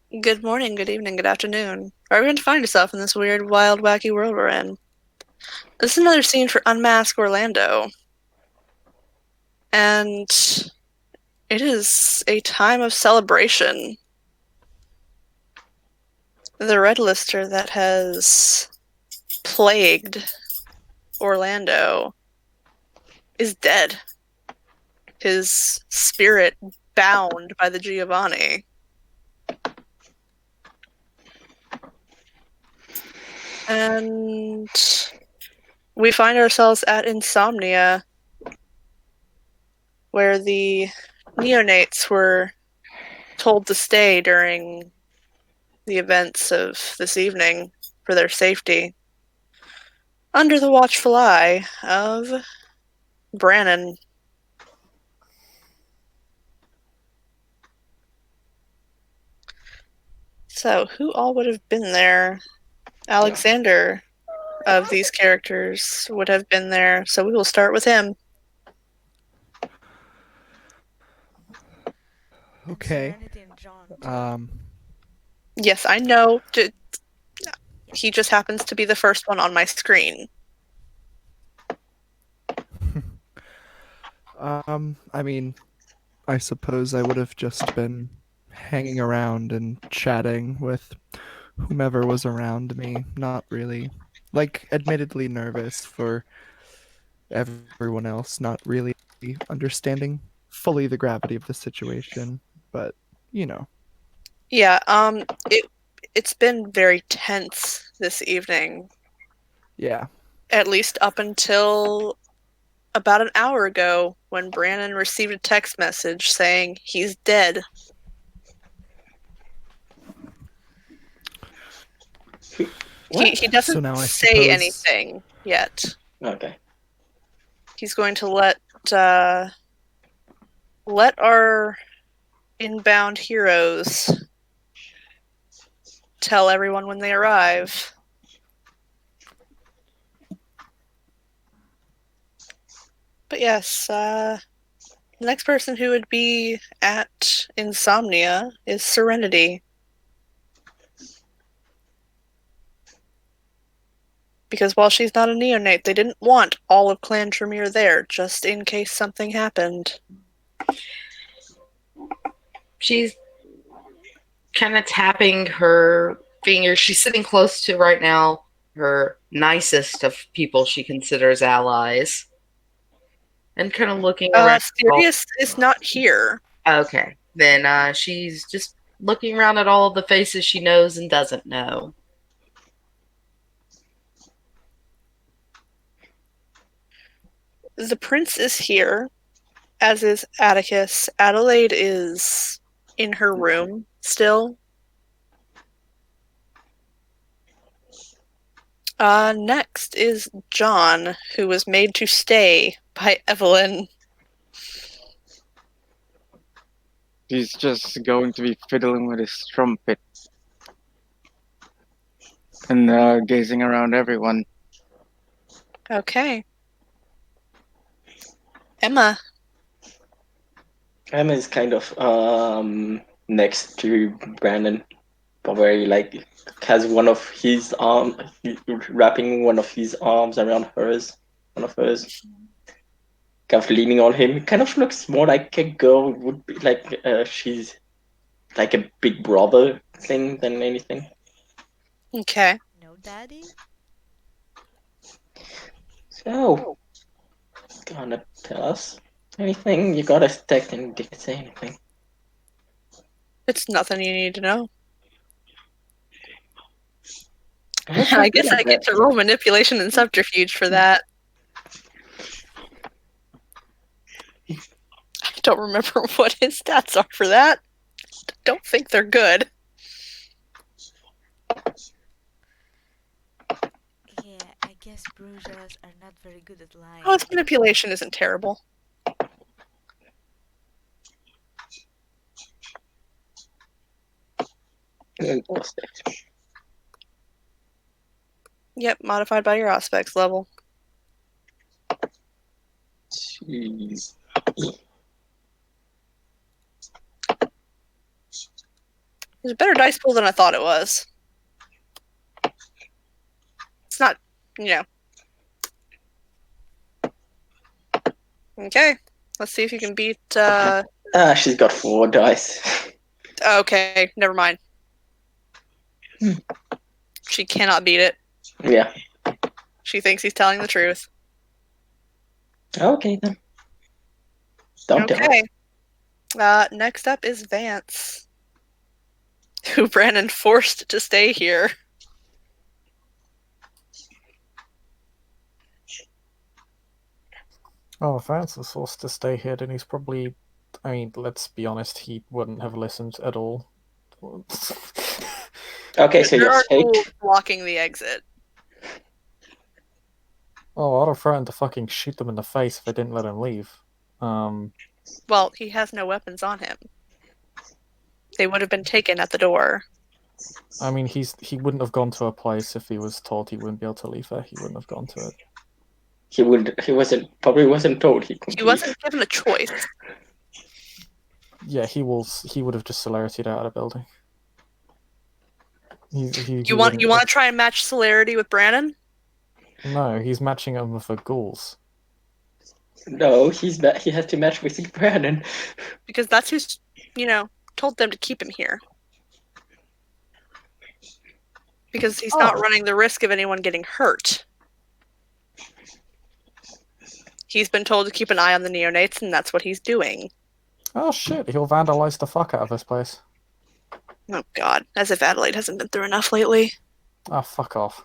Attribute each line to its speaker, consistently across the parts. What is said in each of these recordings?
Speaker 1: Good morning, good evening, good afternoon. Wherever you going to find yourself in this weird, wild, wacky world we're in. This is another scene for Unmask Orlando, and it is a time of celebration. The Red Lister that has plagued Orlando is dead. His spirit bound by the Giovanni. And we find ourselves at Insomnia, where the neonates were told to stay during the events of this evening for their safety, under the watchful eye of Brannon. So, who all would have been there? Alexander of these characters would have been there, so we will start with him.
Speaker 2: Okay.
Speaker 3: Serenity and John too.
Speaker 2: Um,
Speaker 1: Yes, I know. He just happens to be the first one on my screen.
Speaker 2: I mean, I suppose I would have just been hanging around and chatting with whomever was around me, not really, like, admittedly nervous for everyone else, not really understanding fully the gravity of the situation, but, you know.
Speaker 1: Yeah, it's been very tense this evening,
Speaker 2: Yeah.
Speaker 1: at least up until about an hour ago when Brannon received a text message saying he's dead. He
Speaker 4: What?
Speaker 1: doesn't
Speaker 2: So now I
Speaker 1: say
Speaker 2: suppose.
Speaker 1: anything yet.
Speaker 4: Okay.
Speaker 1: He's going to uh, let our inbound heroes tell everyone when they arrive. But yes, the next person who would be at Insomnia is Serenity. Because while she's not a neonate, they didn't want all of Clan Tremere there, just in case something happened.
Speaker 5: She's kind of tapping her fingers. She's sitting close to right now her nicest of people she considers allies, and kind of looking around.
Speaker 1: Sirius is not here.
Speaker 5: Okay, then she's just looking around at all of the faces she knows and doesn't know.
Speaker 1: The prince is here, as is Atticus. Adelaide is in her room still. Next is John, who was made to stay by Evelyn.
Speaker 6: He's just going to be fiddling with his trumpet and gazing around everyone.
Speaker 1: Okay. Emma.
Speaker 4: Emma is kind of next to Brandon, but where he like has one of his wrapping one of his arms around one of hers, kind of leaning on him. Kind of looks more like a girl would be like she's like a big brother thing than anything.
Speaker 1: Okay.
Speaker 3: No daddy?
Speaker 4: So, gonna tell us anything? You got a text and didn't say anything.
Speaker 1: It's nothing you need to know.
Speaker 4: I'm not
Speaker 1: I
Speaker 4: so good
Speaker 1: guess
Speaker 4: at
Speaker 1: I get
Speaker 4: that.
Speaker 1: to roll manipulation and subterfuge for that. I don't remember what his stats are for that. Don't think they're good.
Speaker 3: Yeah, I guess Brujas are not very good at
Speaker 1: Oh,
Speaker 3: lying.
Speaker 1: his manipulation isn't terrible. Yep, modified by your aspects level. was a better dice pool than I thought it was. It's not, you know. Okay, let's see if you can beat.
Speaker 4: She's got 4 dice.
Speaker 1: Okay, never mind. She cannot beat it.
Speaker 4: Yeah.
Speaker 1: She thinks he's telling the truth.
Speaker 4: Okay then. Don't tell her.
Speaker 1: Okay. Next up is Vance, who Brandon forced to stay here.
Speaker 7: Oh, Vance is forced to stay here, then he's probably. I mean, let's be honest, he wouldn't have listened at all.
Speaker 4: Okay, so
Speaker 1: There
Speaker 4: you're
Speaker 1: are
Speaker 4: safe.
Speaker 1: ghouls blocking the exit.
Speaker 7: Oh, I'd have threatened to fucking shoot them in the face if I didn't let him leave.
Speaker 1: Well, he has no weapons on him. They would have been taken at the door.
Speaker 7: I mean, he wouldn't have gone to a place if he was told he wouldn't be able to leave there. He wouldn't have gone to it.
Speaker 4: He probably wasn't told he could
Speaker 1: He
Speaker 4: leave.
Speaker 1: wasn't given a choice.
Speaker 7: Yeah, he would have just celerity'd out of the building.
Speaker 1: You want to try and match celerity with Brandon?
Speaker 7: No, he's matching him with the ghouls.
Speaker 4: No, he has to match with Brandon.
Speaker 1: Because that's who's, told them to keep him here. Because he's not running the risk of anyone getting hurt. He's been told to keep an eye on the neonates, and that's what he's doing.
Speaker 7: Oh shit, he'll vandalize the fuck out of this place.
Speaker 1: Oh god, as if Adelaide hasn't been through enough lately.
Speaker 7: Ah, fuck off.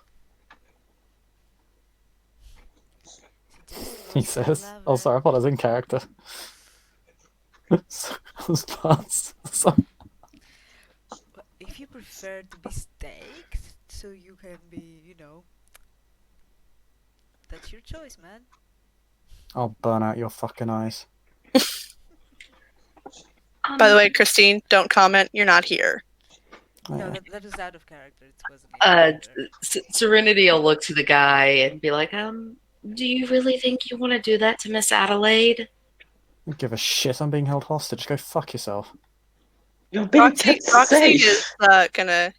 Speaker 7: He says. Oh, sorry, I thought I was in character.
Speaker 3: If you prefer to be staked, so you can be, that's your choice, man.
Speaker 7: I'll burn out your fucking eyes.
Speaker 1: By the way, Christine, don't comment. You're not here.
Speaker 3: No, that is out of character. It wasn't.
Speaker 5: Serenity will look to the guy and be like, do you really think you want to do that to Miss Adelaide?
Speaker 7: I don't give a shit, I'm being held hostage. Go fuck yourself.
Speaker 4: You're being
Speaker 1: Roxy
Speaker 4: kept safe.
Speaker 1: is gonna,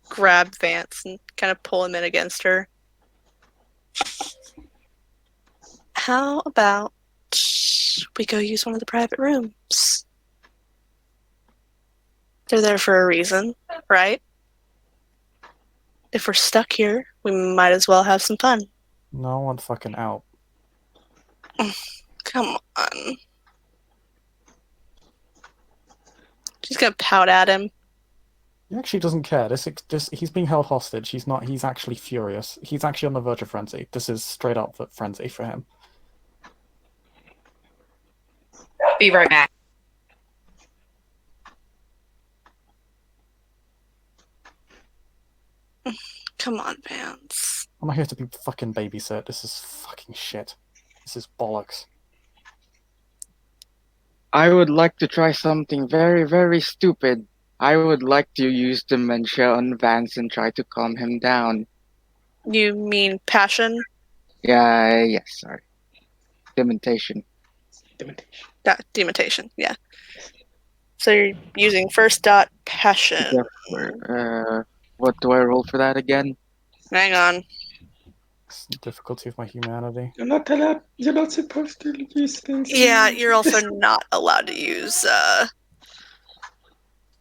Speaker 1: grab Vance and kind of pull him in against her. How about we go use one of the private rooms? They're there for a reason, right? If we're stuck here, we might as well have some fun.
Speaker 7: No, I want fucking out.
Speaker 1: Come on. She's gonna pout at him.
Speaker 7: He actually doesn't care. He's being held hostage. He's actually furious. He's actually on the verge of frenzy. This is straight up frenzy for him.
Speaker 5: Be right back.
Speaker 1: Come on, Vance.
Speaker 7: I'm not here to be fucking babysit. This is fucking shit. This is bollocks.
Speaker 6: I would like to try something very, very stupid. I would like to use dementia on Vance and try to calm him down.
Speaker 1: You mean passion?
Speaker 6: Yes, sorry. Dementation.
Speaker 1: Dementation, yeah. So you're using first dot passion.
Speaker 6: What do I roll for that again?
Speaker 1: Hang on.
Speaker 7: It's the difficulty of my humanity.
Speaker 4: You're not allowed. You're not supposed to use things.
Speaker 1: Yeah, you're also not allowed to use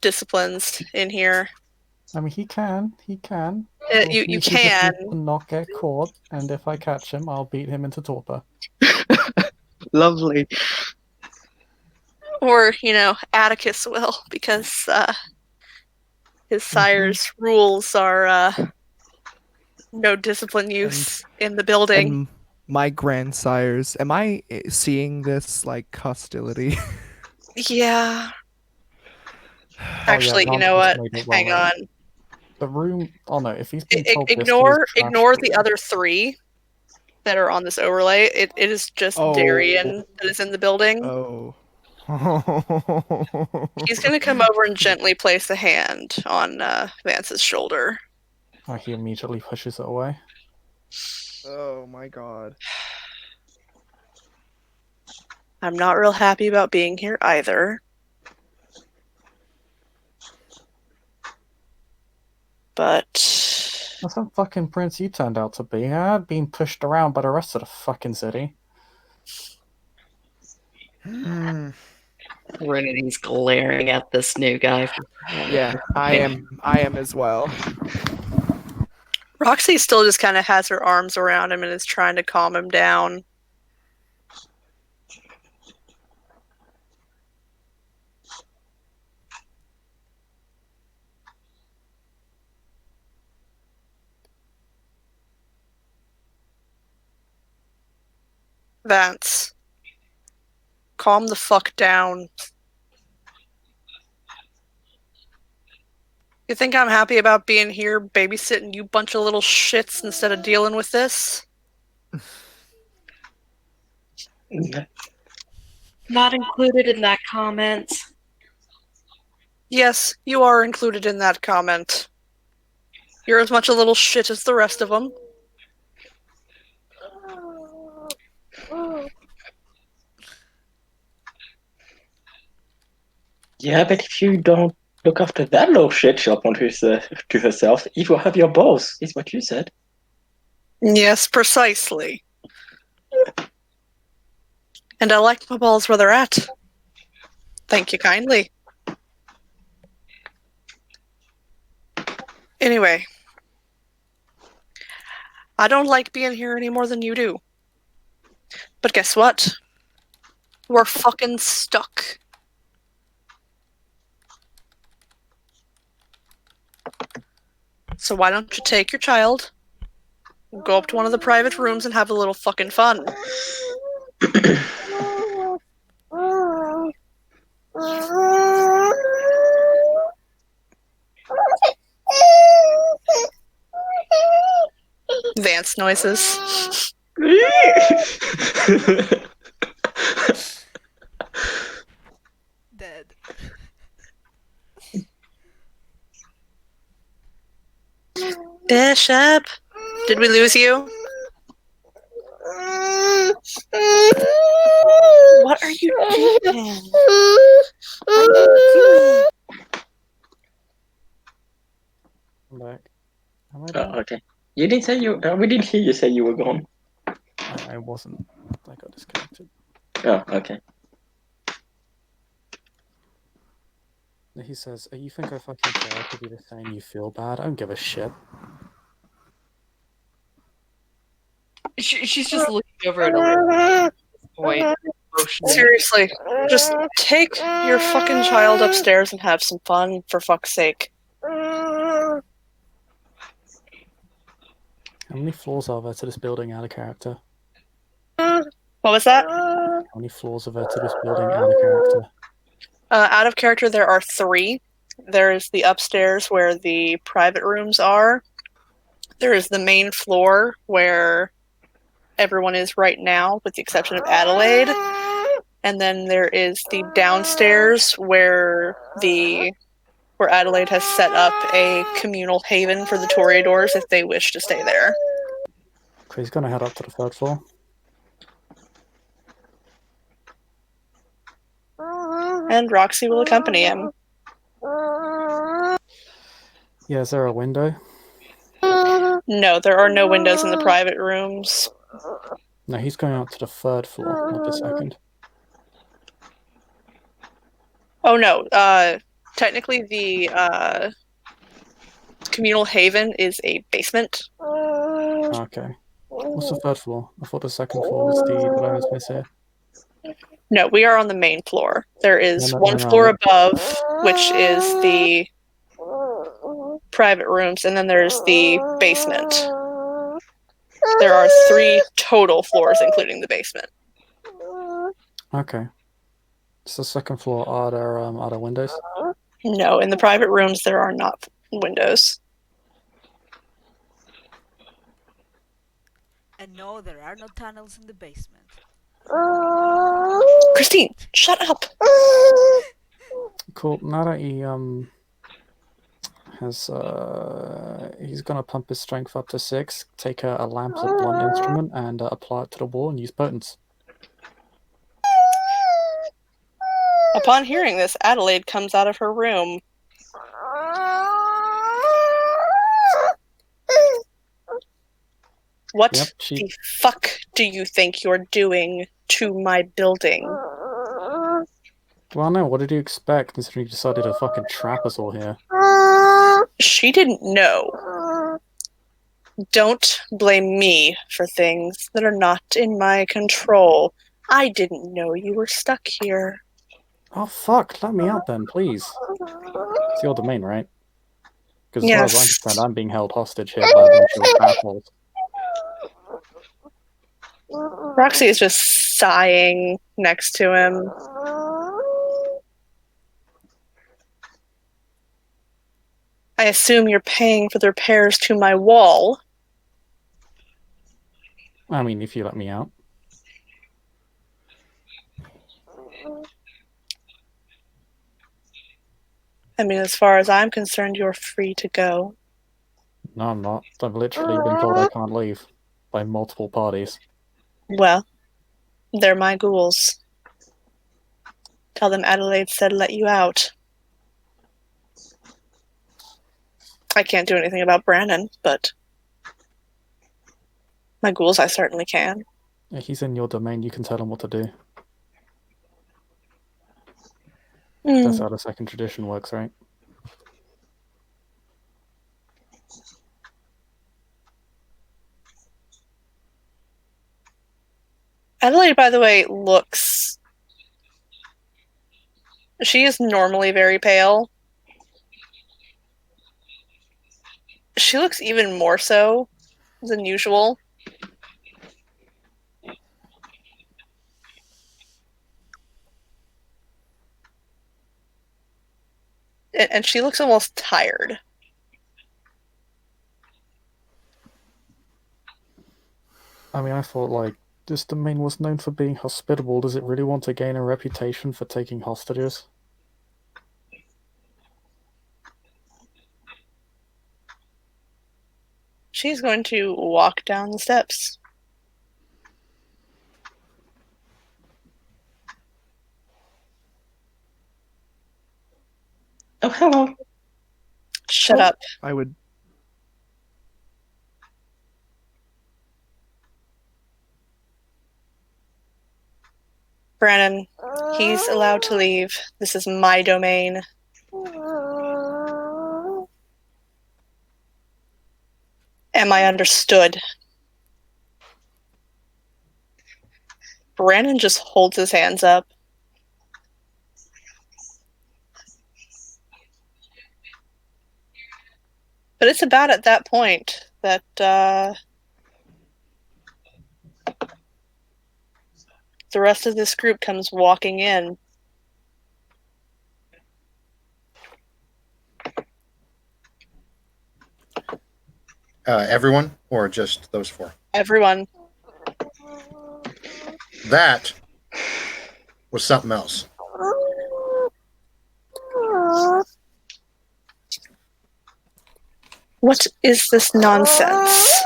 Speaker 1: disciplines in here.
Speaker 7: I mean, he can.
Speaker 1: You
Speaker 7: He just
Speaker 1: can.
Speaker 7: needs to not get caught, and if I catch him, I'll beat him into torpor.
Speaker 6: Lovely.
Speaker 1: Or, Atticus will, because his sire's rules are no discipline use in the building.
Speaker 2: And my grandsires, am I seeing this like hostility?
Speaker 1: Yeah. Actually,
Speaker 7: yeah,
Speaker 1: you know what?
Speaker 7: Vance made it well,
Speaker 1: Hang
Speaker 7: right?
Speaker 1: on.
Speaker 7: The room. Oh no! If he's been told
Speaker 1: Ignore
Speaker 7: this,
Speaker 1: the other 3 that are on this overlay. It is just Darian that is in the building.
Speaker 2: Oh.
Speaker 1: He's gonna come over and gently place a hand on Vance's shoulder.
Speaker 7: Oh, he immediately pushes it away.
Speaker 2: Oh my god.
Speaker 1: I'm not real happy about being here either. But
Speaker 7: That's some fucking prince you turned out to be, huh? Being pushed around by the rest of the fucking city.
Speaker 5: Renity's glaring at this new guy.
Speaker 2: Yeah, I am as well.
Speaker 1: Roxy still just kind of has her arms around him and is trying to calm him down. Vance, calm the fuck down. You think I'm happy about being here babysitting you bunch of little shits instead of dealing with this?
Speaker 5: Not included in that comment.
Speaker 1: Yes, you are included in that comment. You're as much a little shit as the rest of them.
Speaker 4: Yeah, but if you don't look after that little shit, she'll point to herself. Eve will have your balls, is what you said.
Speaker 1: Yes, precisely. And I like my balls where they're at. Thank you kindly. Anyway, I don't like being here any more than you do. But guess what? We're fucking stuck. So why don't you take your child, go up to one of the private rooms and have a little fucking fun? Vance noises.
Speaker 3: Dead.
Speaker 1: Bishop, did we lose you? What are you doing? What are you doing?
Speaker 7: I'm back. Am I
Speaker 4: Oh,
Speaker 7: back?
Speaker 4: okay. You didn't say you. We didn't hear you say you were gone.
Speaker 7: I wasn't. I got disconnected.
Speaker 4: Oh, okay.
Speaker 7: He says, "You think I fucking care? I could be just saying you feel bad. I don't give a shit."
Speaker 5: She's just looking over at a point. Emotionally.
Speaker 1: Seriously, just take your fucking child upstairs and have some fun, for fuck's sake.
Speaker 7: How many floors are there to this building out of character?
Speaker 1: What was that?
Speaker 7: How many floors are there to this building out of character?
Speaker 1: Out of character, there are 3. There is the upstairs where the private rooms are. There is the main floor where everyone is right now, with the exception of Adelaide. And then there is the downstairs where Adelaide has set up a communal haven for the Toreadors if they wish to stay there.
Speaker 7: Okay, he's gonna head up to the 3rd floor.
Speaker 1: And Roxy will accompany him.
Speaker 7: Yeah, is there a window?
Speaker 1: No, there are no windows in the private rooms.
Speaker 7: No, he's going up to the 3rd floor, not the 2nd.
Speaker 1: Oh no, technically the communal haven is a basement.
Speaker 7: Okay. What's the 3rd floor? I thought the 2nd floor was the bonus miss here.
Speaker 1: No, we are on the main floor. There is
Speaker 7: No.
Speaker 1: one floor above, which is the private rooms, and then there's the basement. There are 3 total floors, including the basement.
Speaker 7: Okay. It's the 2nd floor. Are there windows?
Speaker 1: No, in the private rooms there are not windows.
Speaker 3: And no, there are no tunnels in the basement.
Speaker 1: Christine, shut up!
Speaker 7: Cool. Now that he has he's gonna pump his strength up to 6, take a lamp as a blunt instrument and apply it to the wall and use potence.
Speaker 1: Upon hearing this, Adelaide comes out of her room. What
Speaker 7: Yep,
Speaker 1: the fuck do you think you're doing to my building?
Speaker 7: Well, no, what did you expect considering you decided to fucking trap us all here?
Speaker 1: She didn't know. Don't blame me for things that are not in my control. I didn't know you were stuck here.
Speaker 7: Oh, fuck, let me out then, please. It's your domain, right? Because as far as I'm
Speaker 1: Yes.
Speaker 7: concerned, I'm being held hostage here by a bunch of assholes.
Speaker 1: Roxy is just sighing next to him. I assume you're paying for the repairs to my wall.
Speaker 7: I mean, if you let me out.
Speaker 1: I mean, as far as I'm concerned, you're free to go.
Speaker 7: No, I'm not. I've literally been told I can't leave by multiple parties.
Speaker 1: Well, they're my ghouls. Tell them Adelaide said let you out. I can't do anything about Brandon, but my ghouls I certainly can.
Speaker 7: He's in your domain, you can tell him what to do. That's how the second tradition works, right?
Speaker 1: Adelaide, by the way, looks... She is normally very pale. She looks even more so than usual. And she looks almost tired.
Speaker 7: I mean, I thought, like, this domain was known for being hospitable. Does it really want to gain a reputation for taking hostages?
Speaker 1: She's going to walk down the steps.
Speaker 4: Oh, hello.
Speaker 1: Shut up.
Speaker 2: I would.
Speaker 1: Brandon, he's allowed to leave. This is my domain. Am I understood? Brandon just holds his hands up. But it's about at that point that the rest of this group comes walking in.
Speaker 8: Everyone, or just those four?
Speaker 1: Everyone.
Speaker 8: That was something else.
Speaker 1: What is this nonsense?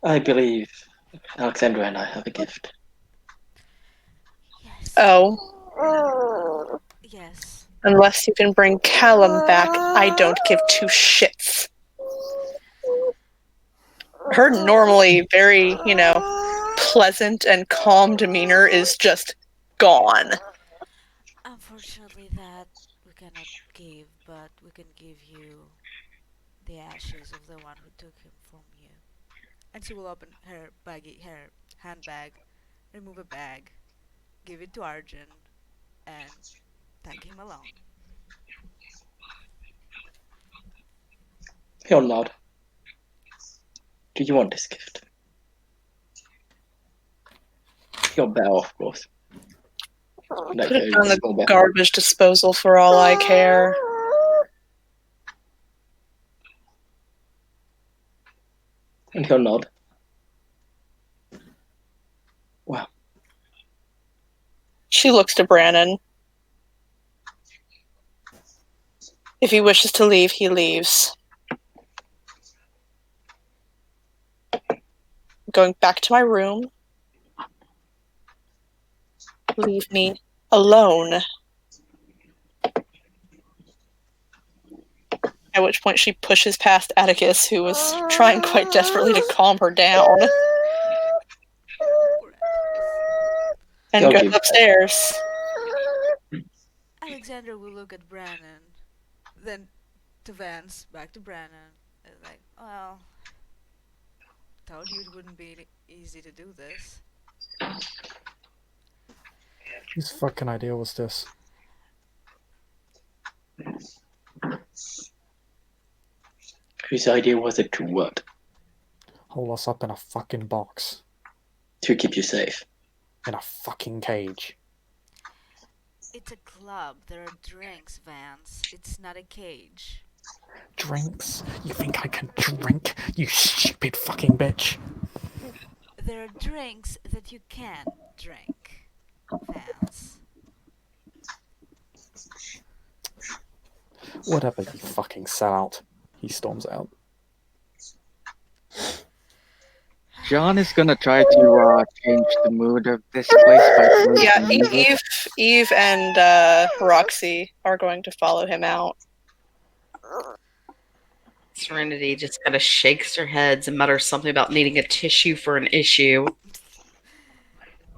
Speaker 4: I believe Alexandra and I have a gift.
Speaker 3: Yes.
Speaker 1: Oh.
Speaker 3: Yes.
Speaker 1: Unless you can bring Callum back, I don't give two shits. Her normally very, pleasant and calm demeanor is just gone.
Speaker 3: Unfortunately, that we cannot give, but we can give you the ashes of the one who took him from you. And she will open her handbag, remove a bag, give it to Arjun, and tag him along.
Speaker 4: He'll nod. Do you want this gift? He'll bow, of course.
Speaker 1: Put it on the garbage disposal for all I care.
Speaker 4: And he'll nod. Wow.
Speaker 1: She looks to Brannon. If he wishes to leave, he leaves. Going back to my room. Leave me alone. At which point she pushes past Atticus, who was trying quite desperately to calm her down,
Speaker 3: Poor Atticus.
Speaker 1: and
Speaker 4: Okay.
Speaker 1: goes upstairs.
Speaker 3: Alexander will look at Brannon, then to Vance, back to Brannon, and like, well, told you it wouldn't be easy to do this.
Speaker 7: Whose fucking idea was this?
Speaker 4: Whose idea was it to what?
Speaker 7: Hold us up in a fucking box.
Speaker 4: To keep you safe.
Speaker 7: In a fucking cage.
Speaker 3: It's a club. There are drinks, Vance. It's not a cage.
Speaker 7: Drinks? You think I can drink? You stupid fucking bitch.
Speaker 3: There are drinks that you can drink, Vance.
Speaker 7: Whatever, you fucking sellout. He storms out.
Speaker 6: John is gonna try to change the mood of this place by playing
Speaker 1: Yeah,
Speaker 6: some music.
Speaker 1: Eve and Roxy are going to follow him out.
Speaker 5: Serenity just kind of shakes her heads and mutters something about needing a tissue for an issue.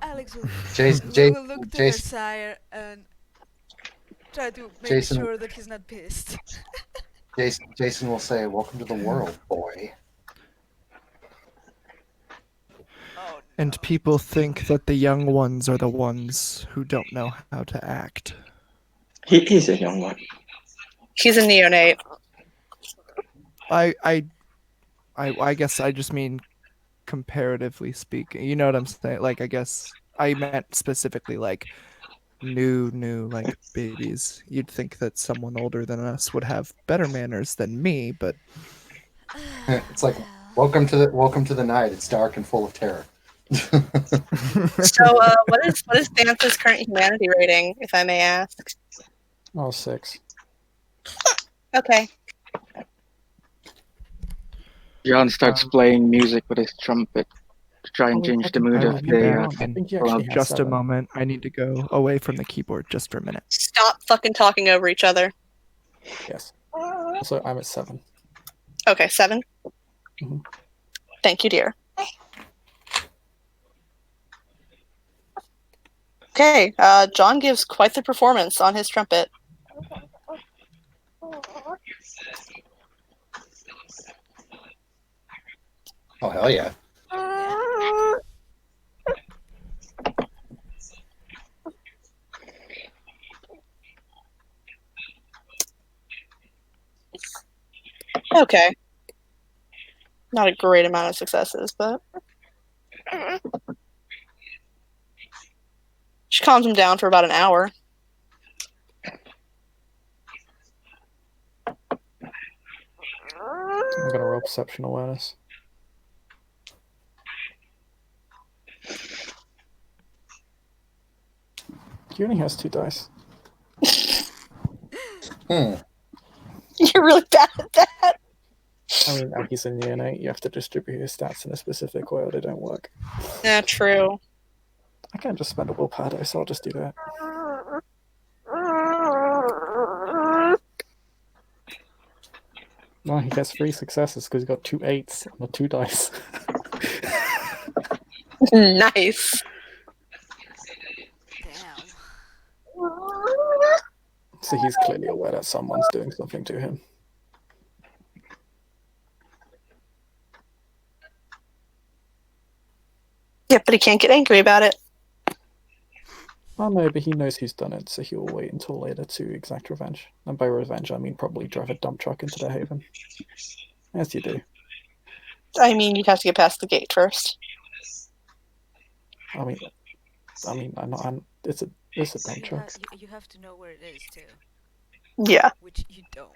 Speaker 3: Alex will, will look to her sire and try to make
Speaker 8: Jason-
Speaker 3: sure that he's not pissed.
Speaker 8: Jason will say, "Welcome to the world, boy."
Speaker 3: Oh,
Speaker 2: And people think that the young ones are the ones who don't know how to act.
Speaker 4: He is a young one.
Speaker 1: He's a neonate.
Speaker 2: I guess I just mean comparatively speaking. You know what I'm saying? Like, I guess I meant specifically like new like babies. You'd think that someone older than us would have better manners than me, but
Speaker 8: It's like, welcome to the night. It's dark and full of terror.
Speaker 1: So, what is Dance's current humanity rating, if I may ask?
Speaker 7: Oh, 6.
Speaker 1: Okay.
Speaker 6: John starts playing music with his trumpet to try and
Speaker 7: Oh,
Speaker 6: change the
Speaker 7: I
Speaker 6: mood
Speaker 2: I
Speaker 6: of
Speaker 2: will be
Speaker 6: the
Speaker 2: back
Speaker 7: I
Speaker 2: in
Speaker 7: think you actually have
Speaker 2: just a
Speaker 7: 7.
Speaker 2: moment. I need to go away from the keyboard just for a minute.
Speaker 1: Stop fucking talking over each other.
Speaker 7: Yes. So I'm at 7.
Speaker 1: Okay, 7.
Speaker 7: Mhm.
Speaker 1: Thank you, dear. Okay, John gives quite the performance on his trumpet.
Speaker 8: Oh hell yeah!
Speaker 1: Okay. Not a great amount of successes, but she calms him down for about an hour.
Speaker 7: I'm gonna roll perception awareness. He only has 2 dice.
Speaker 8: Hmm.
Speaker 1: You're really bad at that.
Speaker 7: I mean, he's a neonate. You have to distribute his stats in a specific way or they don't work.
Speaker 1: Yeah, true.
Speaker 7: I can't just spend a willpower dice, so I'll just do that. No, he gets 3 successes because he's got 2 8s on the 2 dice.
Speaker 1: Nice.
Speaker 3: damn.
Speaker 7: So he's clearly aware that someone's doing something to him.
Speaker 1: Yeah, but he can't get angry about it.
Speaker 7: Oh no, but he knows who's done it, so he'll wait until later to exact revenge. And by revenge, I mean probably drive a dump truck into the haven. As you do.
Speaker 1: I mean, you'd have to get past the gate first.
Speaker 7: I mean, it's a dump truck.
Speaker 3: You have to know where it is too,
Speaker 1: Yeah.
Speaker 3: which you don't.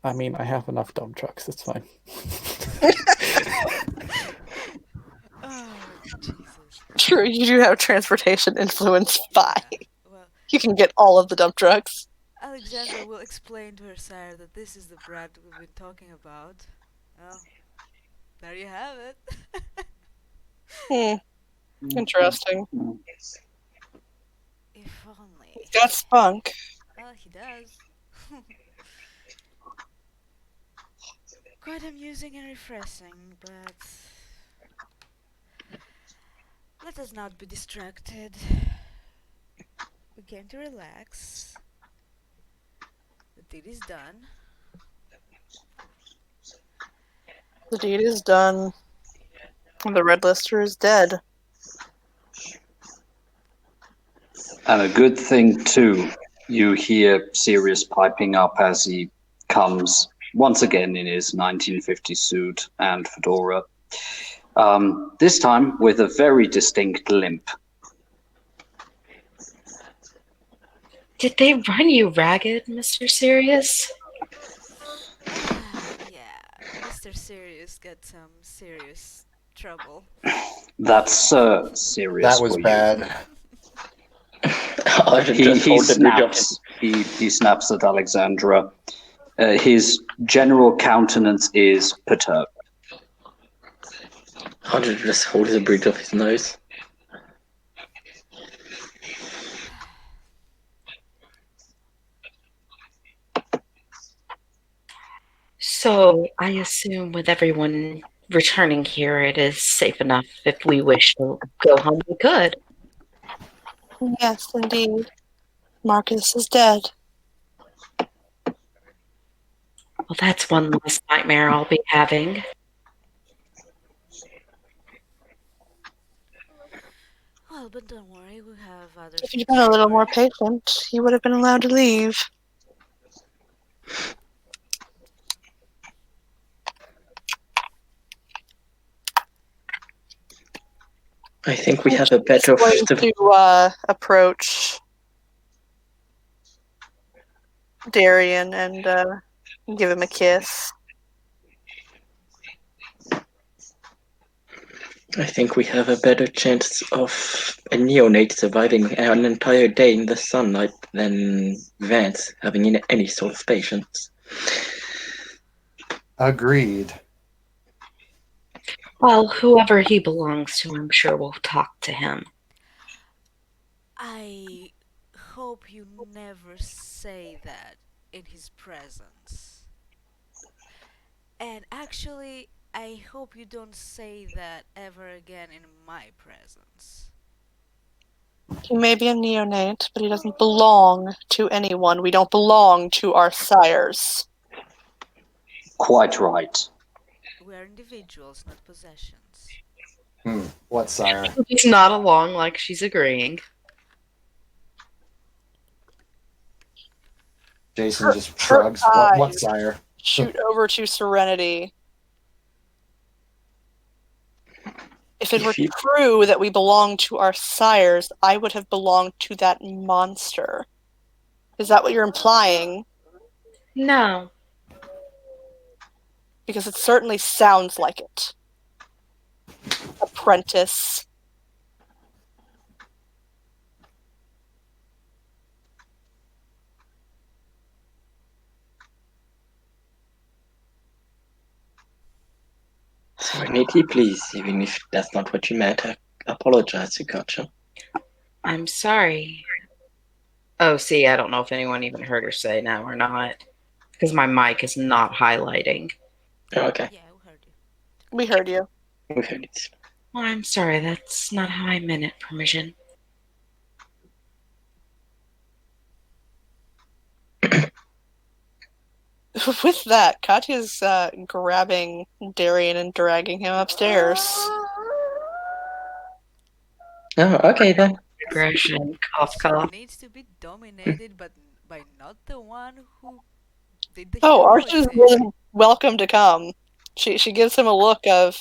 Speaker 7: I mean, I have enough dump trucks. It's fine.
Speaker 3: Oh Jesus.
Speaker 1: True, you do have transportation influence 5.
Speaker 3: Well,
Speaker 1: You can get all of the dump trucks.
Speaker 3: Alexandra will explain to her sire that this is the brat we've been talking about. Well, there you have it.
Speaker 1: Interesting.
Speaker 3: If only.
Speaker 1: He's got spunk.
Speaker 3: Well, he does. quite amusing and refreshing, but let us not be distracted. We came to relax. The deed is done.
Speaker 1: The deed is done. The Red Lister is dead.
Speaker 9: And a good thing, too. You hear Sirius piping up as he comes, once again in his 1950 suit and fedora. This time with a very distinct limp.
Speaker 5: Did they run you ragged, Mr. Sirius?
Speaker 3: Yeah, Mr. Sirius got some serious trouble.
Speaker 9: That's Sirius
Speaker 8: That was
Speaker 9: for you.
Speaker 8: bad.
Speaker 4: I should
Speaker 9: He,
Speaker 4: just
Speaker 9: he
Speaker 4: hold the bridge of his.
Speaker 9: snaps. He snaps at Alexandra. His general countenance is perturbed.
Speaker 4: I should just hold the bridge of his nose.
Speaker 5: So I assume with everyone returning here, it is safe enough if we wish to go home, we could.
Speaker 1: Yes, indeed. Marcus is dead.
Speaker 5: Well, that's one less nightmare I'll be having.
Speaker 3: Well, but don't worry, we have other
Speaker 1: If
Speaker 3: things
Speaker 1: you'd been a
Speaker 3: to
Speaker 1: little
Speaker 3: worry.
Speaker 1: more patient, he would have been allowed to leave.
Speaker 4: I think we have a better.
Speaker 1: Going to approach Darian and give him a kiss.
Speaker 4: I think we have a better chance of a neonate surviving an entire day in the sunlight than Vance having any sort of patience.
Speaker 8: Agreed.
Speaker 5: Well, whoever he belongs to, I'm sure we'll talk to him.
Speaker 3: I hope you never say that in his presence. And actually, I hope you don't say that ever again in my presence.
Speaker 1: He may be a neonate, but he doesn't belong to anyone. We don't belong to our sires.
Speaker 9: Quite right.
Speaker 3: We are individuals, not possessions.
Speaker 8: What, sire?
Speaker 5: He's not along like she's agreeing.
Speaker 8: Jason just shrugs. What, sire?
Speaker 1: Shoot over to Serenity. If it were true that we belong to our sires, I would have belonged to that monster. Is that what you're implying?
Speaker 5: No.
Speaker 1: Because it certainly sounds like it. Apprentice.
Speaker 4: Serenity, please, even if that's not what you meant, I apologize to Gotcha.
Speaker 5: I'm sorry. Oh, see, I don't know if anyone even heard her say no or not. Because my mic is not highlighting.
Speaker 4: Oh, okay.
Speaker 3: Yeah, we heard you.
Speaker 1: We heard you.
Speaker 4: We heard it.
Speaker 5: Well, I'm sorry, that's not how I meant it, Permission.
Speaker 1: With that, Katya's grabbing Darian and dragging him upstairs.
Speaker 4: Oh, okay then.
Speaker 5: Aggression, cough,
Speaker 3: She
Speaker 5: cough.
Speaker 3: needs to be dominated, but by not the one who did the
Speaker 1: Oh,
Speaker 3: heroic
Speaker 1: Arsha's
Speaker 3: thing.
Speaker 1: really welcome to come. She gives him a look of,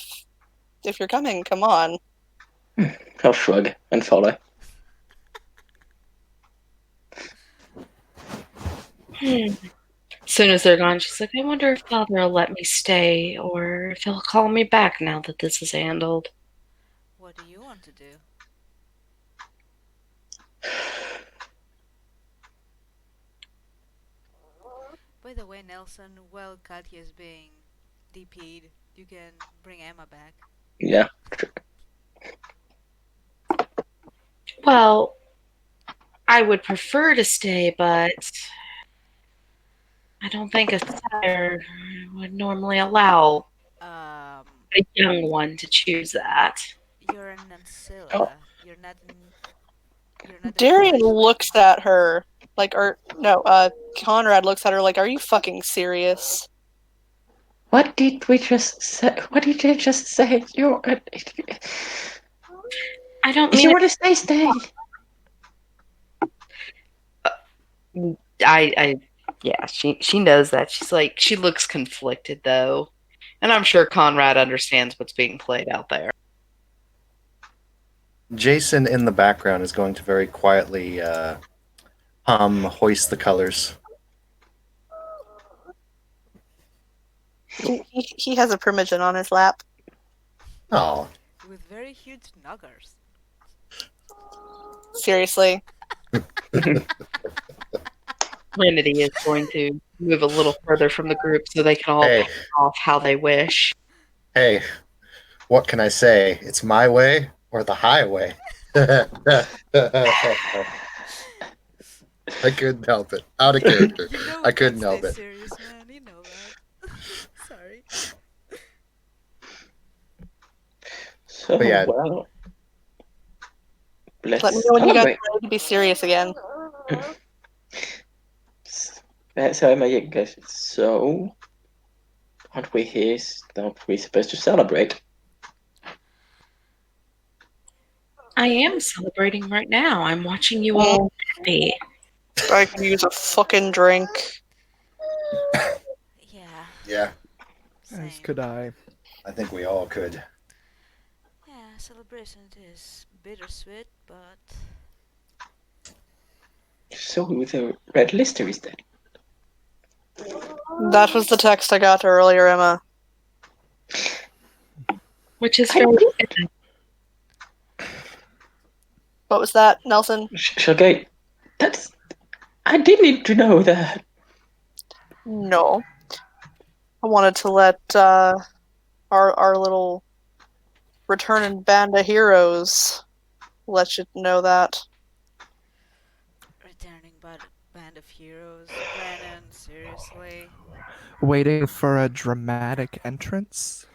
Speaker 1: if you're coming, come on.
Speaker 4: I'll shrug and follow.
Speaker 5: As soon as they're gone, she's like, I wonder if Father will let me stay or if he'll call me back now that this is handled.
Speaker 3: What do you want to do? By the way, Nelson, while Katya is being DP'd, you can bring Emma back.
Speaker 4: Yeah.
Speaker 5: Well, I would prefer to stay, but I don't think a sire would normally allow
Speaker 3: Um,
Speaker 5: a young one to choose that.
Speaker 3: you're an Ancilla.
Speaker 4: Oh.
Speaker 3: You're not an. You're not a
Speaker 1: Darian
Speaker 3: freshman.
Speaker 1: looks at her like, Conrad looks at her like, "Are you fucking serious?"
Speaker 4: What did we just say? What did you just say?
Speaker 5: I don't
Speaker 4: If you
Speaker 5: mean
Speaker 4: want to stay, stay.
Speaker 5: yeah, she knows that. She's like, she looks conflicted though. And I'm sure Conrad understands what's being played out there.
Speaker 8: Jason in the background is going to very quietly hoist the colors.
Speaker 1: He has a primogen on his lap.
Speaker 8: Oh,
Speaker 3: With very huge nuggers.
Speaker 1: Seriously.
Speaker 5: Trinity is going to move a little further from the group so they can all
Speaker 8: Hey.
Speaker 5: pass off how they wish.
Speaker 8: hey, what can I say? It's my way or the highway. I couldn't help it. Out of character.
Speaker 3: You know
Speaker 8: I
Speaker 3: we
Speaker 8: couldn't
Speaker 3: can't
Speaker 8: help
Speaker 3: stay
Speaker 8: it.
Speaker 3: serious, man. You know that. Sorry.
Speaker 4: So,
Speaker 8: But yeah.
Speaker 4: well, let's
Speaker 1: Let me know when you guys
Speaker 4: celebrate.
Speaker 1: are ready to be serious again.
Speaker 4: So, Magic goes, so, aren't we here? Aren't we supposed to celebrate?
Speaker 5: I am celebrating right now. I'm watching you all happy.
Speaker 1: I could use a fucking drink.
Speaker 3: Yeah.
Speaker 8: Yeah,
Speaker 3: Same.
Speaker 2: As could I.
Speaker 8: I think we all could.
Speaker 3: Yeah, celebration is bittersweet, but
Speaker 4: So, the red lister is dead.
Speaker 1: That was the text I got earlier, Emma.
Speaker 5: Which is
Speaker 4: I
Speaker 5: very
Speaker 4: did.
Speaker 1: What was that, Nelson?
Speaker 4: Shagay, that's. I did need to know that.
Speaker 1: No. I wanted to let our little returning band of heroes let you know that.
Speaker 3: returning band of heroes. Brandon, seriously.
Speaker 2: Waiting for a dramatic entrance?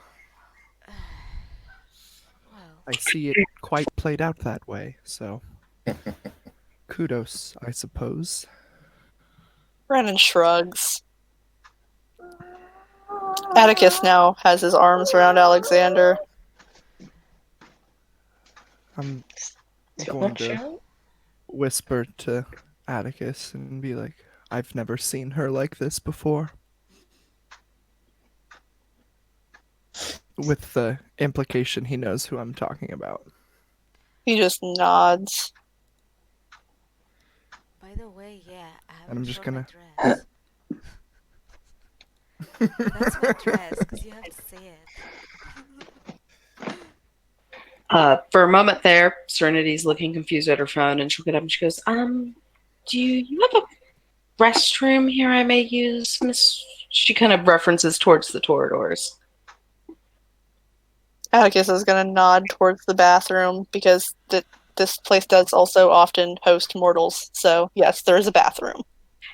Speaker 3: Well,
Speaker 2: I see it quite played out that way, so kudos, I suppose.
Speaker 1: Brandon shrugs. Atticus now has his arms around Alexander.
Speaker 2: I'm
Speaker 4: So
Speaker 2: going
Speaker 4: much
Speaker 2: to
Speaker 4: show?
Speaker 2: whisper to Atticus and be like, I've never seen her like this before. With the implication he knows who I'm talking about.
Speaker 1: He just nods.
Speaker 3: by the way, yeah, I
Speaker 2: And I'm
Speaker 3: haven't
Speaker 2: just
Speaker 3: shown my
Speaker 2: gonna-
Speaker 3: dress. That's my dress, because you have to see it.
Speaker 5: For a moment there, Serenity's looking confused at her phone, and she'll get up and she goes, do you have a restroom here I may use, Miss? She kind of references towards the corridors.
Speaker 1: Atticus is going to nod towards the bathroom because this place does also often host mortals. So, yes, there is a bathroom.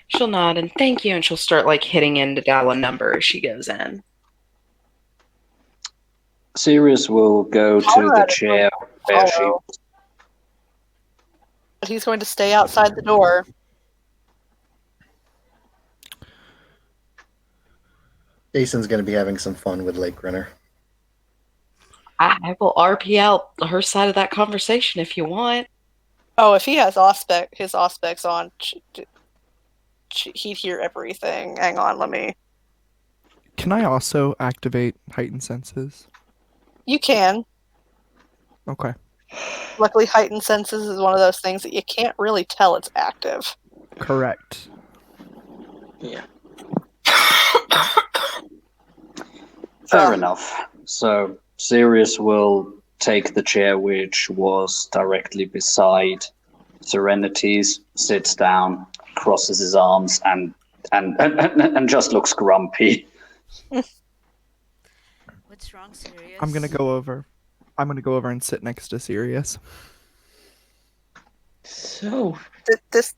Speaker 5: She'll nod and thank you, and she'll start like hitting in to dial a number as she goes in.
Speaker 9: Sirius will go to the
Speaker 1: Conrad is
Speaker 9: chair
Speaker 1: going to
Speaker 9: where she.
Speaker 1: follow. But he's going to stay outside the door.
Speaker 8: Jason's going to be having some fun with Lake Runner.
Speaker 5: I will RP out her side of that conversation if you want.
Speaker 1: Oh, if he has his auspex on, he'd hear everything. Hang on, let me.
Speaker 2: Can I also activate heightened senses?
Speaker 1: You can.
Speaker 2: Okay.
Speaker 1: Luckily, heightened senses is one of those things that you can't really tell it's active.
Speaker 2: Correct.
Speaker 4: Yeah.
Speaker 9: Fair enough. So Sirius will take the chair which was directly beside Serenity's, sits down, crosses his arms, and just looks grumpy.
Speaker 3: What's wrong, Sirius?
Speaker 2: I'm gonna go over and sit next to Sirius.
Speaker 4: So,
Speaker 1: This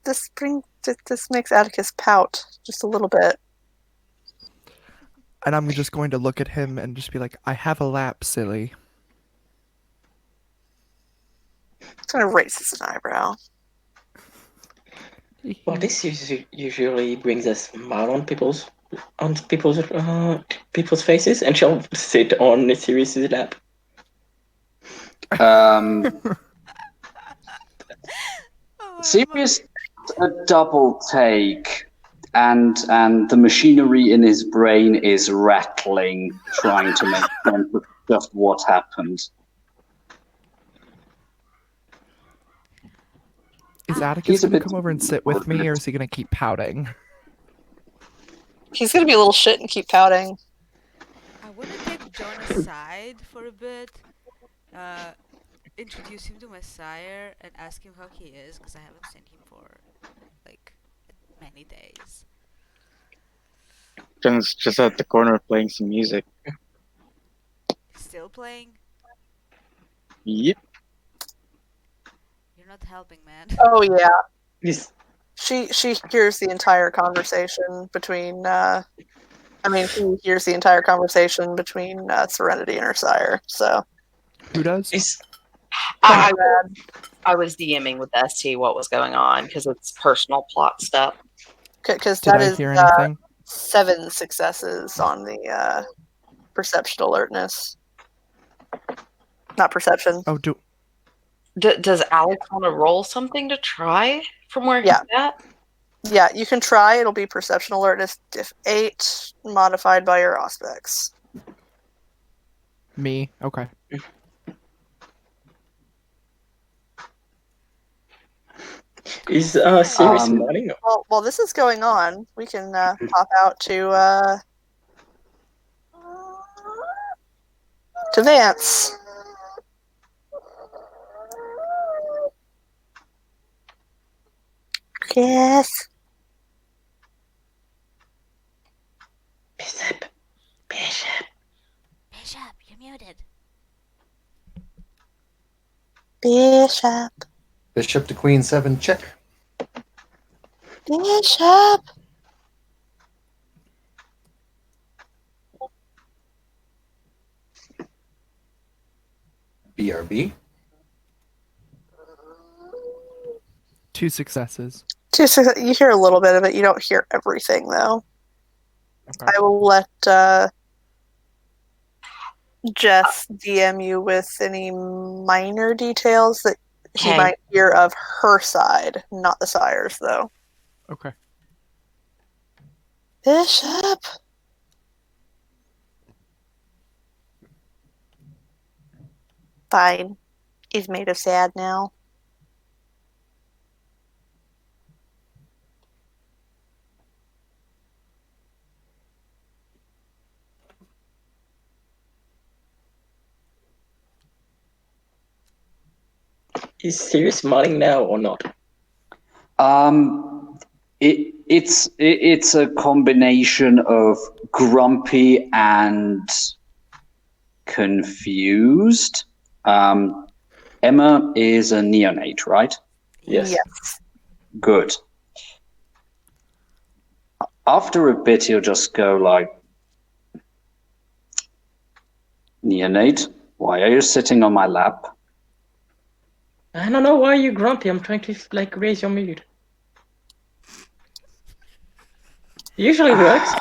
Speaker 1: makes Atticus pout just a little bit.
Speaker 2: And I'm just going to look at him and just be like, I have a lap, silly.
Speaker 1: Kind of raises an eyebrow.
Speaker 4: Well, this usually brings a smile on people's faces, and she'll sit on Sirius's lap.
Speaker 9: Um,
Speaker 3: Oh,
Speaker 9: Sirius, a double take, and the machinery in his brain is rattling, trying to make sense of just what happened.
Speaker 2: Is
Speaker 3: Ah.
Speaker 2: Atticus
Speaker 9: He's a
Speaker 2: going to
Speaker 9: bit
Speaker 2: come over and sit with me, or is he going to keep pouting?
Speaker 1: He's gonna be a little shit and keep pouting.
Speaker 3: I want to take John aside for a bit, introduce him to my sire, and ask him how he is, because I haven't seen him for, like, many days.
Speaker 6: John's just at the corner playing some music.
Speaker 3: Still playing?
Speaker 6: Yep.
Speaker 3: You're not helping, man.
Speaker 1: Oh yeah,
Speaker 4: He's
Speaker 1: she hears the entire conversation between. She hears the entire conversation between Serenity and her sire. So
Speaker 2: Who does?
Speaker 5: I was DMing with ST what was going on because it's personal plot stuff.
Speaker 1: because
Speaker 2: Did
Speaker 1: that
Speaker 2: I
Speaker 1: is
Speaker 2: hear anything?
Speaker 1: 7 successes on the perception alertness. Not perception.
Speaker 2: Oh,
Speaker 5: Does Alex want to roll something to try from where
Speaker 1: Yeah.
Speaker 5: he's at?
Speaker 1: Yeah, you can try. It'll be perception alertness if 8 modified by your aspects.
Speaker 2: me. Okay.
Speaker 4: is Sirius
Speaker 9: Um,
Speaker 4: nodding?
Speaker 1: Well, while this is going on, we can pop out to Vance. Yes.
Speaker 4: Bishop.
Speaker 3: Bishop, you're muted.
Speaker 1: Bishop.
Speaker 8: Bishop to Queen 7, check.
Speaker 1: Bishop.
Speaker 8: BRB.
Speaker 2: 2 successes.
Speaker 1: You hear a little bit of it. You don't hear everything, though.
Speaker 2: Okay.
Speaker 1: I will let Jess DM you with any minor details that he
Speaker 5: Okay.
Speaker 1: might hear of her side, not the sire's, though.
Speaker 2: Okay.
Speaker 1: Bishop. Fine. He's made of sad now.
Speaker 4: Is Sirius modding now or not?
Speaker 9: It's a combination of grumpy and confused. Emma is a neonate, right?
Speaker 4: Yes.
Speaker 9: Good. After a bit, he'll just go like, "Neonate, why are you sitting on my lap?"
Speaker 4: I don't know why you're grumpy. I'm trying to raise your mood. Usually works.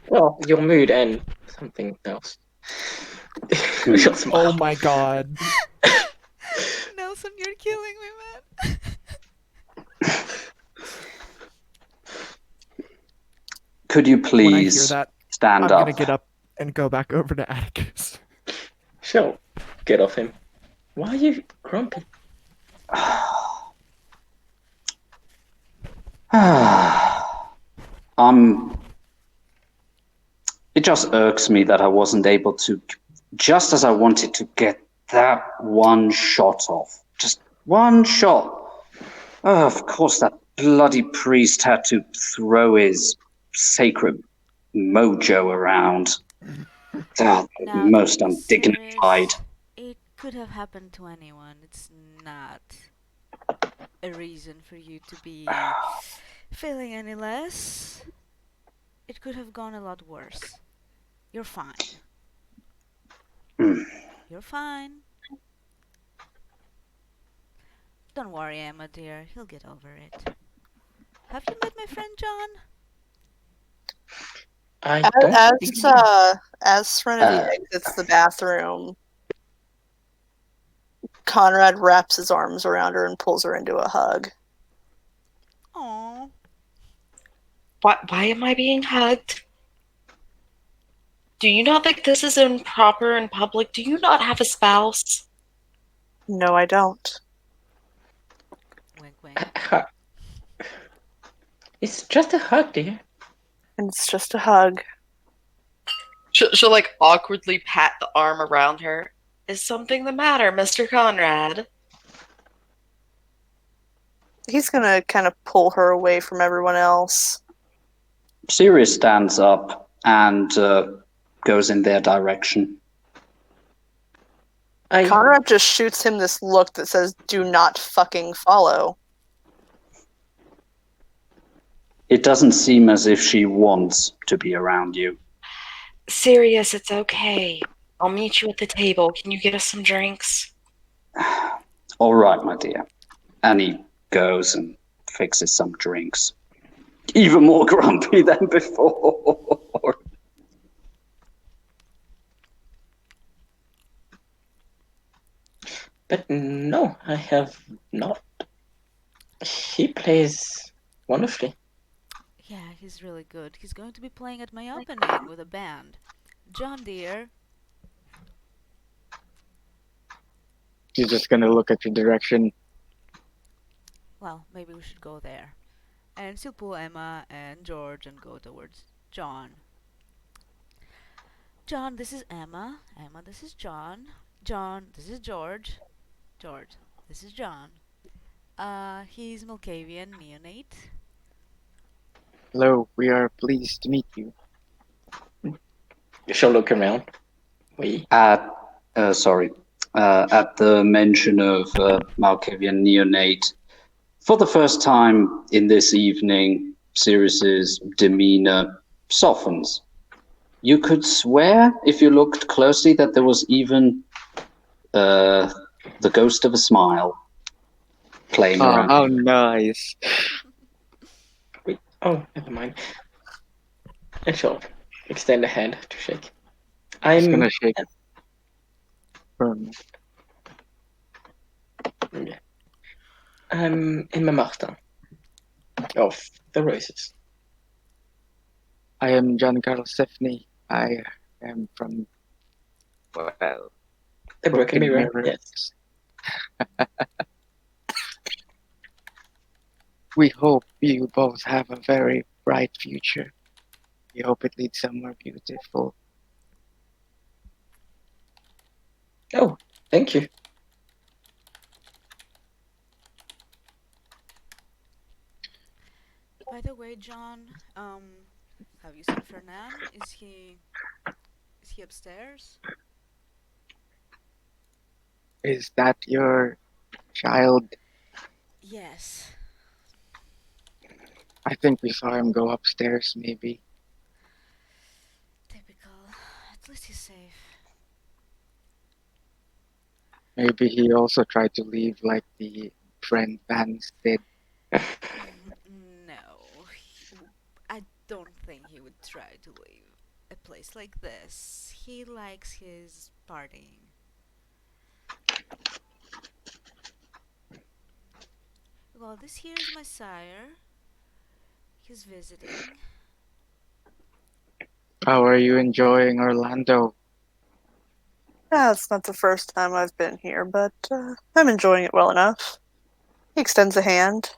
Speaker 4: Well, your mood and something else. She'll smile.
Speaker 2: Oh my god.
Speaker 3: Nelson, you're killing me, man.
Speaker 9: Could you
Speaker 2: When I hear
Speaker 9: please
Speaker 2: that,
Speaker 9: stand
Speaker 2: I'm
Speaker 9: up?
Speaker 2: going to get up and go back over to Atticus.
Speaker 4: She'll get off him. Why are you grumpy?
Speaker 9: It just irks me that I wasn't able to, just as I wanted to get that one shot off. Just one shot. Oh, of course, that bloody priest had to throw his sacred mojo around.
Speaker 3: Now,
Speaker 9: Most undignified.
Speaker 3: Sirius, it could have happened to anyone. It's not a reason for you to be feeling any less. It could have gone a lot worse. You're fine.
Speaker 9: Hmm.
Speaker 3: You're fine. Don't worry, Emma dear. He'll get over it. Have you met my friend John?
Speaker 4: I don't think.
Speaker 1: As Serenity
Speaker 9: Uh,
Speaker 1: exits the bathroom, Conrad wraps his arms around her and pulls her into a hug.
Speaker 3: Aww.
Speaker 5: Why am I being hugged? Do you not think this is improper in public? Do you not have a spouse?
Speaker 1: No, I don't.
Speaker 3: Wink wink.
Speaker 4: It's just a hug, dear.
Speaker 1: And it's just a hug.
Speaker 5: She'll like awkwardly pat the arm around her. Is something the matter, Mr. Conrad?
Speaker 1: He's gonna kind of pull her away from everyone else.
Speaker 9: Sirius stands up and goes in their direction.
Speaker 1: Conrad just shoots him this look that says, "Do not fucking follow."
Speaker 9: It doesn't seem as if she wants to be around you.
Speaker 5: Sirius, it's okay. I'll meet you at the table. Can you get us some drinks?
Speaker 9: All right, my dear. And he goes and fixes some drinks. Even more grumpy than before.
Speaker 4: But no, I have not. He plays wonderfully.
Speaker 3: Yeah, he's really good. He's going to be playing at my opening with a band. John dear.
Speaker 6: She's just gonna look at your direction.
Speaker 3: Well, maybe we should go there. And she'll pull Emma and George and go towards John. John, this is Emma. Emma, this is John. John, this is George. George, this is John. He's Malkavian neonate.
Speaker 6: Hello, we are pleased to meet you.
Speaker 4: She'll look around. We.
Speaker 9: At the mention of Malkavian neonate, for the first time in this evening, Sirius's demeanor softens. You could swear, if you looked closely, that there was even the ghost of a smile playing
Speaker 6: Oh,
Speaker 9: around.
Speaker 6: how nice.
Speaker 4: Wait. Oh, never mind. And she'll extend a hand to shake.
Speaker 6: I'm
Speaker 4: I'm
Speaker 6: gonna shake firm.
Speaker 4: I'm Emma Martin of the Roses.
Speaker 6: I am Giancarlo Stefani. I am from, well,
Speaker 4: The Broken Mirror.
Speaker 6: Mirror.
Speaker 4: Yes.
Speaker 6: We hope you both have a very bright future. We hope it leads somewhere beautiful.
Speaker 4: Oh, thank you.
Speaker 3: By the way, John, have you seen Fernan? Is he upstairs?
Speaker 6: Is that your child?
Speaker 3: Yes.
Speaker 6: I think we saw him go upstairs, maybe.
Speaker 3: Typical. At least he's safe.
Speaker 6: Maybe he also tried to leave like the friend Vance did.
Speaker 3: No. I don't think he would try to leave a place like this. He likes his partying. Well, this here is my sire. He's visiting.
Speaker 6: How are you enjoying Orlando?
Speaker 1: It's not the first time I've been here, but I'm enjoying it well enough. He extends a hand.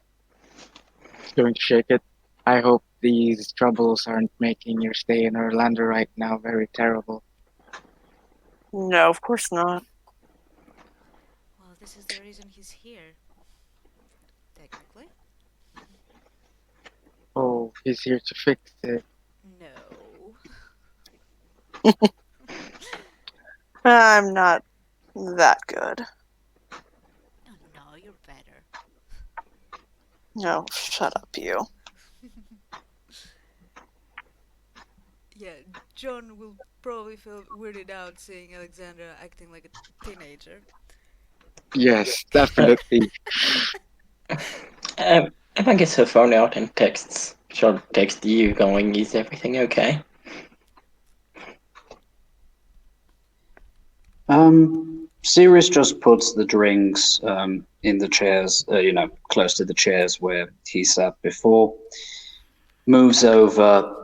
Speaker 6: He's going to shake it. I hope these troubles aren't making your stay in Orlando right now very terrible.
Speaker 1: No, of course not.
Speaker 3: Well, this is the reason he's here. Technically.
Speaker 6: Oh, he's here to fix it.
Speaker 3: No.
Speaker 1: I'm not that good.
Speaker 3: No, you're better.
Speaker 1: No, shut up, you.
Speaker 3: Yeah, John will probably feel weirded out seeing Alexandra acting like a teenager.
Speaker 6: Yes, definitely.
Speaker 4: Emma gets her phone out and texts. She'll text you going, "Is everything okay?"
Speaker 9: Sirius just puts the drinks in the chairs, close to the chairs where he sat before. Moves over.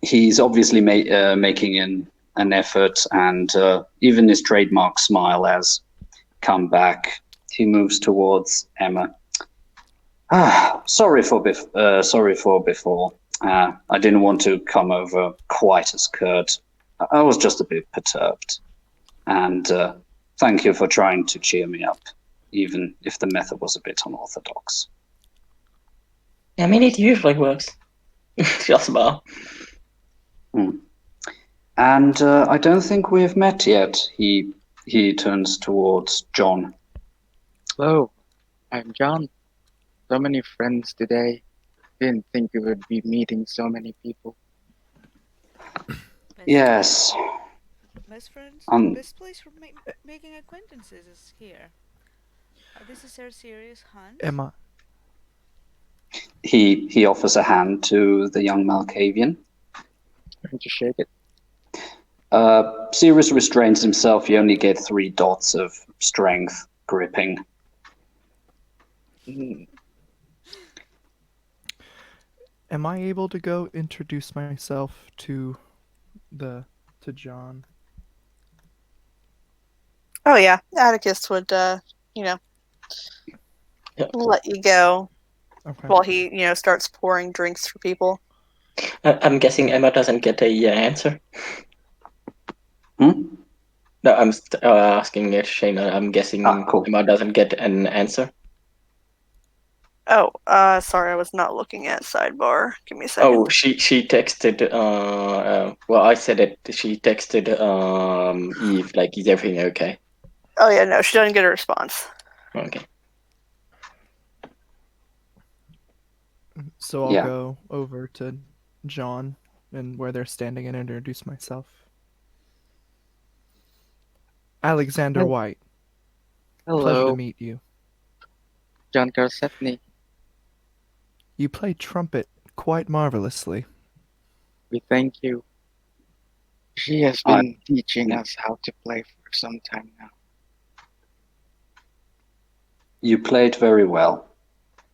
Speaker 9: He's obviously making an effort, and even his trademark smile has come back. He moves towards Emma. Sorry for before. I didn't want to come over quite as curt. I was just a bit perturbed. And thank you for trying to cheer me up, even if the method was a bit unorthodox.
Speaker 4: I mean, it usually works. Just about.
Speaker 9: And I don't think we've met yet. He turns towards John.
Speaker 6: Hello, I'm John. So many friends today. Didn't think we would be meeting so many people.
Speaker 9: Yes.
Speaker 3: Best friends? Best place for making acquaintances is here. This is our serious hunt.
Speaker 2: Emma.
Speaker 9: He offers a hand to the young Malkavian.
Speaker 6: Going to shake it.
Speaker 9: Sirius restrains himself. You only get 3 dots of strength gripping.
Speaker 2: Am I able to go introduce myself to John?
Speaker 1: Oh yeah, Atticus would, let you go while he, starts pouring drinks for people.
Speaker 4: I'm guessing Emma doesn't get a answer.
Speaker 9: Hmm?
Speaker 4: No, I'm asking Shayna. I'm guessing
Speaker 9: cool.
Speaker 4: Emma doesn't get an answer.
Speaker 1: Oh, sorry, I was not looking at sidebar. Give me a second.
Speaker 4: Oh, she texted. Well, I said it. She texted Eve like, "Is everything okay?"
Speaker 1: Oh yeah, no, she doesn't get a response.
Speaker 4: Okay.
Speaker 2: So I'll go over to John and where they're standing and introduce myself. Alexander White.
Speaker 6: Hello.
Speaker 2: Pleasure to meet you.
Speaker 6: John Karsetny.
Speaker 2: You play trumpet quite marvelously.
Speaker 6: We thank you. She has been teaching us how to play for some time now.
Speaker 9: You played very well.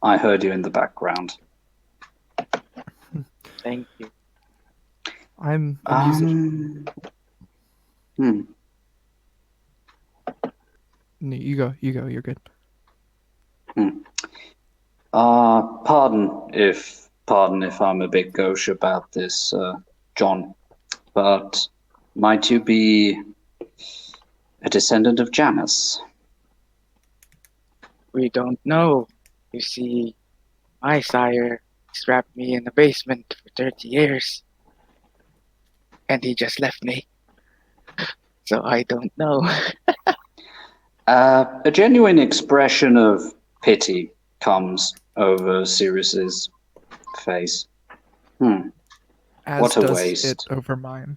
Speaker 9: I heard you in the background.
Speaker 6: Thank you.
Speaker 2: I'm a musician. No, you go, you're good.
Speaker 9: Pardon if I'm a bit gauche about this, John, but might you be a descendant of Janus?
Speaker 6: We don't know. You see, my sire strapped me in the basement for 30 years. And he just left me. So I don't know.
Speaker 9: A genuine expression of pity comes over Sirius's face.
Speaker 2: As
Speaker 9: what a
Speaker 2: does
Speaker 9: waste.
Speaker 2: it over mine.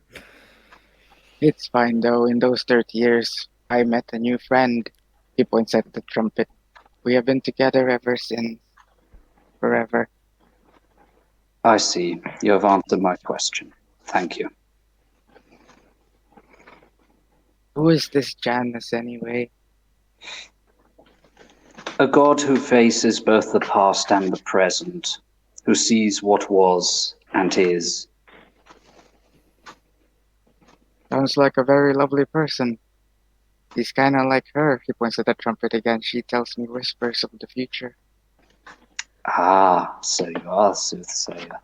Speaker 6: It's fine though. In those 30 years, I met a new friend. He points at the trumpet. We have been together ever since. Forever.
Speaker 9: I see. You have answered my question. Thank you.
Speaker 6: Who is this Janus anyway?
Speaker 9: A god who faces both the past and the present, who sees what was and is.
Speaker 6: Sounds like a very lovely person. He's kind of like her. He points at the trumpet again. She tells me whispers of the future.
Speaker 9: Ah, so you are a soothsayer.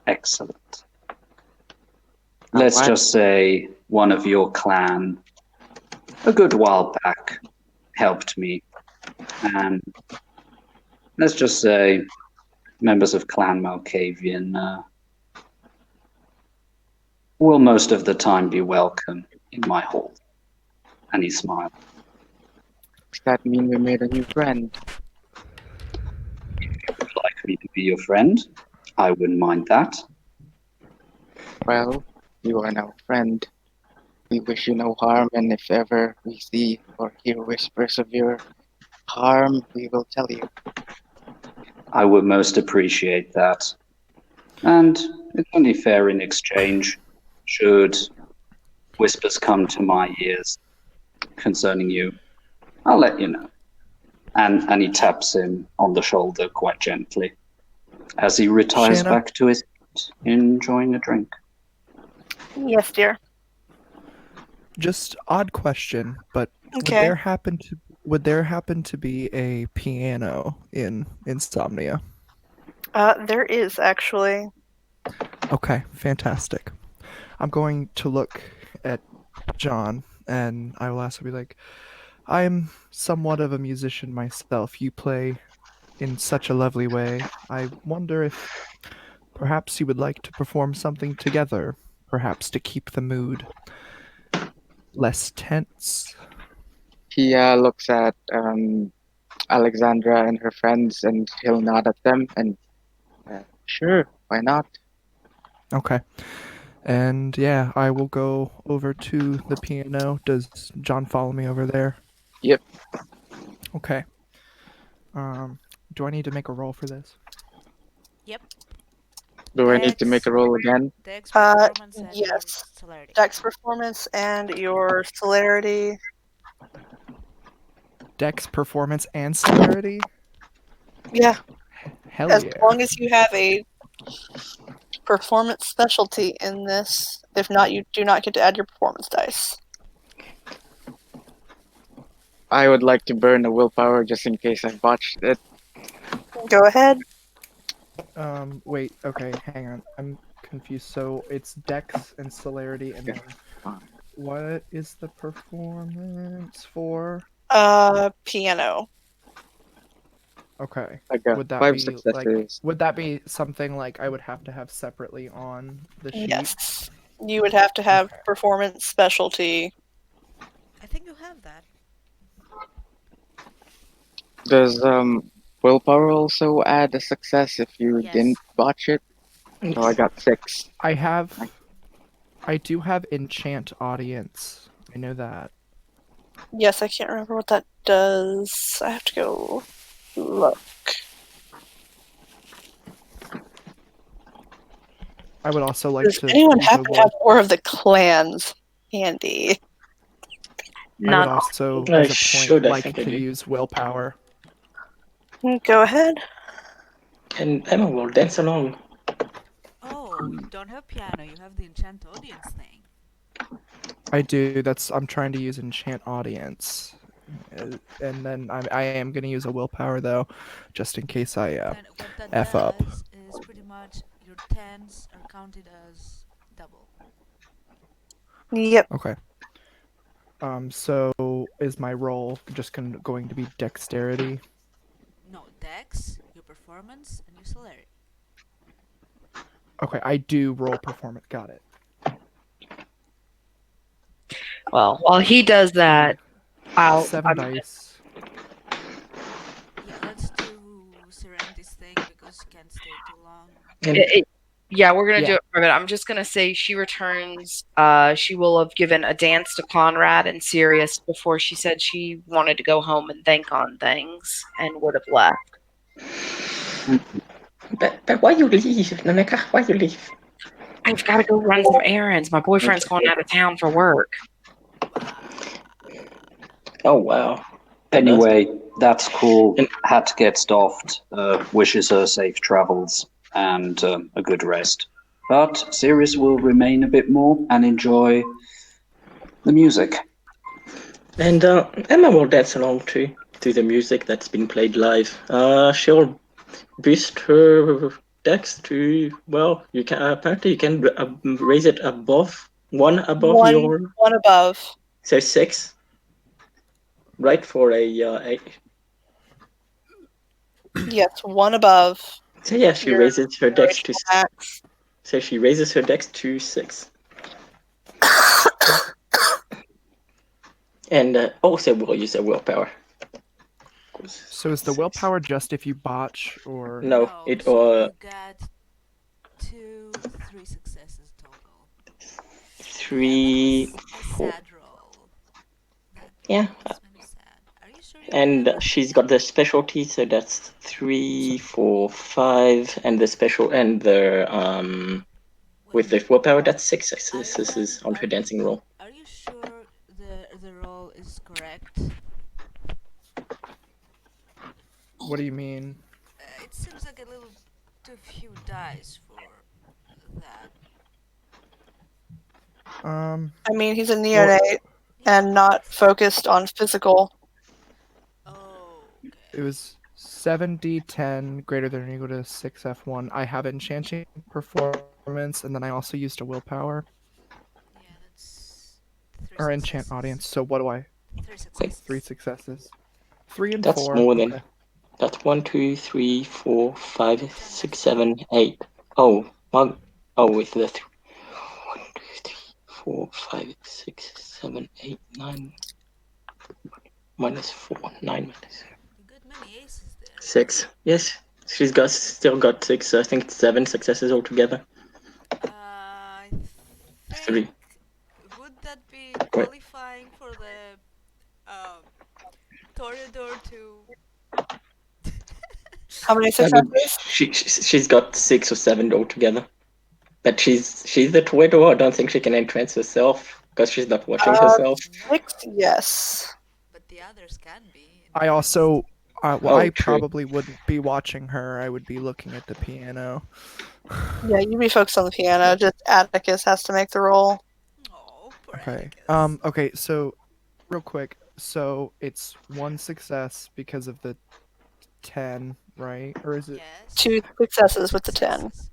Speaker 9: Excellent. Let's just say one of your clan, a good while back, helped me. And let's just say members of Clan Malkavian will most of the time be welcome in my hall. And he smiled.
Speaker 6: Does that mean we made a new friend?
Speaker 9: If you would like me to be your friend, I wouldn't mind that.
Speaker 6: Well, you are now a friend. We wish you no harm, and if ever we see or hear whispers of your harm, we will tell you.
Speaker 9: I would most appreciate that. And it's only fair in exchange, should whispers come to my ears concerning you, I'll let you know. And he taps him on the shoulder quite gently as he retires
Speaker 2: Shanna?
Speaker 9: back to his seat, enjoying a drink.
Speaker 1: Yes, dear.
Speaker 2: Just odd question, but
Speaker 1: Okay.
Speaker 2: would there happen to be a piano in Insomnia?
Speaker 1: There is actually.
Speaker 2: Okay, fantastic. I'm going to look at John and I will also be like, I'm somewhat of a musician myself. You play in such a lovely way. I wonder if perhaps you would like to perform something together, perhaps to keep the mood less tense.
Speaker 6: He looks at Alexandra and her friends, and he'll nod at them, and sure, why not?
Speaker 2: Okay. And yeah, I will go over to the piano. Does John follow me over there?
Speaker 6: Yep.
Speaker 2: Okay. Do I need to make a roll for this?
Speaker 3: Yep.
Speaker 6: Do I need to make a roll again?
Speaker 3: Dex performance and your
Speaker 1: Yes.
Speaker 3: celerity.
Speaker 1: Dex performance and your celerity.
Speaker 2: Dex, performance, and celerity?
Speaker 1: Yeah.
Speaker 2: Hell
Speaker 1: As
Speaker 2: yeah.
Speaker 1: long as you have a performance specialty in this. If not, you do not get to add your performance dice.
Speaker 6: I would like to burn a willpower just in case I botched it.
Speaker 1: Go ahead.
Speaker 2: Wait, okay, hang on. I'm confused. So it's Dex and celerity, and then what is the performance for?
Speaker 1: Piano.
Speaker 2: Okay.
Speaker 6: I got
Speaker 2: Would that
Speaker 6: 5
Speaker 2: be
Speaker 6: successes.
Speaker 2: would that be something like I would have to have separately on the sheet?
Speaker 1: Yes. You would have to have
Speaker 2: Okay.
Speaker 1: performance specialty.
Speaker 3: I think you have that.
Speaker 6: Does willpower also add a success if you
Speaker 3: Yes.
Speaker 6: didn't botch it? So I got 6.
Speaker 2: I do have enchant audience. I know that.
Speaker 1: Yes, I can't remember what that does. I have to go look.
Speaker 2: I would also like
Speaker 1: Does
Speaker 2: to
Speaker 1: anyone
Speaker 2: use a
Speaker 1: happen to have War of the Clans handy?
Speaker 2: I would
Speaker 5: Not
Speaker 2: also,
Speaker 4: I
Speaker 2: as a
Speaker 4: should,
Speaker 2: point,
Speaker 4: I
Speaker 2: like
Speaker 4: think I
Speaker 2: to
Speaker 4: do.
Speaker 2: use willpower.
Speaker 1: Go ahead.
Speaker 4: And Emma will dance along.
Speaker 3: Oh, you don't have piano, you have the enchant audience thing.
Speaker 2: I do. I'm trying to use enchant audience, and then I am gonna use a willpower though, just in case I
Speaker 3: Then what that
Speaker 2: F
Speaker 3: does
Speaker 2: up.
Speaker 3: is pretty much your 10s are counted as double.
Speaker 1: Yep.
Speaker 2: Okay. So is my roll just going to be dexterity?
Speaker 3: No, dex, your performance, and your celerity.
Speaker 2: Okay, I do roll performance. Got it.
Speaker 5: well. While he does that, I'll.
Speaker 2: 7 dice.
Speaker 3: Yeah, let's do Serenity's thing because she can't stay too long.
Speaker 5: Yeah, we're gonna do
Speaker 2: Yeah.
Speaker 5: it for a minute. I'm just gonna say she returns. She will have given a dance to Conrad and Sirius before she said she wanted to go home and think on things and would have left.
Speaker 4: But why you leave, Naneka? Why you leave?
Speaker 5: I've got to go run some errands. My boyfriend's going out of town for work.
Speaker 4: Oh wow.
Speaker 9: Anyway, that's cool. Hat gets doffed, wishes her safe travels and a good rest. But Sirius will remain a bit more and enjoy the music.
Speaker 4: And Emma will dance along too to the music that's being played live. She'll boost her dex to, well, you can apparently you can raise it above one above your,
Speaker 1: One above.
Speaker 4: so 6, right, for a
Speaker 1: Yes, one above.
Speaker 4: so yeah, she
Speaker 1: your
Speaker 4: raises her dex to
Speaker 1: original max.
Speaker 4: so she raises her dex to 6. And also we'll use a willpower.
Speaker 2: So is the willpower just if you botch or
Speaker 4: No, it
Speaker 3: so you get 3 successes total.
Speaker 4: three,
Speaker 3: That's a
Speaker 4: four.
Speaker 3: sad roll. That
Speaker 4: Yeah,
Speaker 3: that's kind of sad. Are you sure you
Speaker 4: and
Speaker 3: have
Speaker 4: she's got the specialty, so that's 3, 4, 5, and the special and the with the willpower, that's 6 successes on her dancing roll.
Speaker 3: Are you sure the roll is correct?
Speaker 2: What do you mean?
Speaker 3: It seems like a little too few dice for that.
Speaker 1: I mean, he's a neonate and not focused on physical.
Speaker 3: Oh, okay.
Speaker 2: It was 7d10 greater than or equal to 6f1. I have enchanting performance, and then I also used a willpower.
Speaker 3: Yeah, that's 3
Speaker 2: Or
Speaker 3: successes.
Speaker 2: enchant audience. So what do I?
Speaker 3: 3 successes.
Speaker 2: 3 successes. 3 and
Speaker 4: That's
Speaker 2: 4.
Speaker 4: more than.
Speaker 2: Okay.
Speaker 4: That's 1, 2, 3, 4, 5, 6, 7, 8. Oh, one. Oh, with the 1, 2, 3, 4, 5, 6, 7, 8, 9. Minus 4, 9 minus
Speaker 3: You got many aces there.
Speaker 4: 6. Yes, she's still got 6. So I think it's 7 successes altogether.
Speaker 3: I
Speaker 4: 3.
Speaker 3: think would that be qualifying for the Toreador to?
Speaker 1: How many successes?
Speaker 4: She's got 6 or 7 altogether. But she's the Toreador. I don't think she can entrance herself because she's not watching herself.
Speaker 1: 6, yes.
Speaker 3: But the others can be.
Speaker 2: I also. I
Speaker 4: true.
Speaker 2: probably wouldn't be watching her. I would be looking at the piano.
Speaker 1: Yeah, you be focused on the piano. Just Atticus has to make the roll.
Speaker 3: Oh, poor
Speaker 2: Okay.
Speaker 3: Atticus.
Speaker 2: Okay. So, real quick. So it's 1 success because of the 10, right? Or is it?
Speaker 3: Yes.
Speaker 1: 2 successes with the 10.
Speaker 3: Successes with the 10.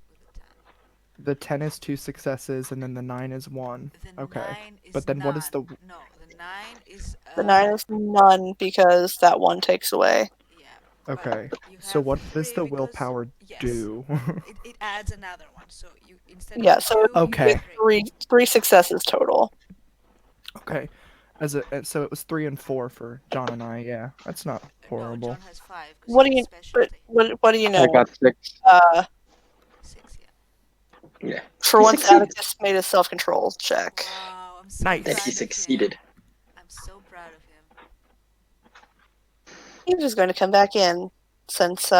Speaker 2: The 10 is 2 successes, and then the 9 is 1.
Speaker 3: The
Speaker 2: Okay.
Speaker 3: 9 is
Speaker 2: But then
Speaker 3: none.
Speaker 2: what is the?
Speaker 3: No, the 9 is.
Speaker 1: The 9 is none because that 1 takes away.
Speaker 3: Yeah.
Speaker 2: Okay.
Speaker 3: You
Speaker 2: So
Speaker 3: have
Speaker 2: what does
Speaker 3: 3
Speaker 2: the
Speaker 3: because-
Speaker 2: willpower
Speaker 3: yes.
Speaker 2: do?
Speaker 3: It adds another one, so you instead
Speaker 1: Yeah,
Speaker 3: of
Speaker 1: so
Speaker 3: 2,
Speaker 2: Okay.
Speaker 3: you have
Speaker 1: 3 successes total.
Speaker 2: Okay. So it was 3 and 4 for John and I. Yeah, that's not horrible.
Speaker 3: No, John has 5 because
Speaker 1: What do
Speaker 3: he's
Speaker 1: you?
Speaker 3: specialty.
Speaker 1: What do you know?
Speaker 6: I got 6.
Speaker 3: 6, yeah.
Speaker 4: Yeah.
Speaker 1: For
Speaker 4: He
Speaker 1: once,
Speaker 4: succeeded.
Speaker 1: Atticus made a self-control check.
Speaker 3: Wow, I'm so
Speaker 2: Nice.
Speaker 4: That
Speaker 3: proud
Speaker 4: he
Speaker 3: of
Speaker 4: succeeded.
Speaker 3: him. I'm so proud of him.
Speaker 1: He's just going to come back in since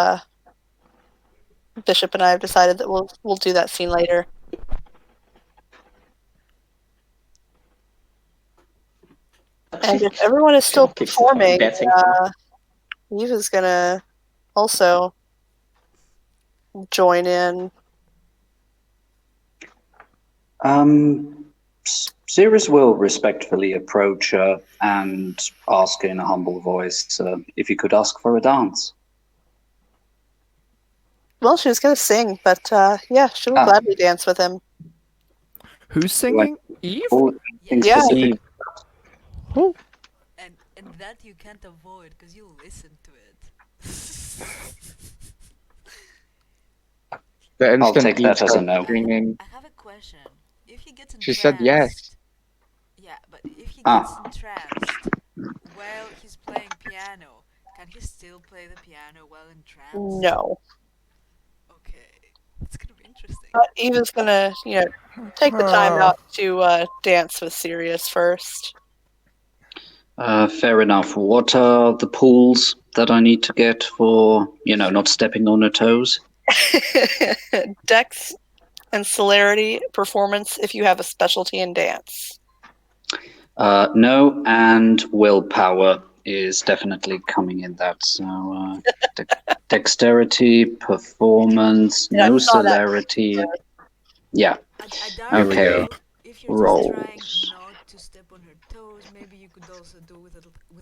Speaker 1: Bishop and I have decided that we'll do that scene later. And if everyone is still
Speaker 4: Kicks
Speaker 1: performing,
Speaker 4: dancing.
Speaker 1: Eva's going to also join in.
Speaker 9: Sirius will respectfully approach her and ask in a humble voice if you could ask for a dance.
Speaker 1: Well, she was going to sing, but yeah, she will gladly dance with him.
Speaker 2: Who's singing? Eve?
Speaker 1: Yeah.
Speaker 6: Eve.
Speaker 2: Oh.
Speaker 3: And that you can't avoid because you listen to it.
Speaker 6: The
Speaker 9: I'll
Speaker 6: instant
Speaker 9: take
Speaker 6: Eve
Speaker 9: that as a
Speaker 6: starts
Speaker 9: no.
Speaker 6: screaming,
Speaker 3: I have a question. If he gets
Speaker 6: she said yes.
Speaker 3: Yeah, but if he gets entranced while he's playing piano, can he still play the piano while entranced?
Speaker 1: No.
Speaker 3: Okay, it's gonna be interesting.
Speaker 1: Eva's going to, take the time out to dance with Sirius first.
Speaker 9: Fair enough. What are the pools that I need to get for, not stepping on her toes?
Speaker 1: Dex and celerity performance if you have a specialty in dance.
Speaker 9: No, and willpower is definitely coming in that. So dexterity, performance, no celerity. Yeah. Okay.
Speaker 3: If you're
Speaker 9: Rolls.
Speaker 3: just trying not to step on her toes, maybe you could also do with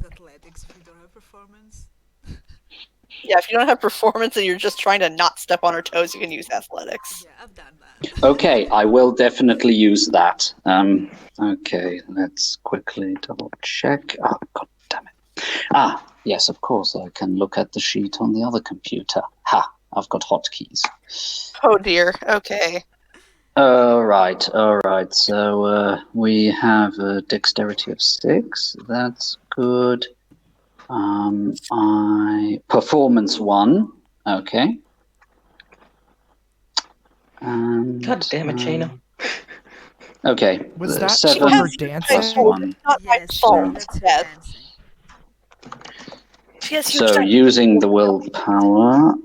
Speaker 3: athletics if you don't have performance.
Speaker 1: Yeah, if you don't have performance and you're just trying to not step on her toes, you can use athletics.
Speaker 3: Yeah, I've done that.
Speaker 9: Okay, I will definitely use that. Okay, let's quickly double check. Oh, God damn it. Yes, of course, I can look at the sheet on the other computer. I've got hotkeys.
Speaker 1: Oh dear, okay.
Speaker 9: All right. So we have a dexterity of 6. That's good. Performance 1. Okay. And,
Speaker 4: God damn it, Jaina.
Speaker 9: Okay.
Speaker 2: Was that
Speaker 1: She
Speaker 2: for
Speaker 9: 7
Speaker 2: her
Speaker 1: has
Speaker 2: dancing?
Speaker 9: plus 1.
Speaker 1: not my
Speaker 3: Yes,
Speaker 1: fault.
Speaker 3: that's her
Speaker 1: Yes.
Speaker 3: dancing.
Speaker 1: She has huge
Speaker 9: So
Speaker 1: diamonds.
Speaker 9: using the willpower,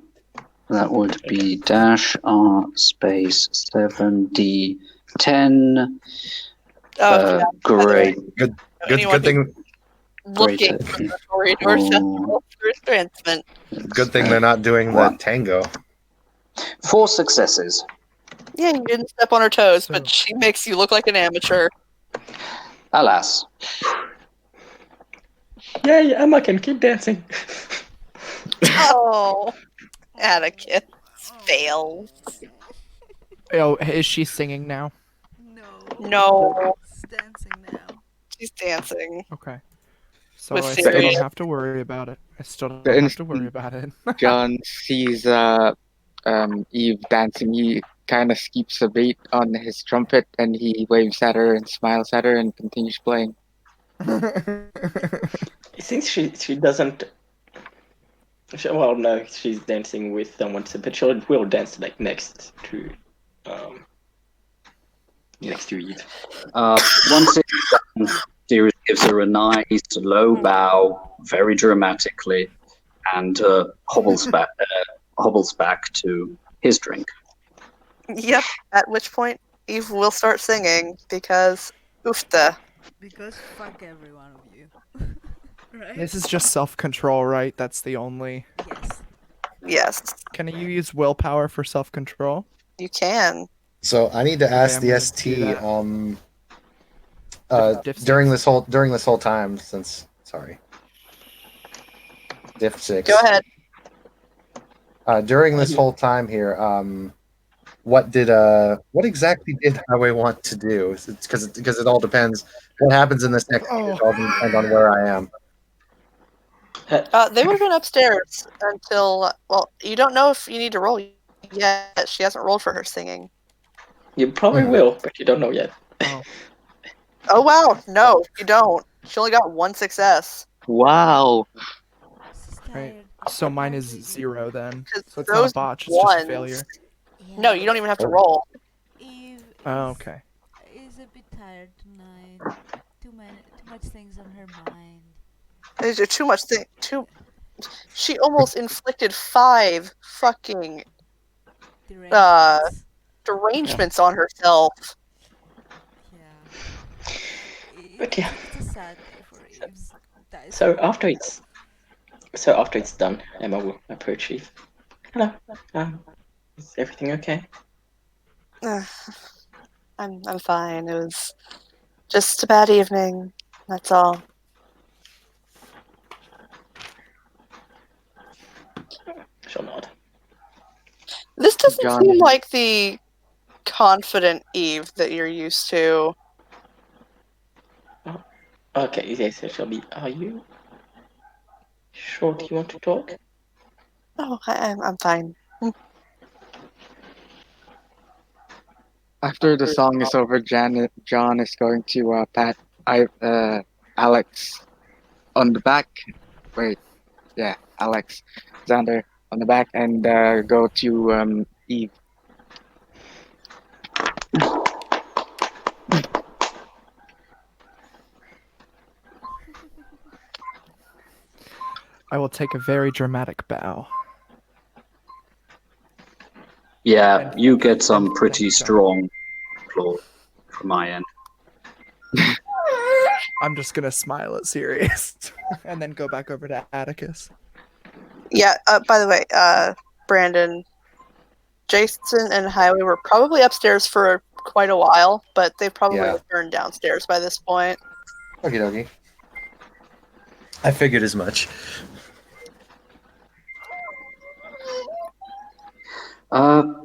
Speaker 9: that would be dash R space 7D10.
Speaker 1: Oh, yeah.
Speaker 9: Great.
Speaker 8: Good
Speaker 1: Anyone
Speaker 8: thing.
Speaker 1: who's looking
Speaker 9: Greater
Speaker 1: for the corridor
Speaker 9: equal
Speaker 1: for advancement.
Speaker 8: Good thing they're not doing the
Speaker 9: One.
Speaker 8: tango.
Speaker 9: 4 successes.
Speaker 1: Yeah, you didn't step on her toes,
Speaker 2: So-
Speaker 1: but she makes you look like an amateur.
Speaker 9: Alas.
Speaker 4: Yay, Emma can keep dancing.
Speaker 1: Oh, Atticus fails.
Speaker 2: Oh, is she singing now?
Speaker 3: No.
Speaker 1: No,
Speaker 3: It's dancing now.
Speaker 1: she's dancing.
Speaker 2: Okay. So
Speaker 1: With
Speaker 2: I
Speaker 1: Sirius.
Speaker 2: still don't have to worry about it. I still don't
Speaker 6: The
Speaker 2: have to
Speaker 6: instant
Speaker 2: worry about it.
Speaker 6: John sees Eve dancing. He kind of skips a beat on his trumpet and he waves at her and smiles at her and continues playing.
Speaker 4: Since she doesn't. Well, no, she's dancing with someone, but she will dance like next to Eve.
Speaker 9: Once it's done, Sirius gives her a nice low bow, very dramatically, and hobbles back to his drink.
Speaker 1: Yep. At which point, Eve will start singing because oofta.
Speaker 3: Because fuck every one of you. Right?
Speaker 2: This is just self-control, right? That's the only.
Speaker 3: Yes.
Speaker 1: Yes,
Speaker 2: Can you use willpower for self-control?
Speaker 1: you can.
Speaker 8: So I need to ask
Speaker 2: I'm
Speaker 8: the
Speaker 2: gonna
Speaker 8: ST
Speaker 2: do that. Diff
Speaker 8: during
Speaker 2: six.
Speaker 8: this whole time since Diff 6.
Speaker 1: Go ahead.
Speaker 8: During this whole time here, what exactly did Highway want to do? It's because it all depends. What happens in this next
Speaker 2: Oh.
Speaker 8: it all depends on where I am.
Speaker 1: They would have been upstairs until. Well, you don't know if you need to roll yet. She hasn't rolled for her singing.
Speaker 4: You probably will, but you don't know yet.
Speaker 2: Oh.
Speaker 1: Oh wow, no, you don't. She only got 1 success.
Speaker 6: Wow.
Speaker 3: She's
Speaker 2: Right.
Speaker 3: tired.
Speaker 2: So mine is 0 then.
Speaker 1: 'Cause
Speaker 2: So it's not a
Speaker 1: those
Speaker 2: botch, it's just a
Speaker 1: ones-
Speaker 2: failure.
Speaker 3: Yeah.
Speaker 1: No, you don't even have to
Speaker 8: Oh.
Speaker 1: roll.
Speaker 3: Eve
Speaker 2: Oh,
Speaker 3: is,
Speaker 2: okay.
Speaker 3: is a bit tired tonight. Too much things on her mind.
Speaker 1: There's too much thing. She almost inflicted 5 fucking
Speaker 3: Derangements.
Speaker 1: derangements on herself.
Speaker 3: Yeah.
Speaker 4: But yeah.
Speaker 3: It's a sad day for Eve's.
Speaker 4: So after it's done, Emma will approach Eve. Hello. Is everything okay?
Speaker 1: I'm fine. It was just a bad evening. That's all.
Speaker 4: She'll nod.
Speaker 1: This doesn't
Speaker 6: John-
Speaker 1: seem like the confident Eve that you're used to.
Speaker 4: Okay, yes, so she'll be. Are you sure? Do you want to talk?
Speaker 1: Oh, I'm fine.
Speaker 6: After the song is over, John is going to pat Alex on the back. Wait, yeah, Alexander on the back and go to Eve.
Speaker 2: I will take a very dramatic bow.
Speaker 9: Yeah,
Speaker 2: And-
Speaker 9: you get some
Speaker 2: and
Speaker 9: pretty
Speaker 2: thank God.
Speaker 9: strong applause from my end.
Speaker 2: I'm just gonna smile at Sirius and then go back over to Atticus.
Speaker 1: Yeah, by the way, Brandon, Jason and Highway were probably upstairs for quite a while, but they've probably
Speaker 8: Yeah.
Speaker 1: returned downstairs by this point.
Speaker 8: Okie dokie. I figured as much.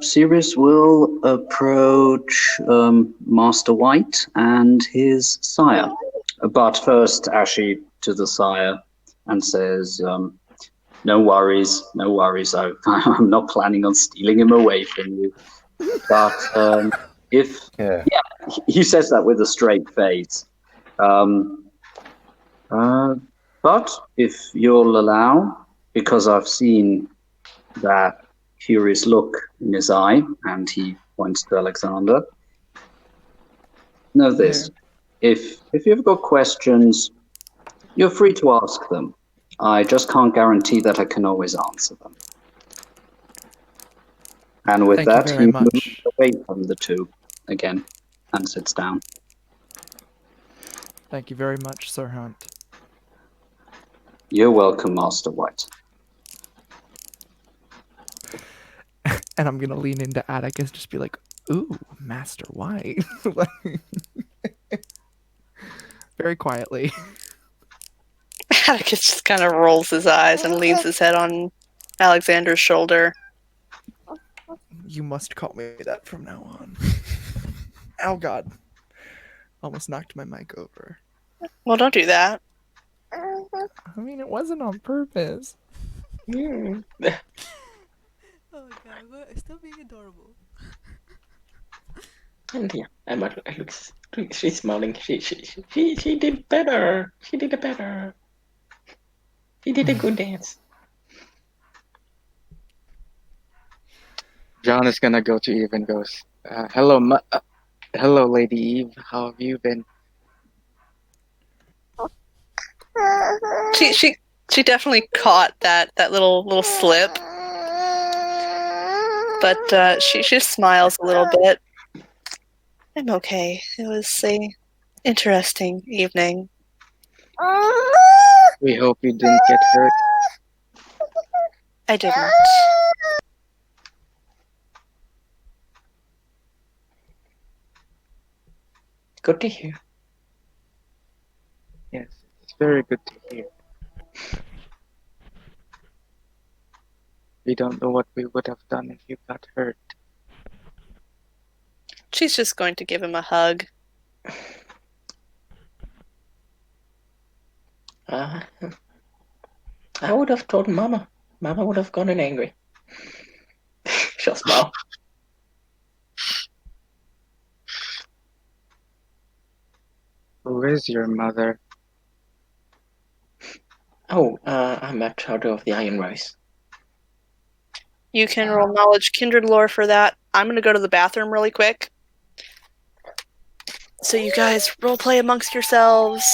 Speaker 9: Sirius will approach Master White and his sire. But first, Ashi to the sire and says, no worries. I'm not planning on stealing him away from you. But if
Speaker 8: Yeah.
Speaker 9: he says that with a straight face. But if you'll allow, because I've seen that curious look in his eye, and he points to Alexander, Know this. If you've got questions, you're free to ask them. I just can't guarantee that I can always answer them. And with
Speaker 2: Thank you
Speaker 9: that,
Speaker 2: very
Speaker 9: he moves
Speaker 2: much.
Speaker 9: away from the two again and sits down.
Speaker 2: Thank you very much, Sir Hunt.
Speaker 9: You're welcome, Master White.
Speaker 2: And I'm gonna lean into Atticus, just be like, "Ooh, Master White," very quietly.
Speaker 1: Atticus just kind of rolls his eyes and leans his head on Alexander's shoulder.
Speaker 2: You must call me that from now on. Oh God! Almost knocked my mic over.
Speaker 1: Well, don't do that.
Speaker 2: I mean, it wasn't on purpose.
Speaker 3: Oh god, stop being adorable.
Speaker 4: And yeah, Emma looks. She's smiling. She did better. She did it better. She did a good dance.
Speaker 6: John is gonna go to Eve and goes, hello, Lady Eve. How have you been?
Speaker 1: She definitely caught that little slip, but she just smiles a little bit. I'm okay. It was a interesting evening.
Speaker 6: We hope you didn't get hurt.
Speaker 1: I didn't.
Speaker 4: Good to hear.
Speaker 6: Yes, it's very good to hear. We don't know what we would have done if you got hurt.
Speaker 1: She's just going to give him a hug.
Speaker 4: I would have told Mama. Mama would have gotten angry. She'll smile.
Speaker 6: Who is your mother?
Speaker 4: Oh, I'm at Chowder of the Iron Rose.
Speaker 1: You can roll knowledge kindred lore for that. I'm going to go to the bathroom really quick. So you guys roleplay amongst yourselves.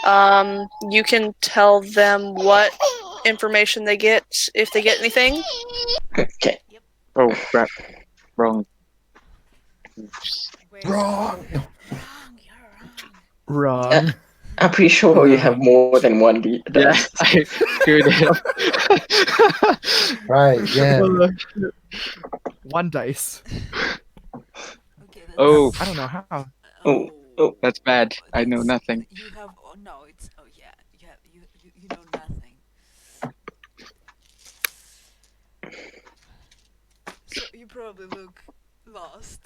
Speaker 1: You can tell them what information they get if they get anything.
Speaker 4: Okay.
Speaker 6: Oh, crap. Wrong.
Speaker 3: Wait,
Speaker 2: Wrong.
Speaker 3: You're wrong.
Speaker 2: Wrong.
Speaker 4: I'm pretty sure you have more than one
Speaker 6: Yeah,
Speaker 4: dice.
Speaker 6: I screwed it up.
Speaker 8: Right, yeah.
Speaker 2: One dice.
Speaker 3: Okay, that's,
Speaker 6: Oh,
Speaker 2: I don't know how.
Speaker 4: Oh.
Speaker 6: that's bad. I know nothing.
Speaker 3: You have no. It's yeah. You know nothing. So you probably look lost.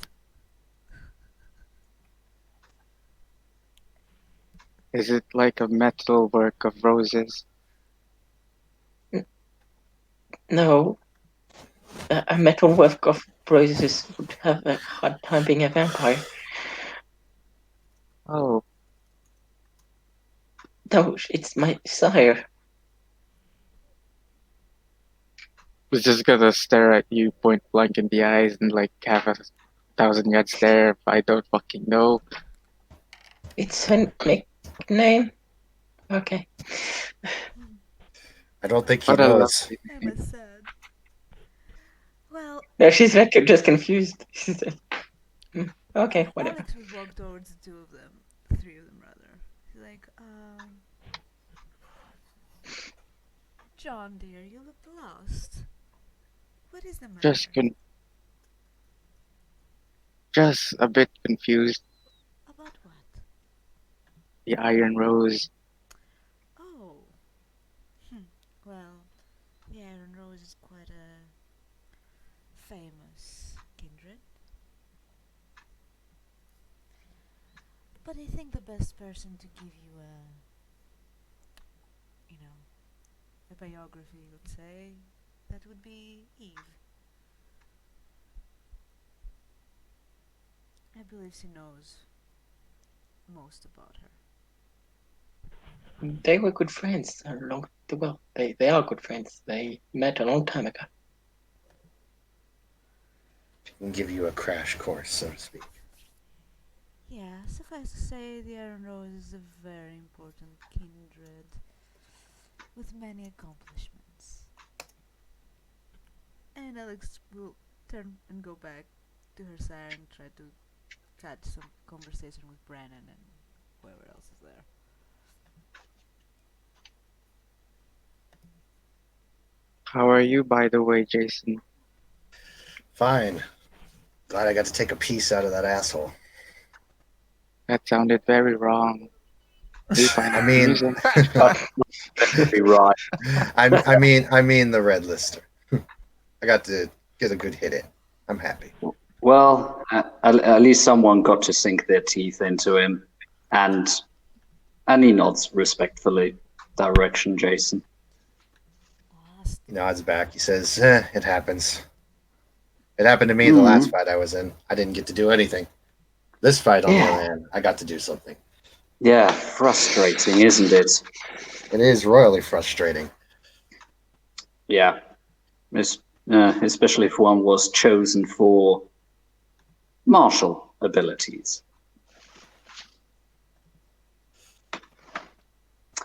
Speaker 6: Is it like a metal work of roses?
Speaker 4: No. A metal work of roses would have a hard time being a vampire.
Speaker 6: Oh,
Speaker 4: No, it's my sire.
Speaker 6: was just gonna stare at you point blank in the eyes and like have 1,000 yard stare if I don't fucking know.
Speaker 4: It's her nickname. Okay.
Speaker 8: I don't think he
Speaker 6: What a
Speaker 8: knows.
Speaker 6: lovely
Speaker 3: I'm sad. Well,
Speaker 4: No, she's just confused. She's like, okay, whatever.
Speaker 3: Alex would walk towards the two of them, three of them rather. He's like, John dear, you look lost. What is the matter?
Speaker 6: Just a bit confused.
Speaker 3: About what?
Speaker 6: The Iron Rose.
Speaker 3: Oh. Well, the Iron Rose is quite a famous kindred. But I think the best person to give you a biography, let's say, that would be Eve. I believe she knows most about her.
Speaker 4: They were good friends. They are good friends. They met a long time ago.
Speaker 8: He can give you a crash course, so to speak.
Speaker 3: Yeah, suffice to say, the Iron Rose is a very important kindred with many accomplishments. And Alex will turn and go back to her side and try to catch some conversation with Brandon and whoever else is there.
Speaker 6: How are you, by the way, Jason?
Speaker 8: Fine. Glad I got to take a piece out of that asshole.
Speaker 6: That sounded very wrong. Do you find
Speaker 8: I
Speaker 6: it
Speaker 8: mean,
Speaker 6: amusing?
Speaker 9: Be right.
Speaker 8: I mean the red lister. I got to get a good hit in. I'm happy.
Speaker 9: Well, at least someone got to sink their teeth into him, and he nods respectfully. Direction, Jason.
Speaker 3: Last
Speaker 8: He nods back. He says, "It happens. It happened to me the last fight I was in. I didn't get to do anything. This fight, on the other hand, I got to do something.
Speaker 9: Yeah, frustrating, isn't it?
Speaker 8: It is royally frustrating.
Speaker 9: Yeah, especially if one was chosen for martial abilities.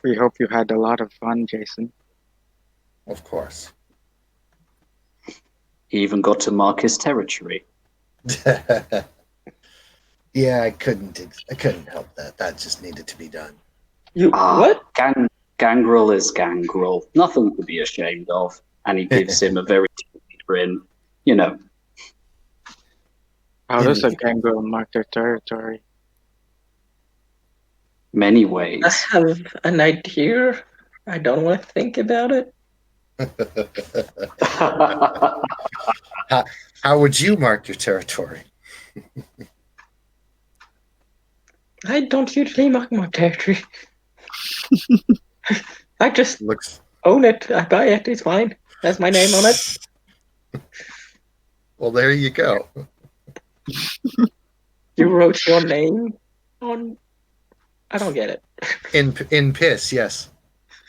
Speaker 6: We hope you had a lot of fun, Jason.
Speaker 8: Of course."
Speaker 9: He even got to mark his territory.
Speaker 8: Yeah, I couldn't help that. That just needed to be done.
Speaker 4: You what?
Speaker 9: Gangrel is Gangrel. Nothing to be ashamed of. And he gives him a very deep grin. You know.
Speaker 6: How does a gangrel mark their territory?
Speaker 9: Many ways.
Speaker 4: I have an idea. I don't want to think about it.
Speaker 8: How would you mark your territory?
Speaker 4: I don't usually mark my territory. I just own it. I buy it. It's fine. Has my name on it.
Speaker 8: Well, there you go.
Speaker 4: You wrote your name on. I don't get it.
Speaker 8: In piss, yes.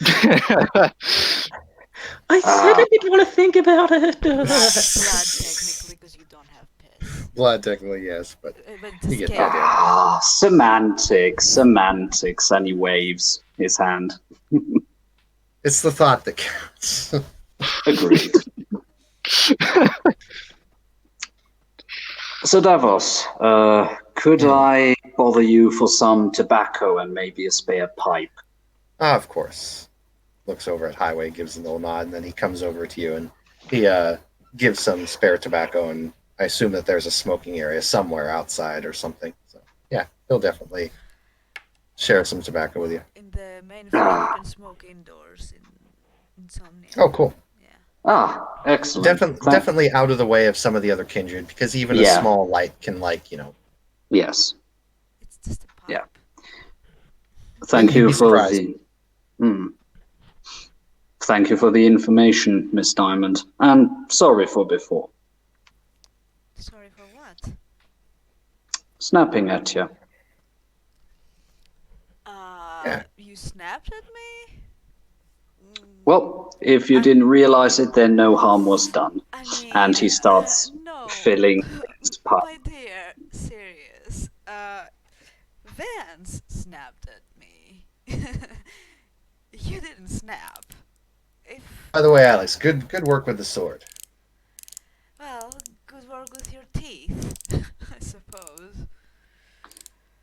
Speaker 4: I said I didn't want to think about it.
Speaker 3: blood technically, because you don't have piss.
Speaker 8: Blood technically, yes, but you get the idea.
Speaker 9: Semantics. And he waves his hand.
Speaker 8: It's the thought that counts.
Speaker 9: Agreed. So Davos, could I bother you for some tobacco and maybe a spare pipe?
Speaker 8: Of course. Looks over at Highway, gives a little nod, and then he comes over to you and he gives some spare tobacco, and I assume that there's a smoking area somewhere outside or something. So yeah, he'll definitely share some tobacco with you.
Speaker 3: In the main floor, you can smoke indoors in Insomnia.
Speaker 8: Oh, cool.
Speaker 3: Yeah.
Speaker 9: Excellent.
Speaker 8: Definitely out of the way of some of the other kindred, because even a small light can,
Speaker 9: Yes.
Speaker 3: It's just a pipe.
Speaker 9: Yeah. Thank you for the. Thank you for the information, Miss Diamond, and sorry for before.
Speaker 3: Sorry for what?
Speaker 9: Snapping at you.
Speaker 3: You snapped at me?
Speaker 9: Well, if you didn't realize it, then no harm was done.
Speaker 3: I mean,
Speaker 9: and he starts
Speaker 3: no.
Speaker 9: filling his pipe.
Speaker 3: My dear, serious. Vance snapped at me. You didn't snap.
Speaker 8: By the way, Alex, good work with the sword.
Speaker 3: Well, good work with your teeth, I suppose.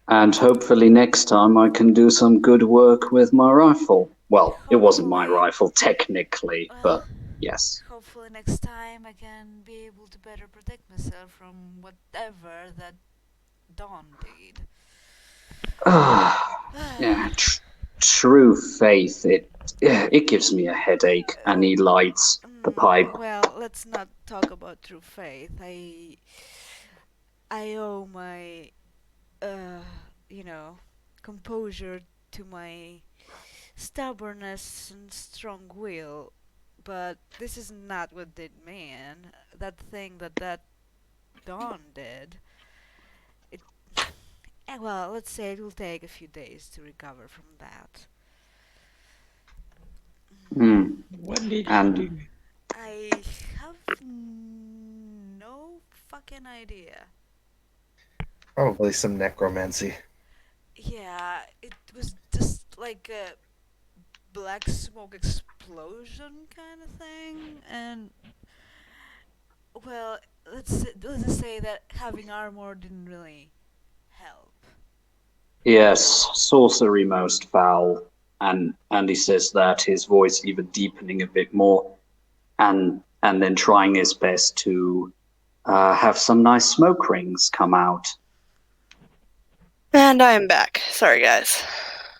Speaker 9: And hopefully next time I can do some good work with my rifle. Well, it wasn't my rifle technically, but yes.
Speaker 3: Hopefully next time I can be able to better protect myself from whatever that Dawn did.
Speaker 9: Yeah, true faith. It gives me a headache, and he lights the pipe.
Speaker 3: Well, let's not talk about true faith. I owe my, composure to my stubbornness and strong will, but this is not what did mean. That thing that Dawn did. Well, let's say it will take a few days to recover from that.
Speaker 4: What did you do?
Speaker 3: I have no fucking idea.
Speaker 8: Probably some necromancy.
Speaker 3: Yeah, it was just like a black smoke explosion kind of thing, and well, let's just say that having armor didn't really help.
Speaker 9: Yes, sorcery most foul. And he says that, his voice even deepening a bit more, and then trying his best to have some nice smoke rings come out.
Speaker 1: And I am back. Sorry, guys.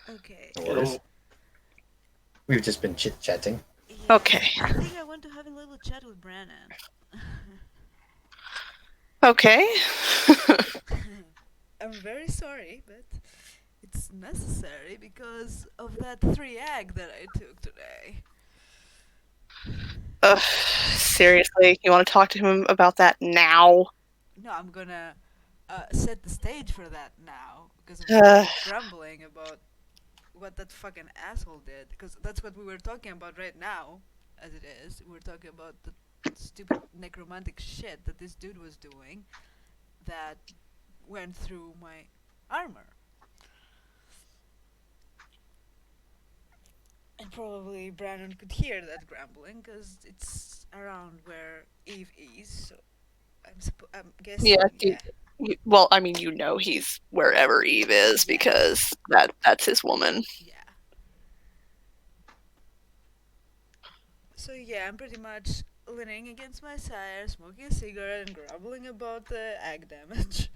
Speaker 3: Okay.
Speaker 8: No worries. We've just been chit-chatting.
Speaker 3: Yeah,
Speaker 1: Okay.
Speaker 3: I think I want to have a little chat with Brannon.
Speaker 1: Okay.
Speaker 3: I'm very sorry, but it's necessary because of that 3 egg that I took today.
Speaker 1: Ugh, seriously, you want to talk to him about that now?
Speaker 3: No, I'm gonna set the stage for that now because I'm
Speaker 1: Uh.
Speaker 3: grumbling about what that fucking asshole did. Because that's what we were talking about right now, as it is. We're talking about the stupid necromantic shit that this dude was doing that went through my armor. And probably Brandon could hear that grumbling because it's around where Eve is. So I'm guessing.
Speaker 1: Yeah, well, I mean, you know he's wherever Eve is because that's his woman.
Speaker 3: Yeah. So yeah, I'm pretty much leaning against my sire, smoking a cigarette, and grumbling about the egg damage.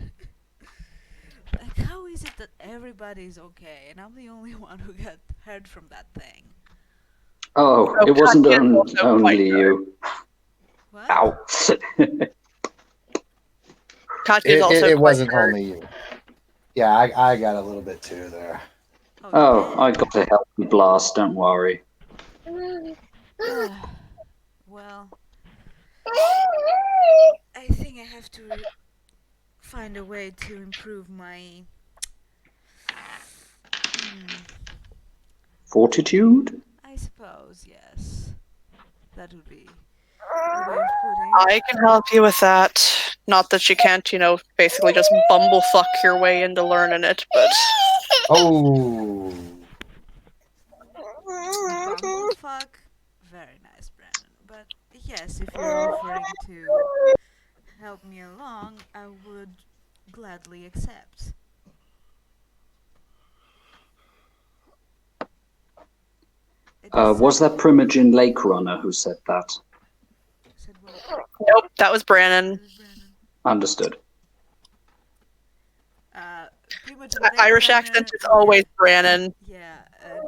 Speaker 3: Like, how is it that everybody's okay and I'm the only one who got hurt from that thing?
Speaker 9: Oh,
Speaker 1: Oh,
Speaker 9: it wasn't
Speaker 1: God, yeah, also
Speaker 9: only
Speaker 1: quite
Speaker 9: you.
Speaker 3: What?
Speaker 9: Ow.
Speaker 1: Katya's also
Speaker 8: It
Speaker 1: quite
Speaker 8: wasn't
Speaker 1: hurt.
Speaker 8: only you. Yeah, I got a little bit too there.
Speaker 9: Oh, I got a healthy blast, don't worry.
Speaker 3: Well, I think I have to find a way to improve my
Speaker 9: Fortitude?
Speaker 3: I suppose, yes. That would be a way of putting
Speaker 1: I can help you with that. Not that you can't, basically just bumblefuck your way into learning it, but
Speaker 8: Oh.
Speaker 3: bumblefuck. Very nice, Brandon. But yes, if you're offering to help me along, I would gladly accept.
Speaker 9: Was that Primogen Lake Runner who said that?
Speaker 3: Said what?
Speaker 1: nope, that was Brannon.
Speaker 3: That was Brandon.
Speaker 9: Understood.
Speaker 3: Pretty much
Speaker 1: Irish accent is always Brannon.
Speaker 3: Yeah, and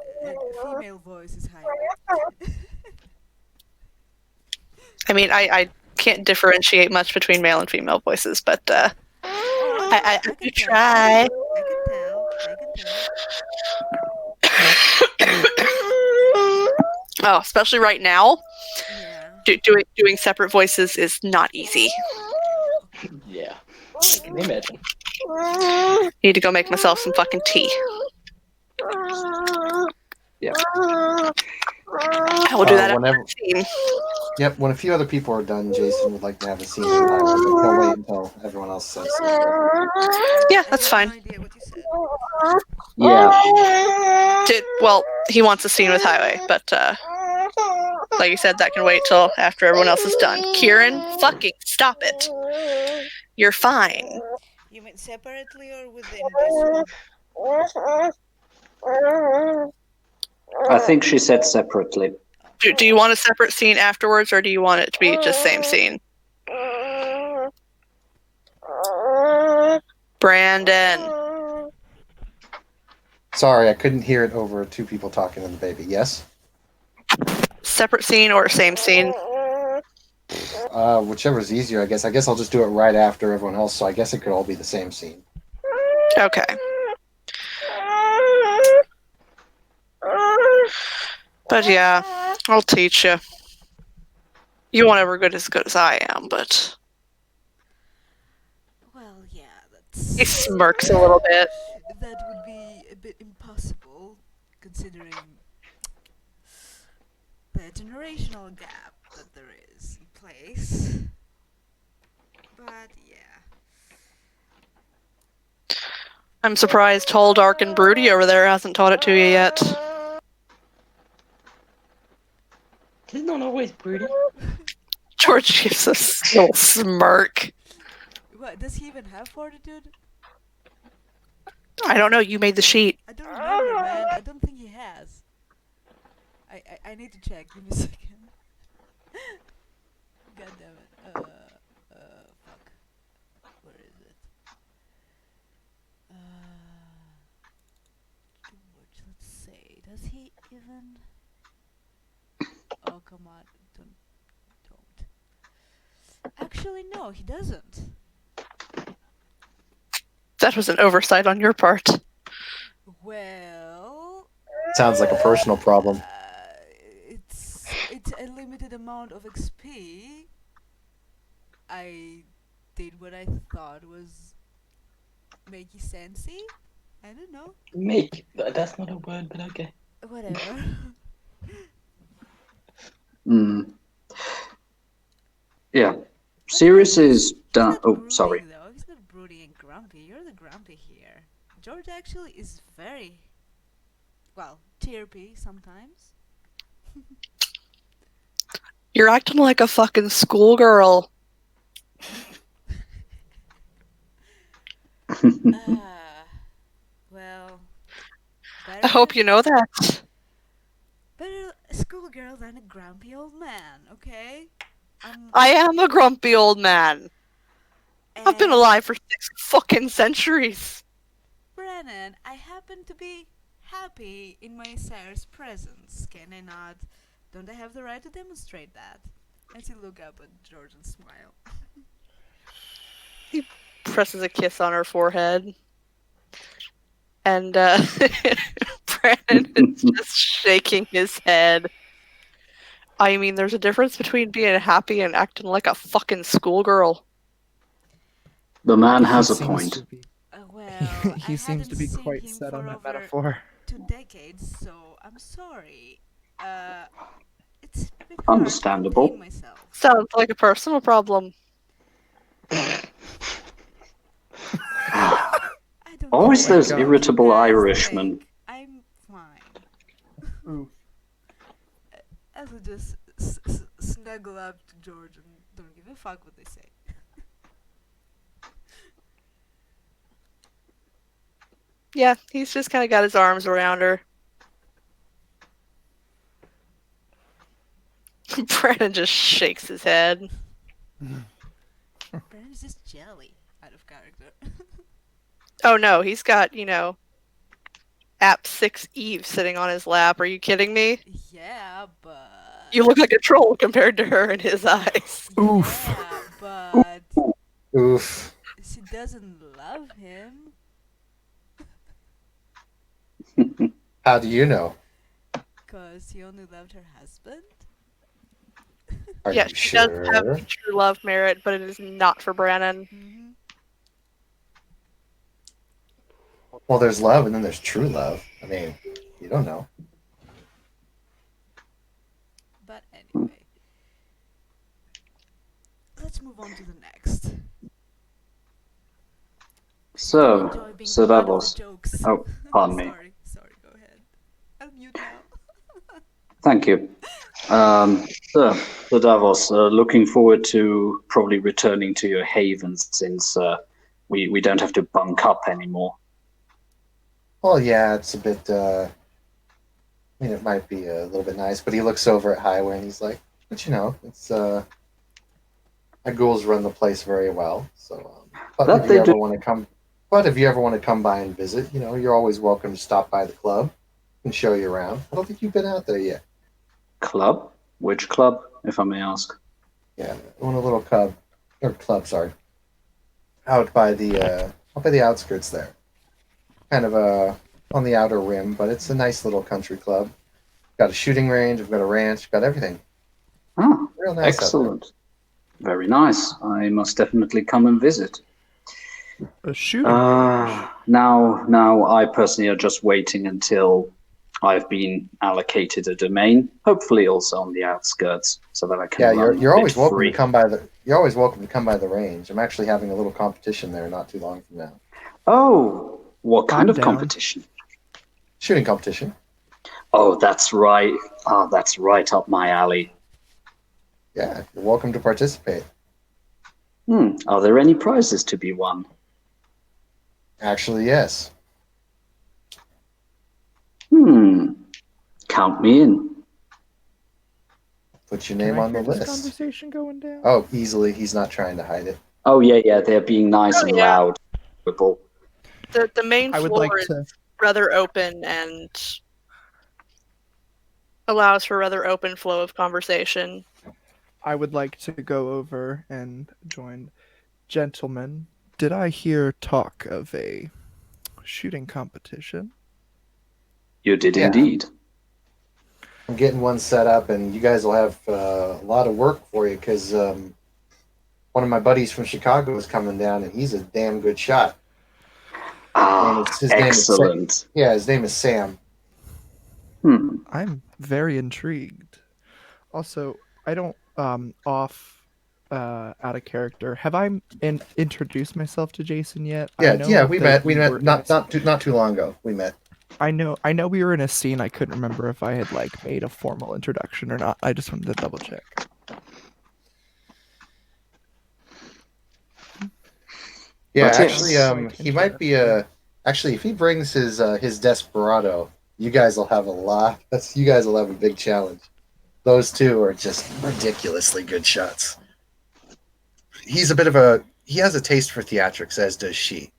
Speaker 3: female voice is high.
Speaker 1: I mean, I can't differentiate much between male and female voices, but I
Speaker 3: can
Speaker 1: do
Speaker 3: tell.
Speaker 1: try.
Speaker 3: I can tell.
Speaker 1: Oh, especially right now,
Speaker 3: Yeah.
Speaker 1: doing separate voices is not easy.
Speaker 4: Yeah, I can imagine.
Speaker 1: Need to go make myself some fucking tea.
Speaker 9: Yeah.
Speaker 1: I will do that after
Speaker 8: Whenever.
Speaker 1: the scene.
Speaker 8: Yep, when a few other people are done, Jason would like to have a scene. He'll wait until everyone else says something.
Speaker 1: Yeah, that's
Speaker 3: I have
Speaker 1: fine.
Speaker 3: no idea what you said.
Speaker 9: Yeah.
Speaker 1: Well, he wants a scene with Highway, but like you said, that can wait till after everyone else is done. Kieran, fucking stop it. You're fine.
Speaker 3: You mean separately or within this one?
Speaker 9: I think she said separately.
Speaker 1: Do you want a separate scene afterwards, or do you want it to be just same scene? Brandon.
Speaker 8: Sorry, I couldn't hear it over two people talking to the baby. Yes?
Speaker 1: Separate scene or same scene?
Speaker 8: Whichever's easier, I guess. I guess I'll just do it right after everyone else, so I guess it could all be the same scene.
Speaker 1: Okay. But yeah, I'll teach you. You won't ever get as good as I am, but...
Speaker 3: Well, yeah, that's...
Speaker 1: He smirks a little bit.
Speaker 3: That would be a bit impossible, considering the generational gap that there is in place. But yeah.
Speaker 1: I'm surprised tall, dark, and broody over there hasn't taught it to you yet.
Speaker 4: He's not always pretty.
Speaker 1: George gives a little smirk.
Speaker 3: What, does he even have fortitude?
Speaker 1: I don't know, you made the sheet.
Speaker 3: I don't remember, man. I don't think he has. I need to check. Give me a second. God damn it. Fuck. Where is it? George, let's see. Does he even... Oh, come on. Don't. Actually, no, he doesn't.
Speaker 1: That was an oversight on your part.
Speaker 3: Well...
Speaker 8: Sounds like a personal problem.
Speaker 3: It's a limited amount of XP. I did what I thought was makey sensey. I don't know.
Speaker 4: Make. That's not a word, but okay.
Speaker 3: Whatever.
Speaker 9: Yeah. Sirius is done. Oh,
Speaker 3: Brooding,
Speaker 9: sorry.
Speaker 3: though. He's not broody and grumpy. You're the grumpy here. George actually is very, well, chirpy sometimes.
Speaker 1: You're acting like a fucking schoolgirl.
Speaker 3: Well,
Speaker 1: I hope you know that.
Speaker 3: better a schoolgirl than a grumpy old man, okay?
Speaker 1: I am a grumpy old man. I've been
Speaker 3: And
Speaker 1: alive for 6 fucking centuries.
Speaker 3: Brennan, I happen to be happy in my sire's presence. Can I not? Don't I have the right to demonstrate that? As you look up at George and smile.
Speaker 1: He presses a kiss on her forehead. And Brandon is just shaking his head. I mean, there's a difference between being happy and acting like a fucking schoolgirl.
Speaker 9: The man has a
Speaker 2: Seems
Speaker 9: point.
Speaker 2: to be-
Speaker 3: Well,
Speaker 2: he
Speaker 3: I
Speaker 2: seems to be
Speaker 3: haven't seen
Speaker 2: quite
Speaker 3: him
Speaker 2: set
Speaker 3: for
Speaker 2: on that
Speaker 3: over
Speaker 2: metaphor.
Speaker 3: 2 decades, so I'm sorry. It's a bit hard to
Speaker 9: Understandable.
Speaker 3: contain myself.
Speaker 1: Sounds like a personal problem.
Speaker 3: I don't
Speaker 9: Always
Speaker 3: care
Speaker 9: those
Speaker 3: what you
Speaker 9: irritable
Speaker 3: guys
Speaker 9: Irishmen.
Speaker 3: think. I'm fine.
Speaker 2: Ooh.
Speaker 3: I will just snuggle up to George and don't give a fuck what they say.
Speaker 1: Yeah, he's just kind of got his arms around her. Brandon just shakes his head.
Speaker 3: Brandon's just jelly out of character.
Speaker 1: Oh no, he's got, App 6 Eve sitting on his lap. Are you kidding me?
Speaker 3: Yeah, but...
Speaker 1: You look like a troll compared to her in his eyes.
Speaker 2: Oof.
Speaker 3: Yeah, but...
Speaker 8: Oof.
Speaker 3: She doesn't love him.
Speaker 8: How do you know?
Speaker 3: Because he only loved her husband?
Speaker 8: Are
Speaker 1: Yeah,
Speaker 8: you
Speaker 1: she
Speaker 8: sure?
Speaker 1: does have true love merit, but it is not for Brandon.
Speaker 3: Mm-hmm.
Speaker 8: Well, there's love and then there's true love. I mean, you don't know.
Speaker 3: But anyway. Let's move on to the next.
Speaker 9: So,
Speaker 3: Enjoy being
Speaker 9: so
Speaker 3: part
Speaker 9: that
Speaker 3: of the
Speaker 9: was.
Speaker 3: jokes.
Speaker 9: Oh, pardon me.
Speaker 3: Sorry, go ahead. I'll mute now.
Speaker 9: Thank you. So Davos, looking forward to probably returning to your haven since we don't have to bunk up anymore.
Speaker 8: Well, yeah, it's a bit. I mean, it might be a little bit nice, but he looks over at Highway and he's like, "But it's my ghouls run the place very well. So, but
Speaker 9: That
Speaker 8: if
Speaker 9: they
Speaker 8: you ever
Speaker 9: do.
Speaker 8: want to come, by and visit, you're always welcome to stop by the club and show you around. I don't think you've been out there yet.
Speaker 9: Club? Which club, if I may ask?
Speaker 8: Yeah, own a little club, sorry, out by the outskirts there, kind of on the outer rim, but it's a nice little country club. Got a shooting range, we've got a ranch, got everything.
Speaker 9: Oh,
Speaker 8: Real nice.
Speaker 9: excellent. Very nice. I must definitely come and visit.
Speaker 2: A shooting range.
Speaker 9: Now I personally are just waiting until I've been allocated a domain, hopefully also on the outskirts, so that I can
Speaker 8: Yeah,
Speaker 9: run
Speaker 8: you're
Speaker 9: a
Speaker 8: always
Speaker 9: bit
Speaker 8: welcome
Speaker 9: free.
Speaker 8: to come by the. You're always welcome to come by the range. I'm actually having a little competition there not too long from now.
Speaker 9: Oh, What kind
Speaker 2: I'm
Speaker 9: of
Speaker 2: down.
Speaker 9: competition?
Speaker 8: Shooting competition.
Speaker 9: Oh, that's right. Oh, that's right up my alley.
Speaker 8: Yeah, you're welcome to participate.
Speaker 9: Are there any prizes to be won?
Speaker 8: Actually, yes.
Speaker 9: Count me in.
Speaker 8: Put your
Speaker 2: Can
Speaker 8: name
Speaker 2: I
Speaker 8: on the
Speaker 2: hear this
Speaker 8: list.
Speaker 2: conversation going down?
Speaker 8: Oh, easily. He's not trying to hide it.
Speaker 9: Oh, yeah, they're being nice
Speaker 1: Oh,
Speaker 9: and
Speaker 1: yeah.
Speaker 9: loud. People.
Speaker 1: The main
Speaker 2: I would
Speaker 1: floor
Speaker 2: like
Speaker 1: is
Speaker 2: to.
Speaker 1: rather open and allows for rather open flow of conversation.
Speaker 2: I would like to go over and join. Gentlemen, did I hear talk of a shooting competition?
Speaker 9: You did
Speaker 8: Yeah.
Speaker 9: indeed.
Speaker 8: I'm getting one set up, and you guys will have a lot of work for you because one of my buddies from Chicago is coming down, and he's a damn good shot. His name is
Speaker 9: Excellent.
Speaker 8: his name is Sam.
Speaker 2: I'm very intrigued. Also, I don't out of character. Have I introduced myself to Jason yet?
Speaker 8: Yeah,
Speaker 2: I know
Speaker 8: yeah, we
Speaker 2: that
Speaker 8: met. We
Speaker 2: were
Speaker 8: met
Speaker 2: in
Speaker 8: not too long ago. We met.
Speaker 2: I know we were in a scene. I couldn't remember if I had like made a formal introduction or not. I just wanted to double check.
Speaker 8: Yeah,
Speaker 9: But
Speaker 8: actually,
Speaker 9: yes.
Speaker 8: he might be actually if he brings his desperado, you guys will have a lot. You guys will have a big challenge. Those two are just ridiculously good shots. He has a taste for theatrics, as does she.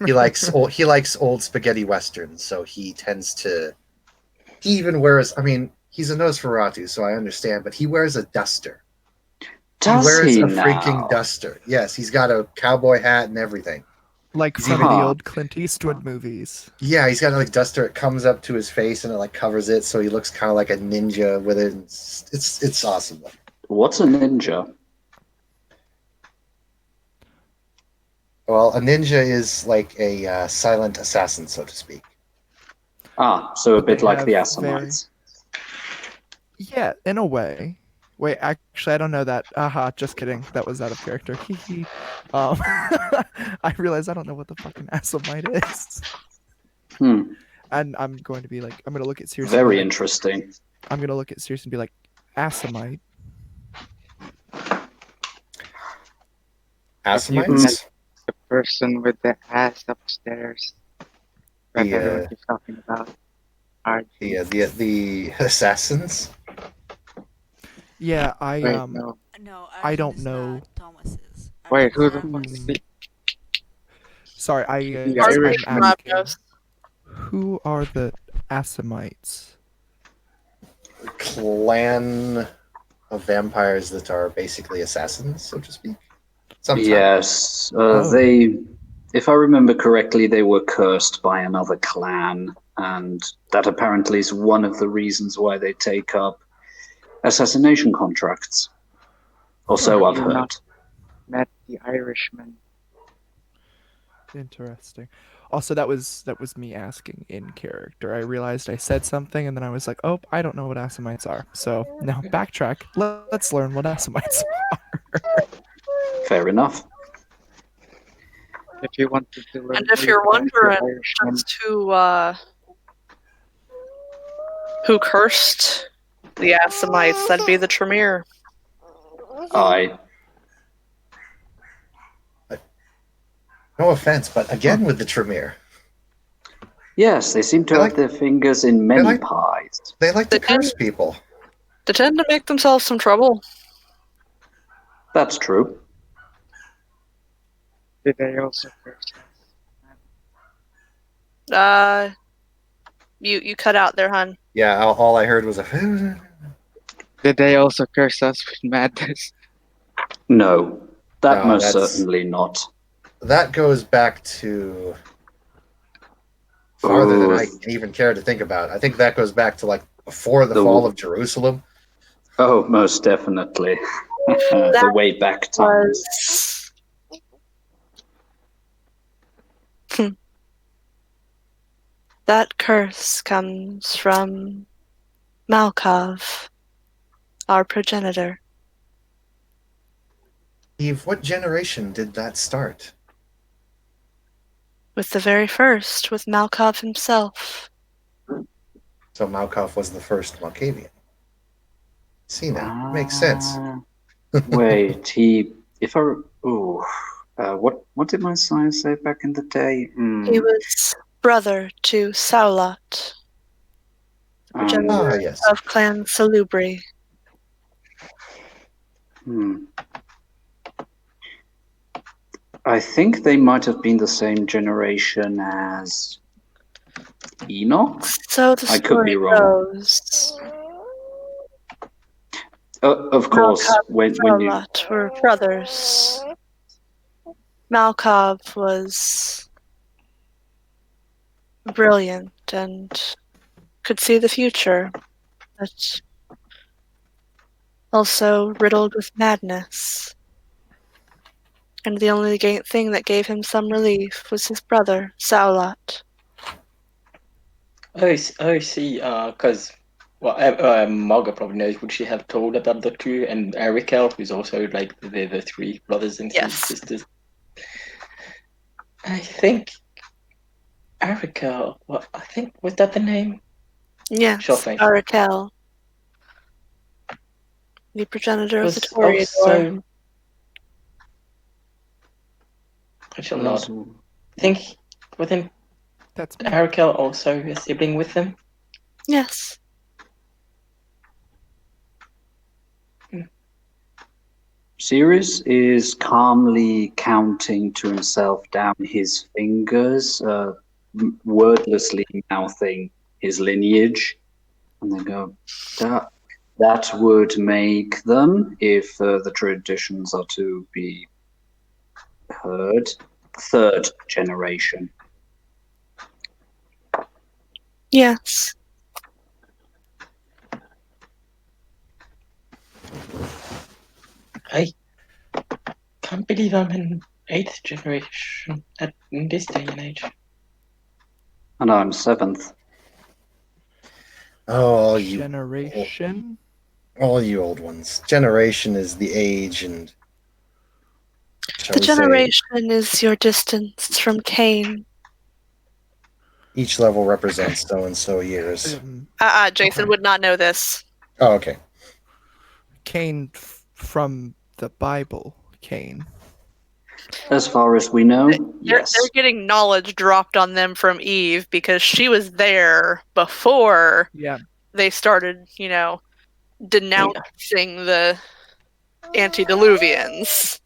Speaker 8: He likes old spaghetti westerns, so he tends to. He even wears. I mean, he's a Nosferatu, so I understand, but he wears a duster.
Speaker 9: Does
Speaker 8: he wears
Speaker 9: he
Speaker 8: a
Speaker 9: now?
Speaker 8: freaking duster. Yes, he's got a cowboy hat and everything.
Speaker 2: Like
Speaker 8: He's
Speaker 2: from
Speaker 8: even-
Speaker 2: the old Clint Eastwood movies.
Speaker 8: Yeah, he's got like duster. It comes up to his face and it like covers it, so he looks kind of like a ninja with it. It's awesome.
Speaker 9: What's a ninja?
Speaker 8: Well, a ninja is like a silent assassin, so to speak.
Speaker 9: So a
Speaker 2: But they
Speaker 9: bit like the
Speaker 2: have
Speaker 9: Assamites.
Speaker 2: Yeah, in a way. Wait, actually, I don't know that. Just kidding. That was out of character. Hee. I realize I don't know what the fucking Assamite is. And I'm going to be like, I'm going to look at Sirius.
Speaker 9: Very interesting.
Speaker 2: I'm going to look at Sirius and be like, Assamite.
Speaker 8: Assamites?
Speaker 6: The person with the ass upstairs. I don't know what you're talking about.
Speaker 8: The assassins?
Speaker 2: Yeah, I
Speaker 6: Wait, no.
Speaker 3: No,
Speaker 2: I don't
Speaker 3: Arjun is
Speaker 2: know.
Speaker 3: not Thomas's.
Speaker 6: Wait, who
Speaker 3: Arjun's
Speaker 6: the fuck is
Speaker 3: Adam's.
Speaker 6: he?
Speaker 2: Sorry,
Speaker 6: The
Speaker 2: I'm
Speaker 6: Irish
Speaker 2: asking,
Speaker 1: Rapnos.
Speaker 2: who are the Assamites?
Speaker 8: Clan of vampires that are basically assassins, so to speak. Sometimes.
Speaker 9: Yes.
Speaker 2: Oh.
Speaker 9: They, if I remember correctly, they were cursed by another clan, and that apparently is one of the reasons why they take up assassination contracts. Or so I've
Speaker 6: You
Speaker 9: heard.
Speaker 6: not met the Irishman.
Speaker 2: Interesting. Also, that was me asking in character. I realized I said something, and then I was like, "Oh, I don't know what Assamites are." So now backtrack. Let's learn what Assamites are.
Speaker 9: Fair enough.
Speaker 6: If you wanted to learn,
Speaker 1: And if
Speaker 6: more,
Speaker 1: you're
Speaker 6: you can ask the
Speaker 1: wondering
Speaker 6: Irishman.
Speaker 1: just who cursed the Assamites, that'd be the Tremere.
Speaker 9: Aye.
Speaker 8: No offense, but again with the Tremere.
Speaker 9: Yes, they seem to
Speaker 8: They
Speaker 9: have their fingers in many
Speaker 8: like-
Speaker 9: pies.
Speaker 8: They like to
Speaker 1: They
Speaker 8: curse people.
Speaker 1: They tend to make themselves some trouble.
Speaker 9: That's true.
Speaker 6: Did they also curse us?
Speaker 1: You cut out there, hun.
Speaker 8: Yeah, all I heard was a.
Speaker 6: Did they also curse us with madness?
Speaker 9: No, that
Speaker 8: No,
Speaker 9: most
Speaker 8: that's-
Speaker 9: certainly not.
Speaker 8: That goes back to farther than I can even care to think about. I think that goes back to like before the fall of Jerusalem.
Speaker 9: Oh, most definitely. The way back times.
Speaker 1: That curse comes from Malkov, our progenitor.
Speaker 8: Eve, what generation did that start?
Speaker 1: With the very first, with Malkov himself.
Speaker 8: So Malkov was the first Malkavian. See now, makes sense.
Speaker 9: Wait, if I, what did my sire say back in the day?
Speaker 1: He was brother to Saulat, progenitor
Speaker 8: yes.
Speaker 1: of Clan Salubri.
Speaker 9: I think they might have been the same generation as Enoch.
Speaker 1: So the
Speaker 9: I could be
Speaker 1: story
Speaker 9: wrong.
Speaker 1: goes.
Speaker 9: Of course,
Speaker 1: Malkov
Speaker 9: when
Speaker 1: and
Speaker 9: you
Speaker 1: Saulat were brothers. Malkov was brilliant and could see the future, but also riddled with madness. And the only thing that gave him some relief was his brother, Saulat.
Speaker 4: I see. Because Margaret probably knows. Would she have told about the two and Erikel, who's also like the three brothers and
Speaker 1: Yes.
Speaker 4: sisters? I think Erikel. Well, I think was that the name?
Speaker 1: Yes,
Speaker 4: Sure thing.
Speaker 1: Arakel, the progenitor of
Speaker 4: Was
Speaker 1: the Toreador.
Speaker 4: also. I shall not. Think wasn't
Speaker 2: That's me.
Speaker 4: Erikel also a sibling with them?
Speaker 1: Yes.
Speaker 9: Sirius is calmly counting to himself down his fingers, wordlessly mouthing his lineage, and they go, that would make them, if the traditions are to be heard, third generation.
Speaker 1: Yes.
Speaker 4: I can't believe I'm in 8th generation in this day and age.
Speaker 9: And I'm 7th.
Speaker 8: Oh, all you
Speaker 2: Generation?
Speaker 8: all you old ones. Generation is the age, and shall
Speaker 1: The
Speaker 8: we say,
Speaker 1: generation is your distance from Cain.
Speaker 8: each level represents so and so years.
Speaker 1: Jason
Speaker 2: Okay.
Speaker 1: would not know this.
Speaker 8: Oh, okay.
Speaker 2: Cain from the Bible. Cain.
Speaker 9: As far as we know, yes.
Speaker 1: They're getting knowledge dropped on them from Eve because she was there before
Speaker 2: Yeah.
Speaker 1: they started, denouncing the antediluvians.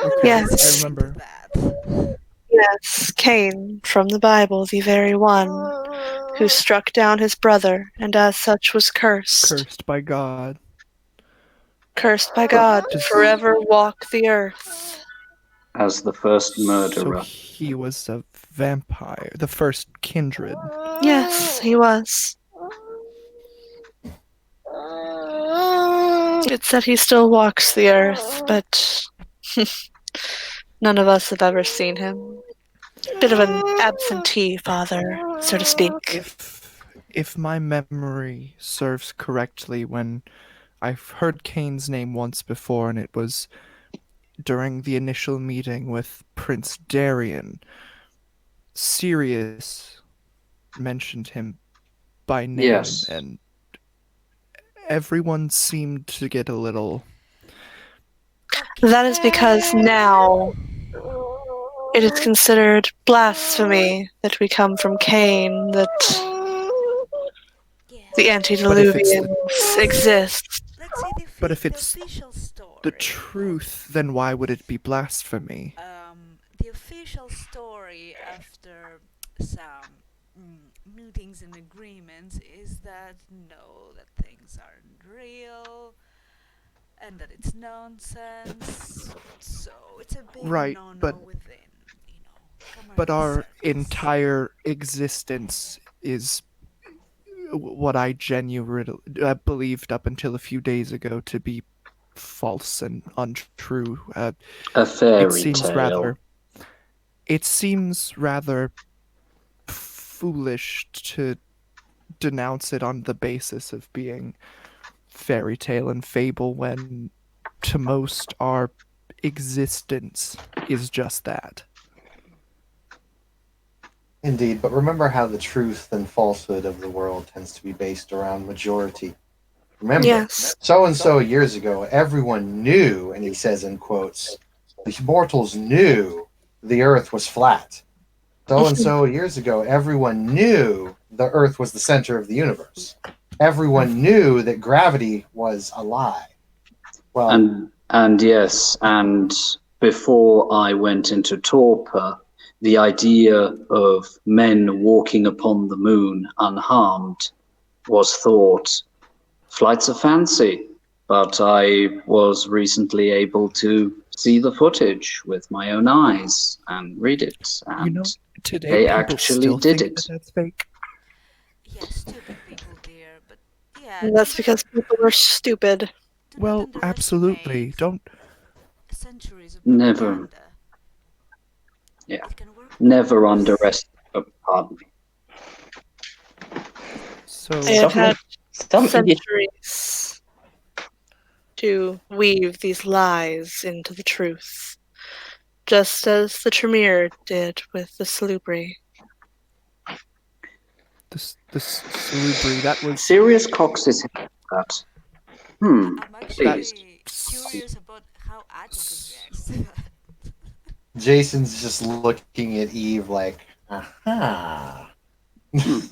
Speaker 2: Okay,
Speaker 1: Yes.
Speaker 2: I remember.
Speaker 3: That.
Speaker 1: Yes, Cain from the Bible, the very one who struck down his brother and as such was cursed.
Speaker 2: Cursed by God.
Speaker 1: Cursed by God to forever walk the earth.
Speaker 9: As the first
Speaker 2: So
Speaker 9: murderer.
Speaker 2: he was a vampire. The first kindred.
Speaker 1: Yes, he was. It said he still walks the earth, but none of us have ever seen him. Bit of an absentee father, so to speak.
Speaker 2: If my memory serves correctly, when I've heard Cain's name once before, and it was during the initial meeting with Prince Darian, Sirius mentioned him by name,
Speaker 9: Yes.
Speaker 2: and everyone seemed to get a little...
Speaker 1: That is because now it is considered blasphemy that we come from Cain, that the antediluvians exist.
Speaker 3: Let's see
Speaker 2: But if it's
Speaker 3: the official story.
Speaker 2: the truth, then why would it be blasphemy?
Speaker 3: The official story after some meetings and agreements is that no, that things aren't real and that it's nonsense. So it's a big
Speaker 2: Right,
Speaker 3: no-no
Speaker 2: but-
Speaker 3: within,
Speaker 2: But our
Speaker 3: circles.
Speaker 2: entire existence is what I genuinely believed up until a few days ago to be false and untrue.
Speaker 9: A fairy
Speaker 2: It seems
Speaker 9: tale.
Speaker 2: rather foolish to denounce it on the basis of being fairy tale and fable when to most our existence is just that.
Speaker 8: Indeed, but remember how the truth and falsehood of the world tends to be based around majority. Remember,
Speaker 1: Yes.
Speaker 8: so and so years ago, everyone knew, and he says in quotes, the mortals knew the earth was flat. So and so years ago, everyone knew the earth was the center of the universe. Everyone knew that gravity was a lie. Well,
Speaker 9: And yes, and before I went into torpor, the idea of men walking upon the moon unharmed was thought flights of fancy. But I was recently able to see the footage with my own eyes and read it, and
Speaker 2: Today
Speaker 9: they
Speaker 2: people
Speaker 9: actually
Speaker 2: still
Speaker 9: did
Speaker 2: think
Speaker 9: it.
Speaker 2: that that's fake.
Speaker 3: Yeah, stupid people, dear. But yeah,
Speaker 1: And that's because people are stupid.
Speaker 3: do not
Speaker 2: Well, absolutely.
Speaker 3: underestimate
Speaker 2: Don't.
Speaker 3: centuries of
Speaker 9: Never,
Speaker 3: propaganda.
Speaker 9: yeah,
Speaker 3: It can work
Speaker 9: never
Speaker 3: wonders.
Speaker 9: underestimate. Oh, pardon me.
Speaker 2: So
Speaker 1: They have had
Speaker 4: some idiot.
Speaker 1: centuries to weave these lies into the truth, just as the Tremere did with the Salubri.
Speaker 2: the Salubri, that was
Speaker 9: Sirius Cox is that.
Speaker 3: I'm
Speaker 9: Please.
Speaker 3: actually curious about how Atticus reacts to that.
Speaker 8: Jason's just looking at Eve like, aha. Because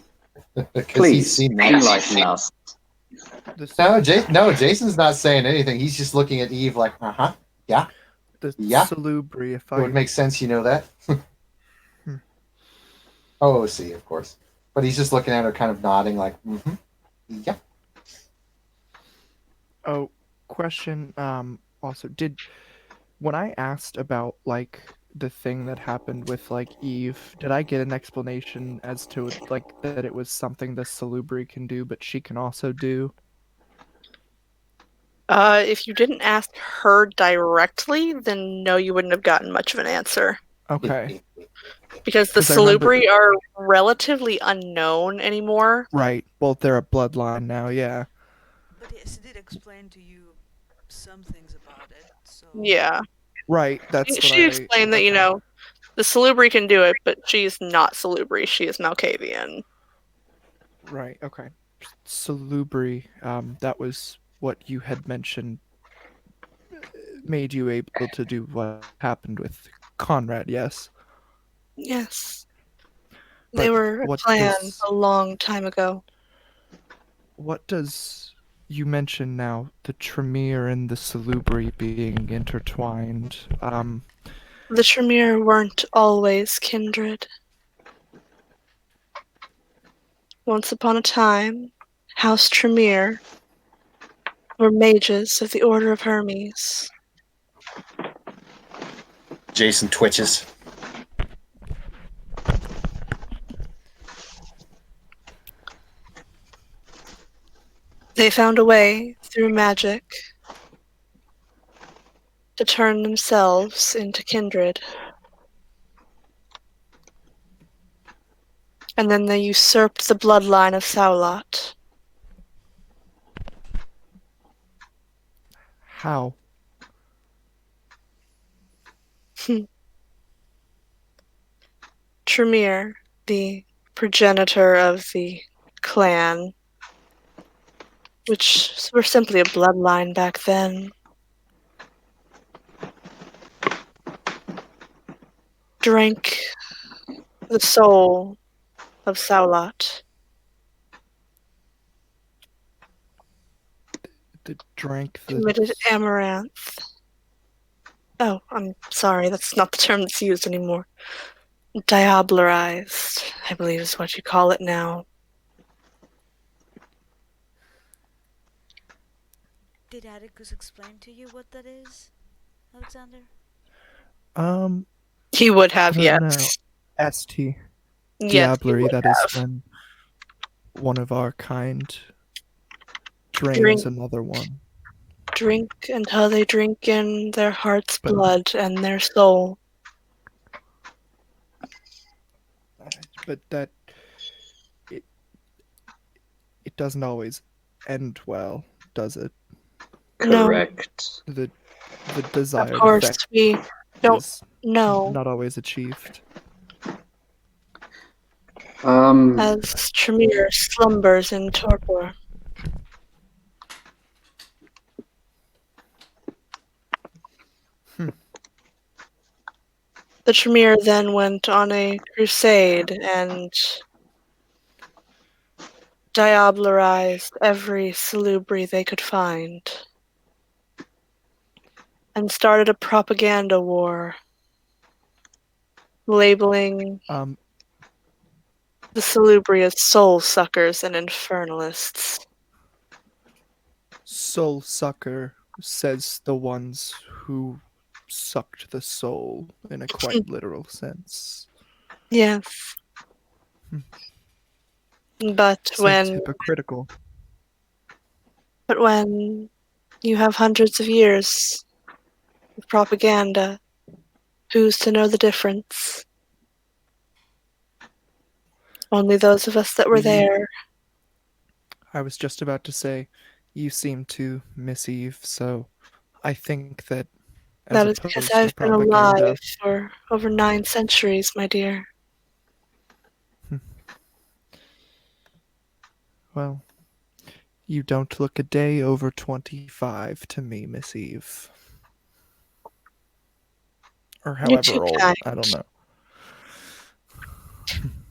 Speaker 8: he's
Speaker 9: Please
Speaker 8: seen that.
Speaker 9: enlighten us.
Speaker 8: No, Jason's not saying anything. He's just looking at Eve like, yeah.
Speaker 2: the
Speaker 8: Yeah.
Speaker 2: Salubri. If
Speaker 8: It would
Speaker 2: I
Speaker 8: make sense, you know that.
Speaker 2: Hmm.
Speaker 8: OOC, of course. But he's just looking at her, kind of nodding, like, yeah.
Speaker 2: Oh, question. Also, when I asked about like the thing that happened with like Eve, did I get an explanation as to like that it was something the Salubri can do, but she can also do?
Speaker 1: If you didn't ask her directly, then no, you wouldn't have gotten much of an answer.
Speaker 2: Okay,
Speaker 1: Because the
Speaker 2: 'Cause I remember-
Speaker 1: Salubri are relatively unknown anymore.
Speaker 2: right. Well, they're a bloodline now. Yeah.
Speaker 3: But yes, he did explain to you some things about it, so...
Speaker 1: Yeah.
Speaker 2: Right. That's what
Speaker 1: She explained that, the Salubri can do it, but she's not Salubri, she is Malkavian.
Speaker 2: Right. Okay. Salubri. That was what you had mentioned. Made you able to do what happened with Conrad. Yes.
Speaker 1: Yes.
Speaker 2: But
Speaker 1: They were a
Speaker 2: what
Speaker 1: clan
Speaker 2: does-
Speaker 1: a long time ago.
Speaker 2: What does you mention now? The Tremere and the Salubri being intertwined.
Speaker 1: The Tremere weren't always kindred. Once upon a time, House Tremere were mages of the Order of Hermes.
Speaker 8: Jason twitches.
Speaker 1: They found a way through magic to turn themselves into kindred. And then they usurped the bloodline of Saulat.
Speaker 2: How?
Speaker 1: Tremere, the progenitor of the clan, which were simply a bloodline back then, drank the soul of Saulat.
Speaker 2: The drank the.
Speaker 1: Committed amaranth. Oh, I'm sorry, that's not the term that's used anymore. Diablerized, I believe is what you call it now.
Speaker 3: Did Atticus explain to you what that is, Alexander?
Speaker 1: He would have,
Speaker 2: No,
Speaker 1: yes.
Speaker 2: no. St.
Speaker 1: Yes, he
Speaker 2: Diablerie,
Speaker 1: would
Speaker 2: that is
Speaker 1: have.
Speaker 2: when one of our kind drains
Speaker 1: Drink.
Speaker 2: another one.
Speaker 1: Drink until they drink in their heart's
Speaker 2: But-
Speaker 1: blood and their soul.
Speaker 2: But that it doesn't always end well, does it?
Speaker 1: No,
Speaker 9: Correct.
Speaker 2: The the
Speaker 1: Of
Speaker 2: desired
Speaker 1: course,
Speaker 2: effect
Speaker 1: we don't
Speaker 2: is
Speaker 1: know
Speaker 2: not always achieved.
Speaker 1: as Tremere slumbers in torpor. The Tremere then went on a crusade and diablerized every salubri they could find, and started a propaganda war, labeling
Speaker 2: Um,
Speaker 1: the salubri as soul suckers and infernalists.
Speaker 2: soul sucker says the ones who sucked the soul in a quite literal sense.
Speaker 1: Yes. But
Speaker 2: Seems hypocritical.
Speaker 1: when you have hundreds of years of propaganda, who's to know the difference? Only those of us that were there.
Speaker 2: I was just about to say, you seem to, Miss Eve, so I think that as
Speaker 1: That is because
Speaker 2: opposed to
Speaker 1: I've been
Speaker 2: propaganda,
Speaker 1: alive for over 9 centuries, my dear.
Speaker 2: well, you don't look a day over 25 to me, Miss Eve. Or
Speaker 1: You're too
Speaker 2: however old,
Speaker 1: kind.
Speaker 2: I don't know.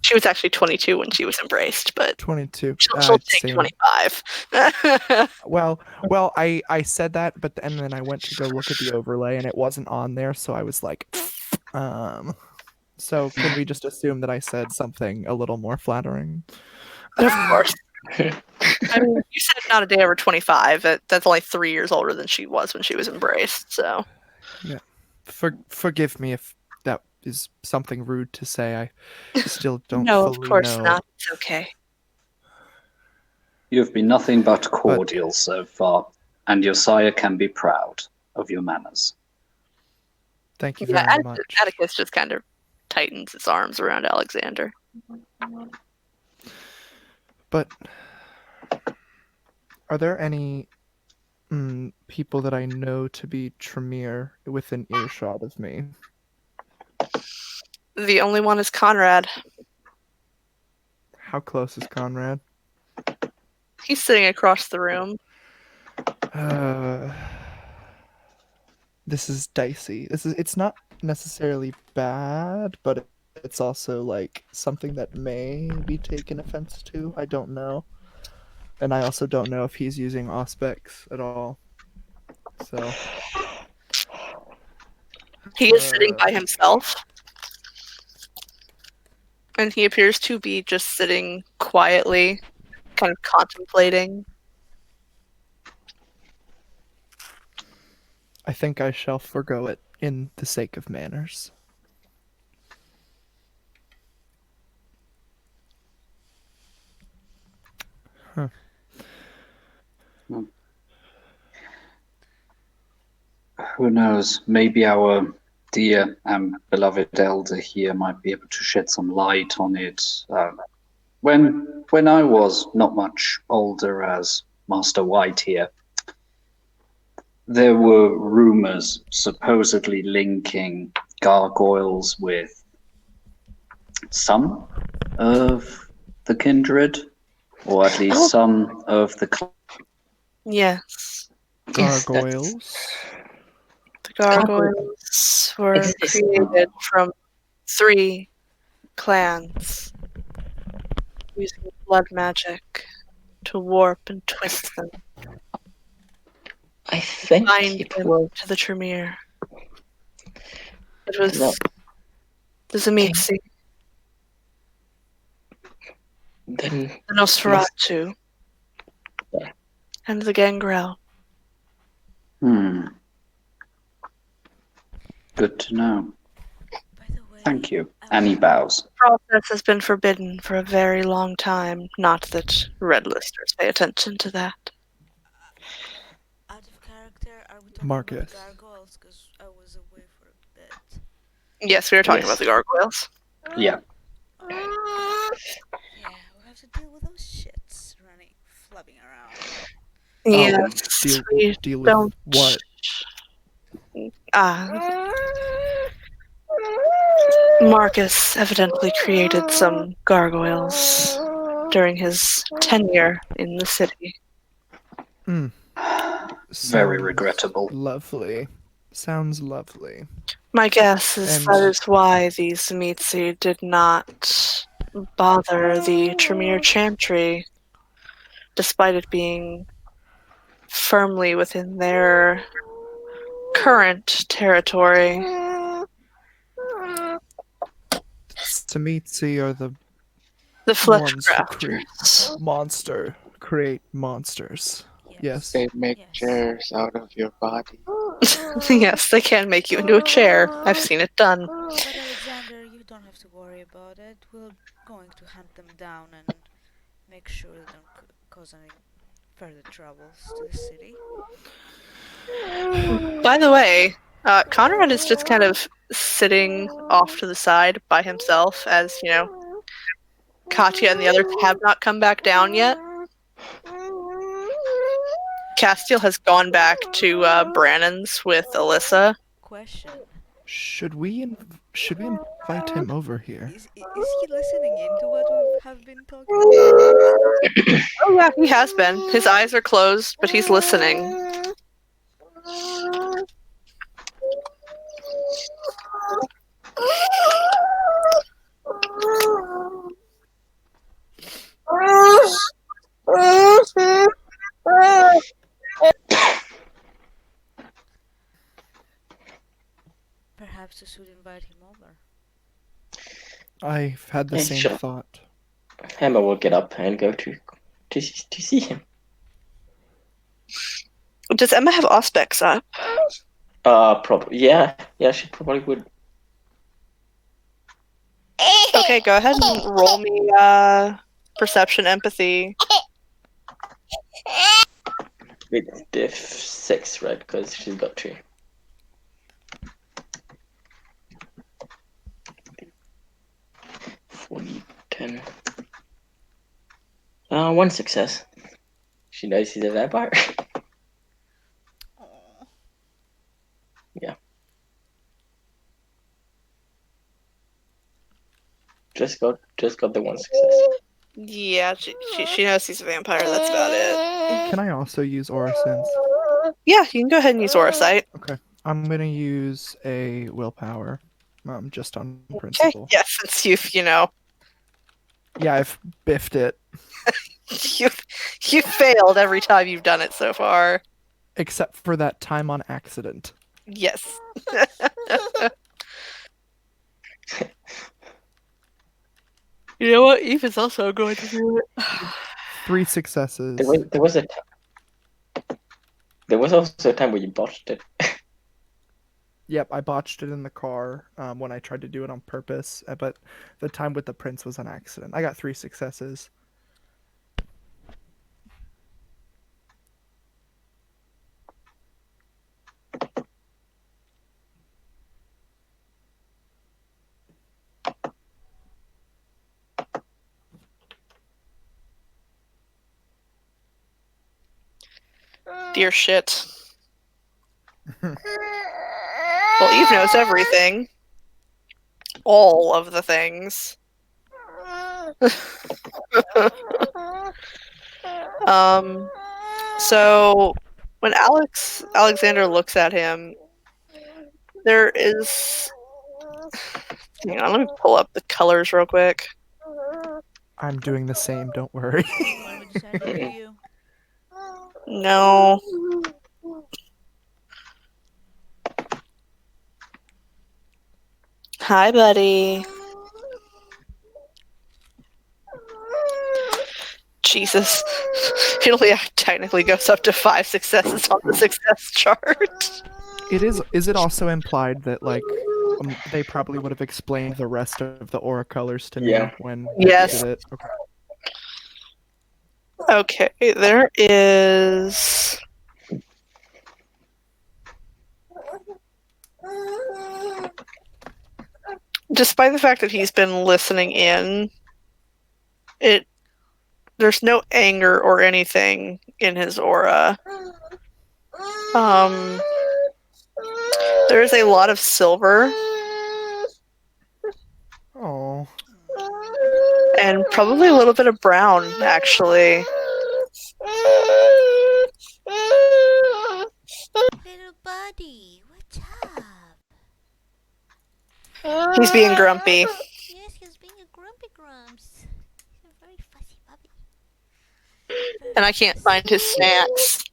Speaker 1: She was actually 22 when she was embraced, but
Speaker 2: 22.
Speaker 1: she'll take
Speaker 2: Same.
Speaker 1: 25.
Speaker 2: Well, I said that, but and then I went to go look at the overlay, and it wasn't on there, so I was like, So can we just assume that I said something a little more flattering?
Speaker 1: Of course. I mean, you said not a day over 25. That's only 3 years older than she was when she was embraced, so.
Speaker 2: Yeah. Forgive me if that is something rude to say. I still don't
Speaker 1: No, of
Speaker 2: fully
Speaker 1: course
Speaker 2: know.
Speaker 1: not. It's okay.
Speaker 9: You've been nothing but cordial so far, and your sire can be proud of your manners.
Speaker 2: Thank you
Speaker 1: Yeah,
Speaker 2: very much.
Speaker 1: Atticus just kind of tightens his arms around Alexander.
Speaker 2: But are there any people that I know to be Tremere within earshot of me?
Speaker 1: The only one is Conrad.
Speaker 2: How close is Conrad?
Speaker 1: He's sitting across the room.
Speaker 2: This is dicey. It's not necessarily bad, but it's also like something that may be taken offense to. I don't know. And I also don't know if he's using Auspex at all. So
Speaker 1: He is sitting by himself. And he appears to be just sitting quietly, kind of contemplating.
Speaker 2: I think I shall forgo it in the sake of manners. Huh.
Speaker 9: Who knows? Maybe our dear and beloved elder here might be able to shed some light on it. When I was not much older as Master White here, there were rumors supposedly linking gargoyles with some of the kindred, or at least some of the
Speaker 1: Yes.
Speaker 2: Gargoyles?
Speaker 1: The gargoyles were created from 3 clans using blood magic to warp and twist them.
Speaker 4: I think
Speaker 1: Bind
Speaker 4: it
Speaker 1: them
Speaker 4: was
Speaker 1: to the Tremere. It was the Zamitsi,
Speaker 4: then
Speaker 1: the Nosferatu, and the Gangrel.
Speaker 9: Good to know.
Speaker 3: By the way,
Speaker 9: Thank you. And he bows.
Speaker 1: The process has been forbidden for a very long time. Not that Red Listers pay attention to that.
Speaker 3: out of character, are we talking
Speaker 2: Marcus.
Speaker 3: about the gargoyles? Because I was away for a bit.
Speaker 1: Yes, we were talking
Speaker 4: Yes.
Speaker 1: about the gargoyles.
Speaker 9: Yeah.
Speaker 3: Yeah, we have to deal with those shits running, flubbing around.
Speaker 1: Yes, we
Speaker 2: Deal with
Speaker 1: don't.
Speaker 2: what?
Speaker 1: Marcus evidently created some gargoyles during his tenure in the city.
Speaker 2: Mm.
Speaker 9: Very
Speaker 2: Sounds
Speaker 9: regrettable.
Speaker 2: Lovely. Sounds lovely.
Speaker 1: My guess is
Speaker 2: And-
Speaker 1: that is why these Mitsi did not bother the Tremere Chantry, despite it being firmly within their current territory.
Speaker 2: Samitsi are the
Speaker 1: The flesh
Speaker 2: ones who
Speaker 1: crafters.
Speaker 2: create monsters. Yes.
Speaker 6: They make
Speaker 3: Yes.
Speaker 6: chairs out of your body.
Speaker 1: Yes, they can make you into a chair. I've seen it done.
Speaker 3: But Alexander, you don't have to worry about it. We're going to hunt them down and make sure they don't cause any further troubles to the city.
Speaker 1: By the way, Conrad is just kind of sitting off to the side by himself as, Katya and the others have not come back down yet. Castiel has gone back to Brannan's with Alyssa.
Speaker 3: Question.
Speaker 2: Should we invite him over here?
Speaker 3: Is he listening into what we have been talking about?
Speaker 1: Oh yeah, he has been. His eyes are closed, but he's listening.
Speaker 3: Perhaps we should invite him over.
Speaker 2: I've had the
Speaker 4: Yeah,
Speaker 2: same
Speaker 4: sure.
Speaker 2: thought.
Speaker 4: Emma will get up and go to see him.
Speaker 1: Does Emma have Auspex up?
Speaker 4: Probably. Yeah, she probably would.
Speaker 1: Okay, go ahead and roll me perception empathy.
Speaker 4: With diff 6, right? Because she's got 2. $40, $10. 1 success. She knows he's a vampire. Yeah. Just got the 1 success.
Speaker 1: Yeah, she knows he's a vampire. That's about it.
Speaker 2: Can I also use Aura Sense?
Speaker 1: Yeah, you can go ahead and use Aura Sight.
Speaker 2: Okay. I'm gonna use a willpower. Just on
Speaker 1: Okay.
Speaker 2: principle.
Speaker 1: Yeah, since you've
Speaker 2: Yeah, I've biffed it.
Speaker 1: you've failed every time you've done it so far.
Speaker 2: Except for that time on accident.
Speaker 1: Yes. You know what? Eve is also going to do it.
Speaker 2: 3 successes.
Speaker 4: There was also a time where you botched it.
Speaker 2: Yep, I botched it in the car when I tried to do it on purpose, but the time with the prince was an accident. I got 3 successes.
Speaker 1: Dear shit. Well, Eve knows everything. All of the things. So when Alexander looks at him, there is. Hang on, let me pull up the colors real quick.
Speaker 2: I'm doing the same, don't worry.
Speaker 3: Want me to send it to you?
Speaker 1: No. Hi, buddy. Jesus. It only technically goes up to 5 successes on the success chart.
Speaker 2: Is it also implied that they probably would have explained the rest of the aura colors to me
Speaker 4: Yeah.
Speaker 2: when
Speaker 1: Yes.
Speaker 2: I did it? Okay.
Speaker 1: Okay, there is. Despite the fact that he's been listening in, there's no anger or anything in his aura. There is a lot of silver
Speaker 2: Oh.
Speaker 1: and probably a little bit of brown, actually.
Speaker 3: Little buddy, what's up?
Speaker 1: He's being grumpy.
Speaker 3: Yes, he's being a grumpy grumps. He's a very fussy puppy.
Speaker 1: And I can't find his snacks.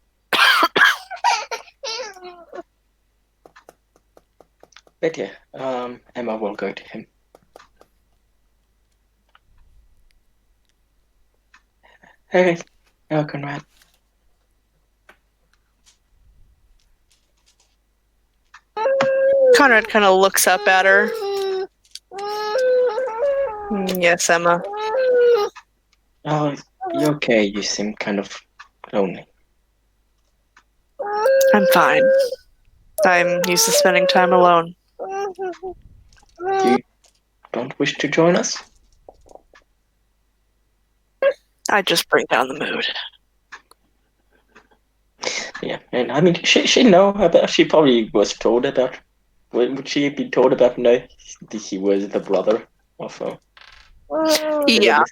Speaker 4: But yeah, Emma will go to him. Hey, Conrad.
Speaker 1: Conrad kind of looks up at her. Yes, Emma.
Speaker 4: Oh, you okay? You seem kind of lonely.
Speaker 1: I'm fine. I'm used to spending time alone.
Speaker 4: You don't wish to join us?
Speaker 1: I just bring down the mood.
Speaker 4: Yeah, and I mean, she know about. She probably was told about. Would she be told about? No, he was the brother of.
Speaker 1: Yeah,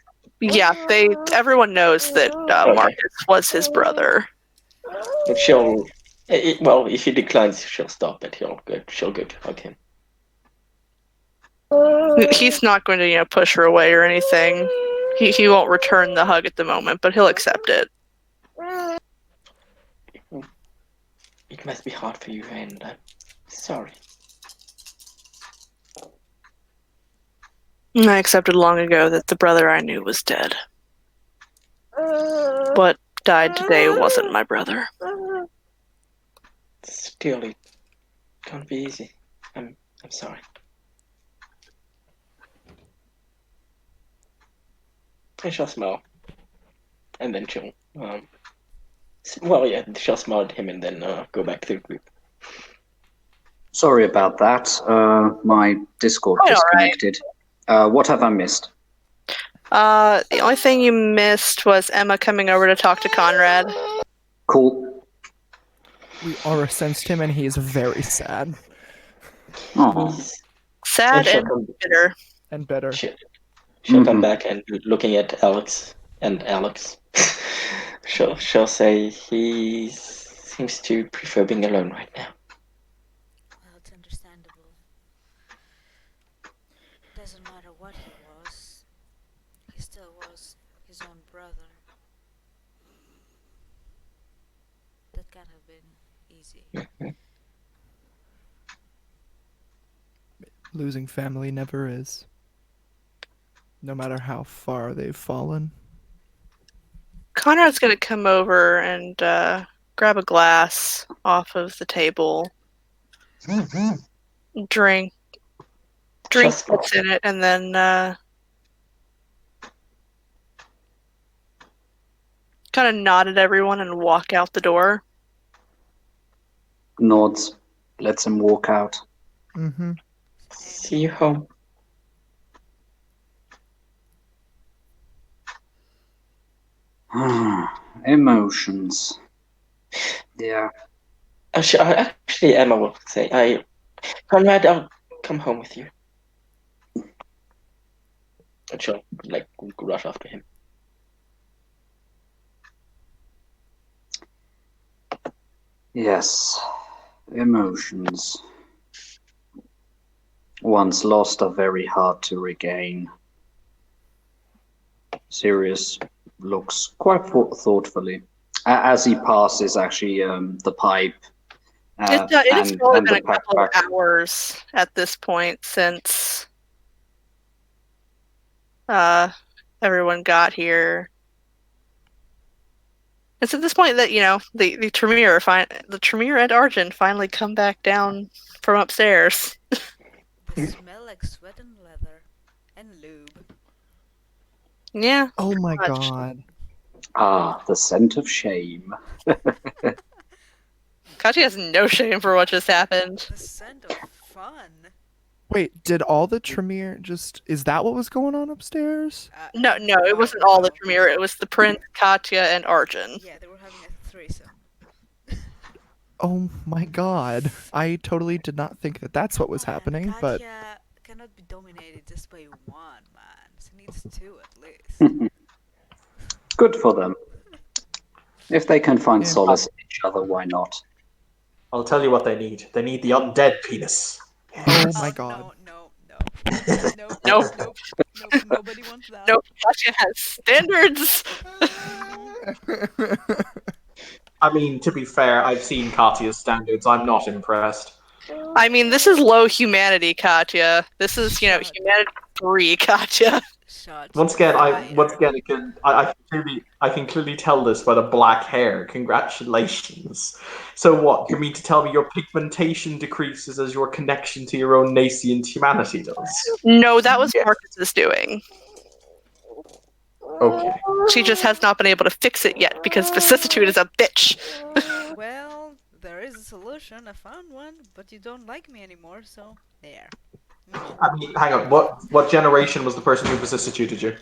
Speaker 1: yeah. Everyone knows that Marcus was his brother.
Speaker 4: But she'll. Well, if he declines, she'll stop. But she'll go to hug him.
Speaker 1: He's not going to, push her away or anything. He won't return the hug at the moment, but he'll accept it.
Speaker 4: It must be hard for you, and I'm sorry.
Speaker 1: I accepted long ago that the brother I knew was dead. What died today wasn't my brother.
Speaker 4: Still, it can't be easy. I'm sorry. And she'll smile, and then she'll she'll smile at him and then go back to the group.
Speaker 9: Sorry about that. My Discord
Speaker 1: Quite all right.
Speaker 9: disconnected. What have I missed?
Speaker 1: The only thing you missed was Emma coming over to talk to Conrad.
Speaker 9: Cool.
Speaker 2: We aura sensed him and he is very sad.
Speaker 9: Oh,
Speaker 1: Sad and bitter.
Speaker 2: And better.
Speaker 4: She'll come back and looking at Alex and Alex. she'll say he seems to prefer being alone right now.
Speaker 3: Well, it's understandable. Doesn't matter what he was, he still was his own brother. That can't have been easy.
Speaker 2: Losing family never is. No matter how far they've fallen.
Speaker 1: Conrad's gonna come over and grab a glass off of the table. Drink what's in it, and then kind of nod at everyone and walk out the door.
Speaker 9: Nods. Lets him walk out.
Speaker 2: Mm-hmm.
Speaker 4: See you home.
Speaker 9: Emotions. Yeah.
Speaker 4: Actually, Emma will say, Conrad, I'll come home with you. And she'll, rush after him.
Speaker 9: Yes. Emotions. Once lost are very hard to regain. Sirius looks quite thoughtfully as he passes actually the pipe.
Speaker 1: It has probably been a couple of hours at this point since everyone got here. It's at this point that the Tremere and Argent finally come back down from upstairs.
Speaker 3: They smell like sweat and leather and lube.
Speaker 1: Yeah.
Speaker 2: Oh my god.
Speaker 9: Ah, the scent of shame.
Speaker 1: Kachi has no shame for what just happened.
Speaker 3: The scent of fun.
Speaker 2: Wait, did all the Tremere is that what was going on upstairs?
Speaker 1: No, it wasn't all the Tremere. It was the Prince, Katya, and Arjun.
Speaker 3: Yeah, they were having a threesome.
Speaker 2: Oh my god. I totally did not think that that's what was
Speaker 3: Man,
Speaker 2: happening, but
Speaker 3: Katya cannot be dominated just by one man. She needs two at least.
Speaker 9: Good for them. If they can find
Speaker 2: Yeah.
Speaker 9: solace in each other, why not?
Speaker 10: I'll tell you what they need. They need the undead penis.
Speaker 2: Oh my god.
Speaker 3: No.
Speaker 1: Nope.
Speaker 3: Nope. Nobody wants that.
Speaker 1: Nope, Katya has standards.
Speaker 10: I mean, to be fair, I've seen Katya's standards. I'm not impressed.
Speaker 1: I mean, this is low humanity, Katya. This is,
Speaker 3: Shut.
Speaker 1: humanity 3, Katya.
Speaker 3: Shots
Speaker 10: Once again,
Speaker 3: fired.
Speaker 10: I can clearly tell this by the black hair. Congratulations. So what? You mean to tell me your pigmentation decreases as your connection to your own nascent humanity does?
Speaker 1: No, that was
Speaker 10: Yes.
Speaker 1: Marcus's doing.
Speaker 10: Okay.
Speaker 1: She just has not been able to fix it yet because vicissitude is a bitch.
Speaker 3: Well, there is a solution. I found one, but you don't like me anymore, so there.
Speaker 10: I mean, hang on. What generation was the person who vicissituted you?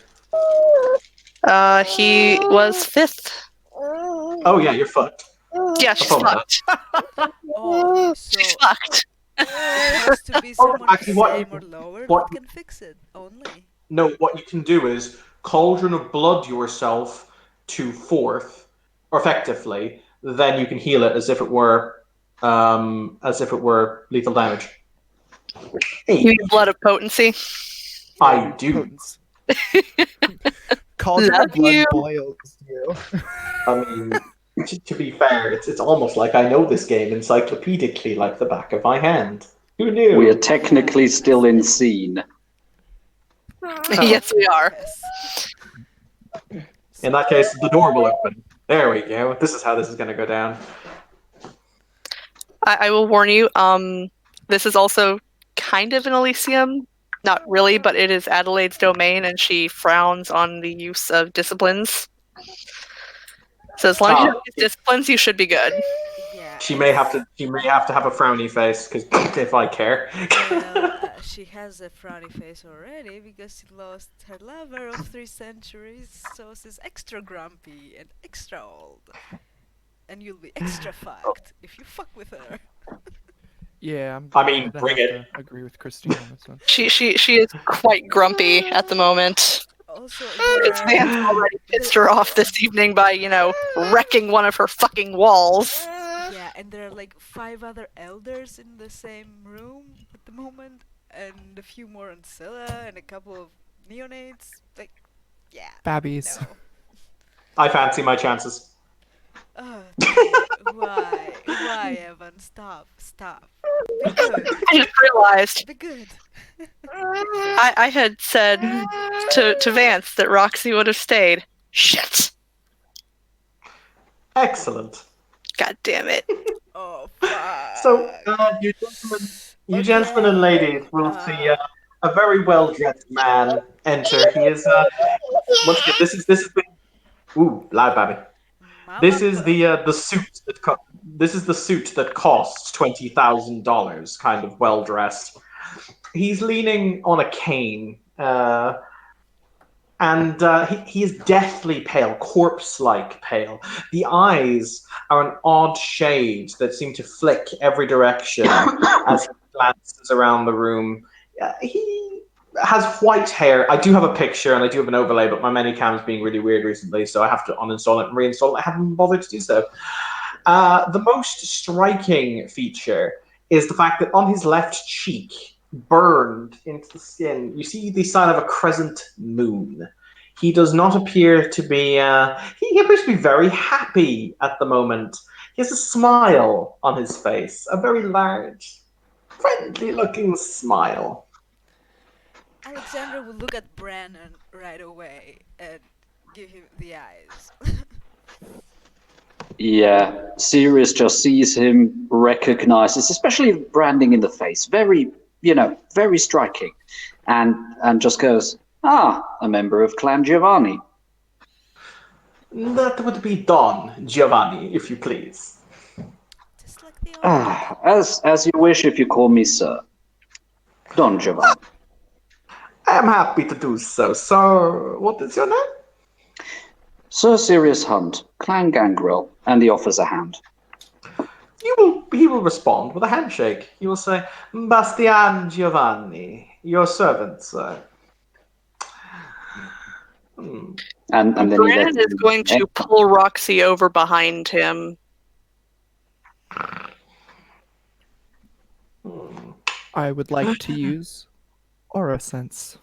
Speaker 1: He was 5th.
Speaker 10: Oh yeah, you're fucked.
Speaker 1: Yeah, she's
Speaker 10: Hold on.
Speaker 1: fucked.
Speaker 3: Oh, so
Speaker 1: She's fucked.
Speaker 3: it has to be someone the
Speaker 10: actually, what you-
Speaker 3: same or lower
Speaker 10: what-
Speaker 3: that can fix it. Only.
Speaker 10: No, what you can do is cauldron of blood yourself to 4th, or effectively, then you can heal it as if it were lethal damage.
Speaker 1: You need blood of potency.
Speaker 10: I do.
Speaker 2: Potence. Cauldron
Speaker 1: Love
Speaker 2: of blood
Speaker 1: you.
Speaker 2: boils you.
Speaker 10: I mean, to be fair, it's almost like I know this game encyclopedically like the back of my hand. Who knew?
Speaker 9: We are technically still in scene.
Speaker 1: Yes, we are.
Speaker 3: Yes.
Speaker 10: In that case, the door will open. There we go. This is how this is going to go down.
Speaker 1: I will warn you, this is also kind of an Elysium. Not really, but it is Adelaide's domain, and she frowns on the use of disciplines. So as long as you have these disciplines, you should be good.
Speaker 3: Yeah.
Speaker 10: She may have to have a frowny face because if I care.
Speaker 3: Well, she has a frowny face already because she lost her lover of 3 centuries, so she's extra grumpy and extra old. And you'll be extra fucked if you fuck with her.
Speaker 2: Yeah,
Speaker 10: I mean,
Speaker 2: gonna
Speaker 10: bring
Speaker 2: have
Speaker 10: it.
Speaker 2: to agree with Christine on this one.
Speaker 1: She is quite grumpy at the moment.
Speaker 3: Also,
Speaker 1: Because Vance already pissed her off this evening by, wrecking one of her fucking walls.
Speaker 3: yeah, and there are like 5 other elders in the same room at the moment, and a few more on Scylla, and a couple of neonates. Like, yeah.
Speaker 2: Babbies.
Speaker 3: No.
Speaker 10: I fancy my chances.
Speaker 3: Oh, why? Why, Evan? Stop. Be good.
Speaker 1: I just realized
Speaker 3: Be good.
Speaker 1: I had said to Vance that Roxy would have stayed. Shit.
Speaker 10: Excellent.
Speaker 1: God damn it.
Speaker 3: Oh, fuck.
Speaker 10: So, you gentlemen and ladies will see a very well-dressed man enter. He is once again. This is the ooh, loud baby. This is the suit that this is the suit that costs $20,000. Kind of well dressed. He's leaning on a cane, and he is deathly pale, corpse-like pale. The eyes are an odd shade that seem to flick every direction as he glances around the room. He has white hair. I do have a picture and I do have an overlay, but my Manycam's being really weird recently, so I have to uninstall it and reinstall it. I haven't bothered to do so. The most striking feature is the fact that on his left cheek, burned into the skin, you see the sign of a crescent moon. He does not appear to be, he appears to be very happy at the moment. He has a smile on his face, a very large, friendly-looking smile.
Speaker 3: Alexandra will look at Brandon right away and give him the eyes.
Speaker 9: Yeah, Sirius just sees him, recognizes, especially the branding in the face, very, very striking, and just goes, a member of Clan Giovanni.
Speaker 10: That would be Don Giovanni, if you please.
Speaker 3: Just like the old
Speaker 9: As you wish if you call me sir. Don Giovanni.
Speaker 10: I am happy to do so. Sir, what is your name?
Speaker 9: Sir Sirius Hunt, Clan Gangrel, and he offers a hand.
Speaker 10: He will respond with a handshake. He will say, Bastian Giovanni, your servant, sir.
Speaker 9: And then he
Speaker 1: Brandon
Speaker 9: lets
Speaker 1: is going to pull Roxy over behind him.
Speaker 2: I would like to use Aura Sense.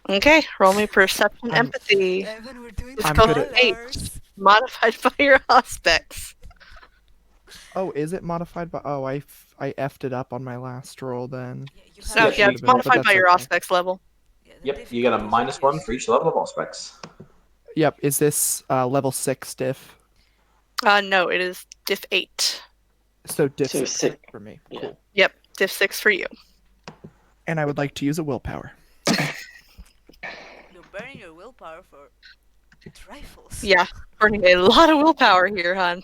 Speaker 1: Okay, roll me perception
Speaker 2: I'm-
Speaker 1: empathy.
Speaker 3: Evan, we're doing
Speaker 1: It's
Speaker 2: I'm
Speaker 1: called
Speaker 2: good at-
Speaker 3: 8.
Speaker 1: Modified by your aspects.
Speaker 2: Oh, is it modified by? Oh, I effed it up on my last roll then.
Speaker 3: Yeah, you
Speaker 2: So
Speaker 3: have
Speaker 1: No,
Speaker 2: it
Speaker 1: yeah,
Speaker 2: should
Speaker 1: it's
Speaker 2: have been, but
Speaker 1: modified by
Speaker 2: that's
Speaker 1: your
Speaker 2: okay.
Speaker 1: aspects level.
Speaker 3: Yeah, the
Speaker 10: Yep, you get a
Speaker 3: difficulty is
Speaker 10: -1
Speaker 3: reduced.
Speaker 10: for each level of aspects.
Speaker 2: Yep. Is this level 6 diff?
Speaker 1: No, it is diff 8.
Speaker 2: So diff
Speaker 4: So
Speaker 2: 6
Speaker 4: sick.
Speaker 2: for me.
Speaker 4: Yeah.
Speaker 2: Cool.
Speaker 1: Yep, diff 6 for you.
Speaker 2: And I would like to use a willpower.
Speaker 3: You're burning your willpower for trifles.
Speaker 1: Yeah, burning a lot of willpower here, hon.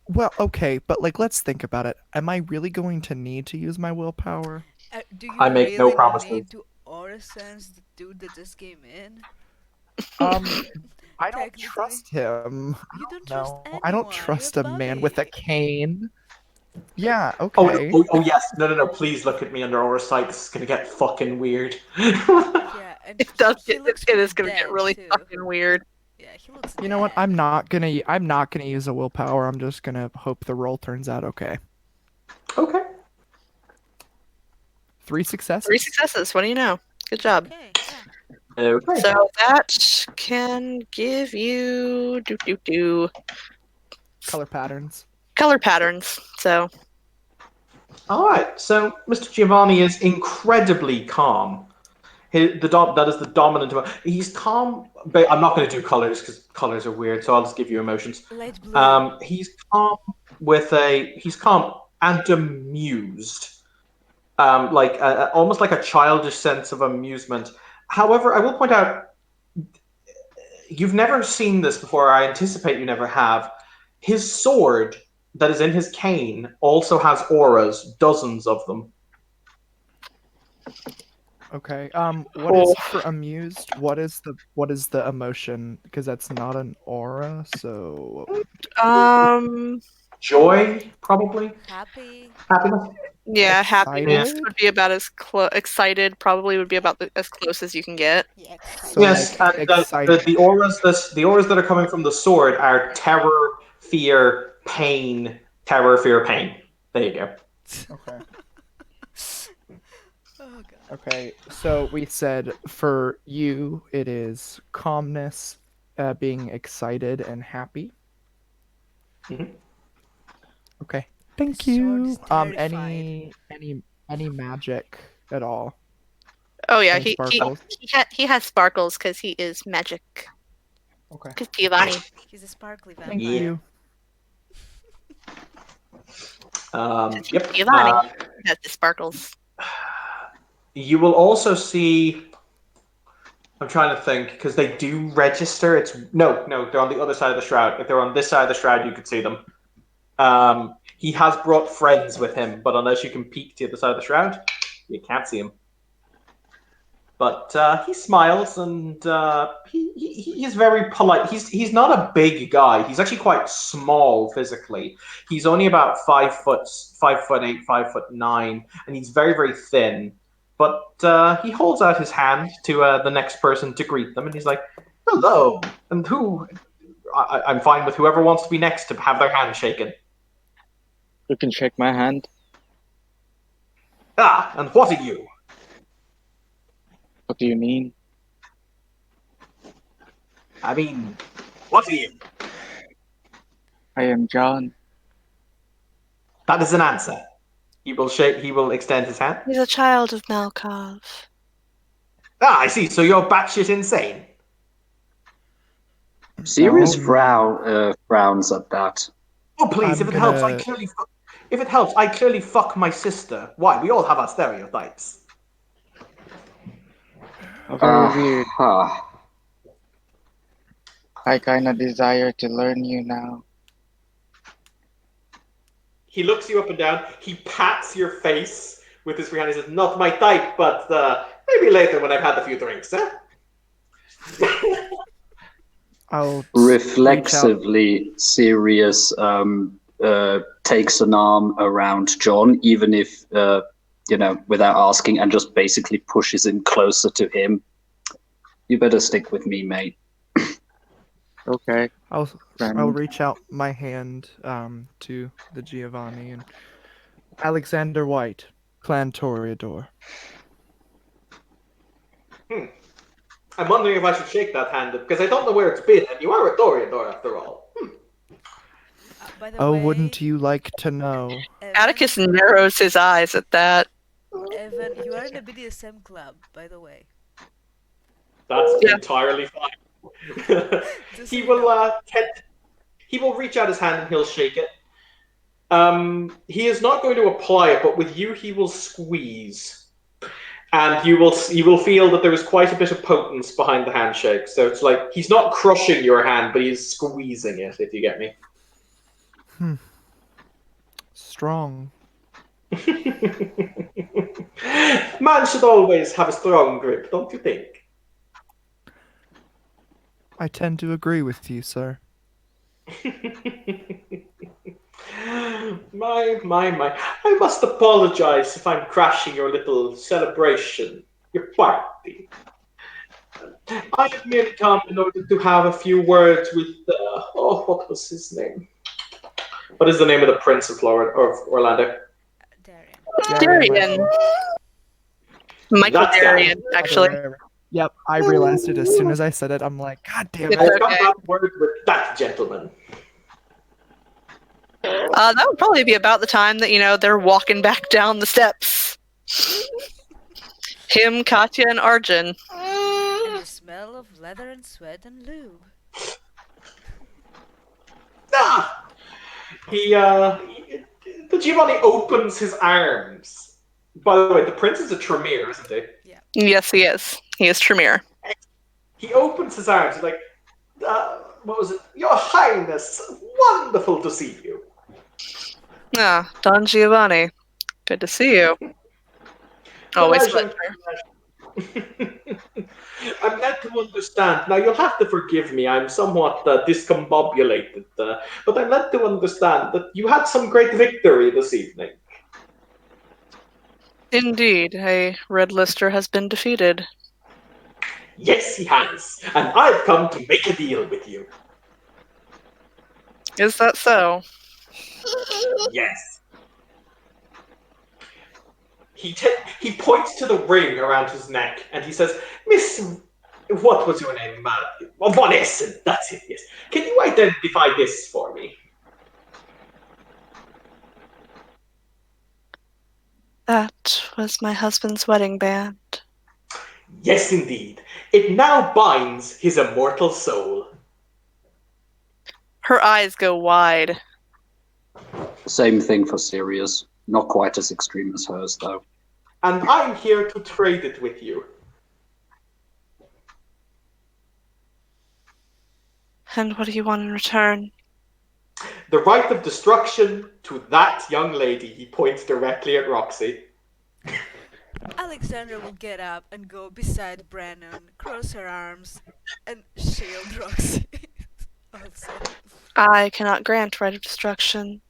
Speaker 2: Well, okay, but like, let's think about it. Am I really going to need to use my willpower?
Speaker 3: Do you
Speaker 10: I make no
Speaker 3: really
Speaker 10: promises.
Speaker 3: need to aura sense the dude that just came in?
Speaker 2: I don't
Speaker 3: Technically.
Speaker 2: trust him.
Speaker 3: You don't trust
Speaker 2: No,
Speaker 3: anyone.
Speaker 2: I don't trust a man with a cane. Yeah, okay.
Speaker 10: Oh, yes. No. Please look at me under aura sight. This is gonna get fucking weird.
Speaker 3: Yeah, and
Speaker 1: It does
Speaker 3: he
Speaker 1: get.
Speaker 3: looks
Speaker 1: It is
Speaker 3: pretty
Speaker 1: going to get
Speaker 3: dead,
Speaker 1: really
Speaker 3: too.
Speaker 1: fucking weird.
Speaker 3: Yeah, he looks
Speaker 2: You know what?
Speaker 3: dead.
Speaker 2: I'm not gonna use a willpower. I'm just gonna hope the roll turns out okay.
Speaker 10: Okay.
Speaker 2: 3 successes.
Speaker 1: 3 successes. What do you know? Good job.
Speaker 3: Okay,
Speaker 10: Okay.
Speaker 1: So that can give you
Speaker 2: Color patterns.
Speaker 1: color patterns. So
Speaker 10: All right. So Mr. Giovanni is incredibly calm. That is the dominant. He's calm, but I'm not going to do colors because colors are weird. So I'll just give you emotions.
Speaker 3: Light blue.
Speaker 10: He's calm he's calm and amused, almost like a childish sense of amusement. However, I will point out you've never seen this before. I anticipate you never have. His sword that is in his cane also has auras, dozens of them.
Speaker 2: Okay. What is for amused? What is the emotion? Because that's not an aura. So
Speaker 10: Joy, probably.
Speaker 3: Happy.
Speaker 10: Happiness.
Speaker 1: yeah, happiness
Speaker 2: Excited?
Speaker 1: would be about as excited. Probably would be about as close as you can get.
Speaker 3: Yeah,
Speaker 2: So
Speaker 10: Yes,
Speaker 2: like
Speaker 10: and
Speaker 2: excited.
Speaker 10: the auras that are coming from the sword are terror, fear, pain. Terror, fear, pain. There you go.
Speaker 2: Okay.
Speaker 3: Oh god.
Speaker 2: Okay. So we said for you it is calmness, being excited and happy.
Speaker 10: Mhm.
Speaker 2: Okay. Thank
Speaker 3: The sword
Speaker 2: you.
Speaker 3: is terrified.
Speaker 2: Any magic at all?
Speaker 1: Oh yeah,
Speaker 2: Any sparkles?
Speaker 1: he has sparkles because he is magic.
Speaker 2: Okay.
Speaker 1: Because Giovanni.
Speaker 3: He's a sparkly vampire.
Speaker 2: Thank you.
Speaker 10: Yep.
Speaker 1: Giovanni has the sparkles.
Speaker 10: You will also see. I'm trying to think because they do register. No, they're on the other side of the shroud. If they're on this side of the shroud, you could see them. He has brought friends with him, but unless you can peek to the other side of the shroud, you can't see him. But he smiles and he is very polite. He's not a big guy. He's actually quite small physically. He's only about 5'8", 5'9", and he's very, very thin. But he holds out his hand to the next person to greet them, and he's like, "Hello," and I'm fine with whoever wants to be next to have their hand shaken.
Speaker 6: You can shake my hand.
Speaker 10: Ah, and what are you?
Speaker 6: What do you mean?
Speaker 10: I mean, what are you?
Speaker 6: I am John.
Speaker 10: That is an answer. He will extend his hand.
Speaker 1: He's a child of Malkov.
Speaker 10: Ah, I see. So you're batshit insane.
Speaker 9: Sirius
Speaker 2: No.
Speaker 9: frowns at that.
Speaker 10: Oh, please,
Speaker 2: I'm
Speaker 10: if it helps,
Speaker 2: gonna-
Speaker 10: I clearly fuck my sister. Why? We all have our stereotypes.
Speaker 6: Very weird.
Speaker 9: Ah,
Speaker 6: I kinda desire to learn you now.
Speaker 10: He looks you up and down. He pats your face with his free hand. He says, "Not my type, but maybe later when I've had a few drinks, eh?"
Speaker 2: I'll
Speaker 9: Reflexively, Sirius takes an arm around John, even if, without asking, and just basically pushes him closer to him. You better stick with me, mate.
Speaker 6: Okay.
Speaker 2: I'll
Speaker 6: Brandon.
Speaker 2: reach out my hand to the Giovanni and Alexander White, Clan Toreador.
Speaker 10: I'm wondering if I should shake that hand because I don't know where it's been, and you are a Toreador after all.
Speaker 3: By the
Speaker 2: Oh,
Speaker 3: way,
Speaker 2: wouldn't you like to know?
Speaker 1: Atticus narrows his eyes at that.
Speaker 3: Evan, you are in a BDSM club, by the way.
Speaker 10: That's
Speaker 1: Yeah.
Speaker 10: entirely fine.
Speaker 3: Just
Speaker 10: he
Speaker 3: so you
Speaker 10: will
Speaker 3: know.
Speaker 10: he will reach out his hand and he'll shake it. He is not going to apply it, but with you he will squeeze. And you will feel that there is quite a bit of potence behind the handshake. So it's like he's not crushing your hand, but he's squeezing it, if you get me.
Speaker 2: Strong.
Speaker 10: Man should always have a strong grip, don't you think?
Speaker 2: I tend to agree with you, sir.
Speaker 10: My. I must apologize if I'm crashing your little celebration, your party. I have merely come in order to have a few words with, what was his name? What is the name of the Prince of Florida, of Orlando?
Speaker 1: Darian. Michael
Speaker 10: That's
Speaker 1: Darian, actually.
Speaker 2: Yep, I realized it as soon as I said it. I'm like, God damn
Speaker 1: It's
Speaker 2: it.
Speaker 10: I've come
Speaker 1: okay.
Speaker 10: to have a word with that gentleman.
Speaker 1: That would probably be about the time that, they're walking back down the steps. Him, Katya, and Arjun.
Speaker 3: And the smell of leather and sweat and lube.
Speaker 10: The Giovanni opens his arms. By the way, the prince is a Tremere, isn't he?
Speaker 3: Yeah.
Speaker 1: Yes, he is. He is Tremere.
Speaker 10: He opens his arms. He's like, what was it? Your Highness, wonderful to see you.
Speaker 1: Ah, Don Giovanni. Good to see you. Always
Speaker 10: Pleasure. I'm glad to understand. Now, you'll have to forgive me. I'm somewhat discombobulated. But I'm glad to understand that you had some great victory this evening.
Speaker 1: Indeed, a red lister has been defeated.
Speaker 10: Yes, he has. And I've come to make a deal with you.
Speaker 1: Is that so?
Speaker 10: Yes. He points to the ring around his neck and he says, Miss, what was your name? Von Essen, that's it, yes. Can you identify this for me?
Speaker 1: That was my husband's wedding band.
Speaker 10: Yes, indeed. It now binds his immortal soul.
Speaker 1: Her eyes go wide.
Speaker 9: Same thing for Sirius. Not quite as extreme as hers, though.
Speaker 10: And I'm here to trade it with you.
Speaker 1: And what do you want in return?
Speaker 10: The right of destruction to that young lady. He points directly at Roxy.
Speaker 3: Alexandra will get up and go beside Brennan, cross her arms, and shield Roxy. Also.
Speaker 1: I cannot grant right of destruction.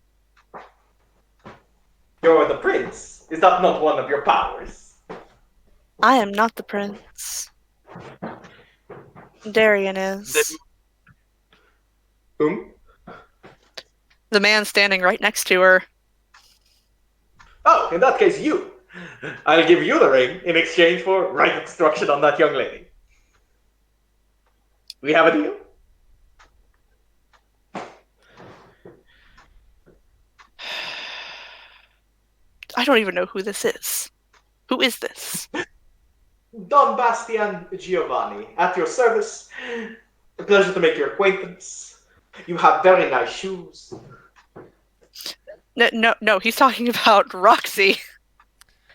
Speaker 10: You're the prince. Is that not one of your powers?
Speaker 1: I am not the prince. Darian is.
Speaker 10: Whom?
Speaker 1: The man standing right next to her.
Speaker 10: Oh, in that case, you. I'll give you the ring in exchange for right of destruction on that young lady. We have a deal?
Speaker 1: I don't even know who this is. Who is this?
Speaker 10: Don Bastian Giovanni, at your service. A pleasure to make your acquaintance. You have very nice shoes.
Speaker 1: No, he's talking about Roxy.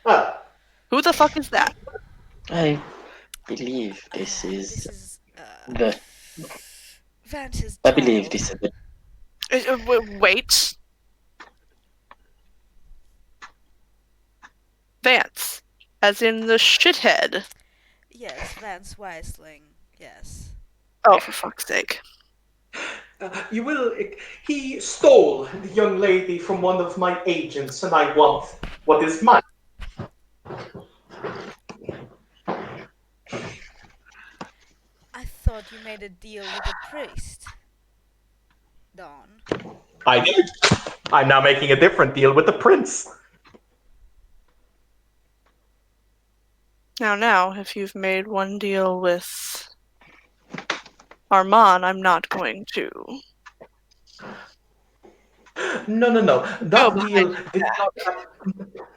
Speaker 10: Ah.
Speaker 1: Who the fuck is that?
Speaker 4: I believe this is the.
Speaker 3: Vance's
Speaker 4: I believe
Speaker 3: child.
Speaker 4: this is the.
Speaker 1: Wait. Vance. As in the shithead.
Speaker 3: Yes, Vance Weisling. Yes.
Speaker 1: Oh, for fuck's sake.
Speaker 10: You will. He stole the young lady from one of my agents, and I want what is mine.
Speaker 3: I thought you made a deal with the priest. Don.
Speaker 10: I did. I'm now making a different deal with the prince.
Speaker 1: Now, if you've made one deal with Armand, I'm not going to.
Speaker 10: No.
Speaker 1: Go behind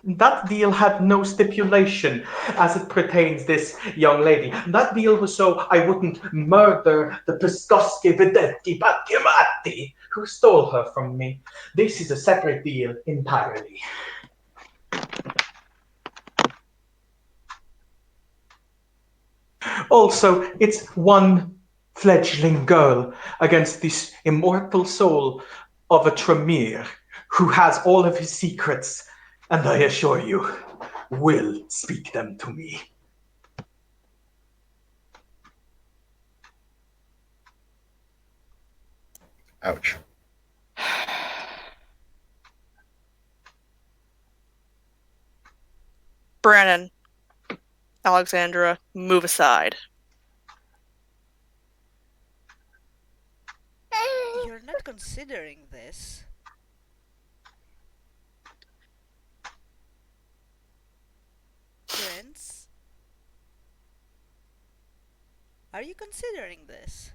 Speaker 10: That deal had no stipulation as it pertains this young lady. That deal was so I wouldn't murder the Piscoski Vedetti Battimati who stole her from me. This is a separate deal entirely. Also, it's one fledgling girl against this immortal soul of a Tremere who has all of his secrets, and I assure you, will speak them to me.
Speaker 8: Ouch.
Speaker 1: Brannon. Alexandra, move aside.
Speaker 3: You're not considering this. Prince? Are you considering this?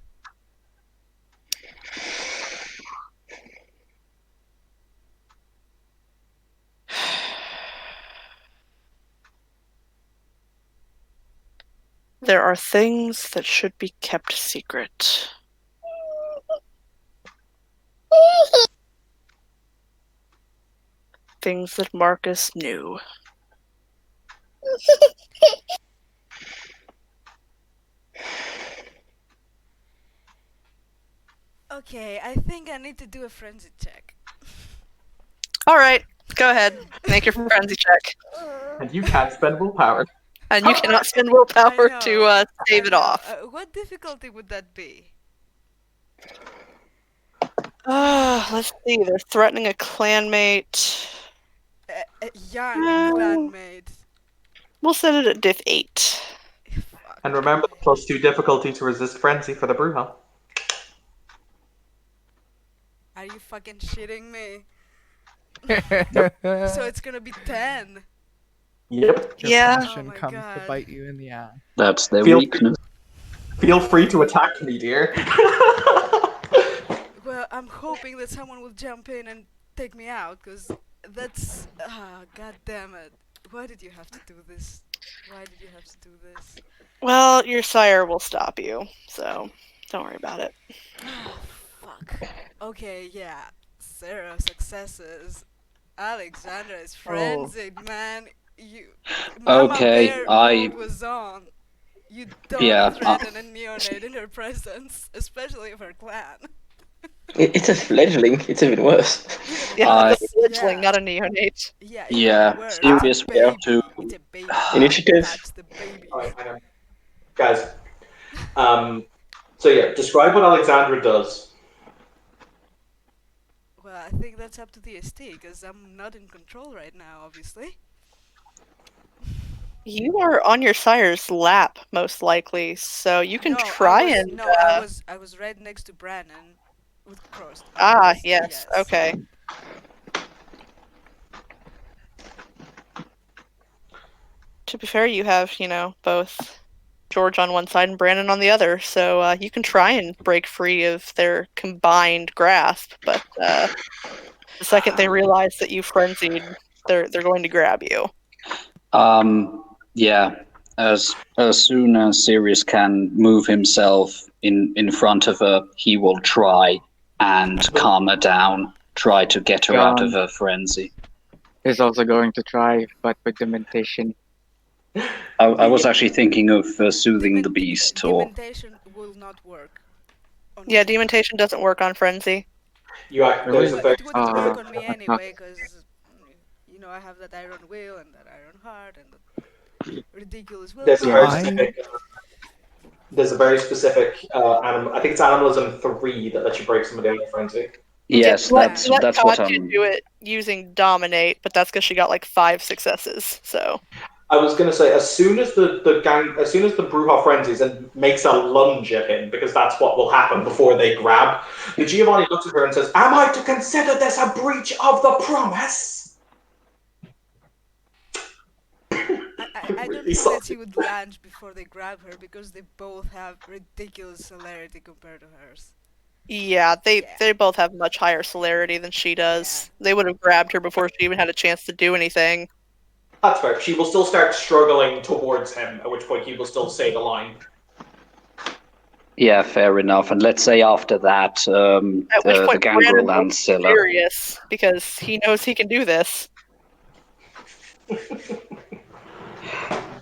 Speaker 1: There are things that should be kept secret. Things that Marcus knew.
Speaker 3: Okay, I think I need to do a frenzy check.
Speaker 1: Alright, go ahead. Make your frenzy check.
Speaker 10: And you can't spend willpower.
Speaker 1: And you cannot spend
Speaker 3: I
Speaker 1: willpower
Speaker 3: know,
Speaker 1: to save
Speaker 3: I
Speaker 1: it
Speaker 3: know.
Speaker 1: off.
Speaker 3: What difficulty would that be?
Speaker 1: Let's see. They're threatening a clanmate.
Speaker 3: A young clanmate.
Speaker 1: We'll set it at diff 8.
Speaker 3: Fuck.
Speaker 10: And remember the +2 difficulty to resist frenzy for the Bruja.
Speaker 3: Are you fucking shitting me? So it's gonna be 10.
Speaker 10: Yep.
Speaker 1: Yeah.
Speaker 2: Depression
Speaker 3: Oh my
Speaker 2: comes
Speaker 3: God.
Speaker 2: to bite you in the ass.
Speaker 9: That's their
Speaker 10: Feel-
Speaker 9: weakness.
Speaker 10: Feel free to attack me, dear.
Speaker 3: Well, I'm hoping that someone will jump in and take me out, because that's... God damn it. Why did you have to do this? Why did you have to do this?
Speaker 1: Well, your sire will stop you, so don't worry about it.
Speaker 3: Fuck. Okay, yeah. 0 successes. Alexandra is frenzied, man. You... Mama
Speaker 9: Okay,
Speaker 3: Bear
Speaker 9: I-
Speaker 3: mode was on. You don't
Speaker 9: Yeah,
Speaker 3: threaten a neonate in her presence, especially of her clan.
Speaker 4: It's a fledgling. It's even worse.
Speaker 3: Even
Speaker 1: Yeah,
Speaker 3: worse.
Speaker 1: it's a fledgling,
Speaker 3: Yeah.
Speaker 1: not a neonate.
Speaker 3: Yeah,
Speaker 9: Yeah,
Speaker 3: even worse.
Speaker 9: serious
Speaker 3: It's a baby.
Speaker 9: to
Speaker 3: It's a baby.
Speaker 4: Initiative.
Speaker 3: That's the baby.
Speaker 10: Alright, hang on. Guys. So yeah, describe what Alexandra does.
Speaker 3: Well, I think that's up to the ST, because I'm not in control right now, obviously.
Speaker 1: You are on your sire's lap, most likely, so you can
Speaker 3: No,
Speaker 1: try
Speaker 3: I was,
Speaker 1: and.
Speaker 3: No, I was right next to Brannon with crossed arms.
Speaker 1: Yes, okay. To be fair, you have, both George on one side and Brandon on the other, so you can try and break free of their combined grasp, but the second they realize that you frenzied, they're going to grab you.
Speaker 9: Yeah. As soon as Sirius can move himself in front of her, he will try and calm her down, try to get her out of her frenzy.
Speaker 6: He's also going to try, but with dementation.
Speaker 9: I was actually thinking of soothing the beast, or
Speaker 3: Dementation will not work.
Speaker 1: Yeah, dementation doesn't work on frenzy.
Speaker 10: There's a
Speaker 3: Well,
Speaker 10: very
Speaker 3: it wouldn't work on me
Speaker 6: not-
Speaker 3: anyway, because I have that iron will and that iron heart and that ridiculous
Speaker 10: there's a
Speaker 3: willpower.
Speaker 10: very
Speaker 2: I-
Speaker 10: specific There's a very specific animal. I think it's animalism 3 that lets you break somebody out of frenzy.
Speaker 9: Yes,
Speaker 1: Yeah,
Speaker 9: that's
Speaker 1: let
Speaker 9: what
Speaker 1: Katya
Speaker 9: I'm.
Speaker 1: do it using dominate, but that's because she got like 5 successes. So
Speaker 10: I was going to say, as soon as the Bruja frenzies and makes a lunge at him, because that's what will happen before they grab, the Giovanni looks at her and says, "Am I to consider this a breach of the promise?"
Speaker 3: I don't
Speaker 10: Really
Speaker 3: think that
Speaker 10: soft.
Speaker 3: she would lunge before they grab her because they both have ridiculous celerity compared to hers.
Speaker 1: yeah,
Speaker 3: Yeah.
Speaker 1: they both have much higher celerity than she does. They would have grabbed her before she even had a chance to do anything.
Speaker 10: That's fair. She will still start struggling towards him, at which point he will still say the line.
Speaker 9: Yeah, fair enough. And let's say after that,
Speaker 1: At which
Speaker 9: the
Speaker 1: point
Speaker 9: Gangrel
Speaker 1: Brandon
Speaker 9: and
Speaker 1: is
Speaker 9: Scylla.
Speaker 1: furious because he knows he can do this.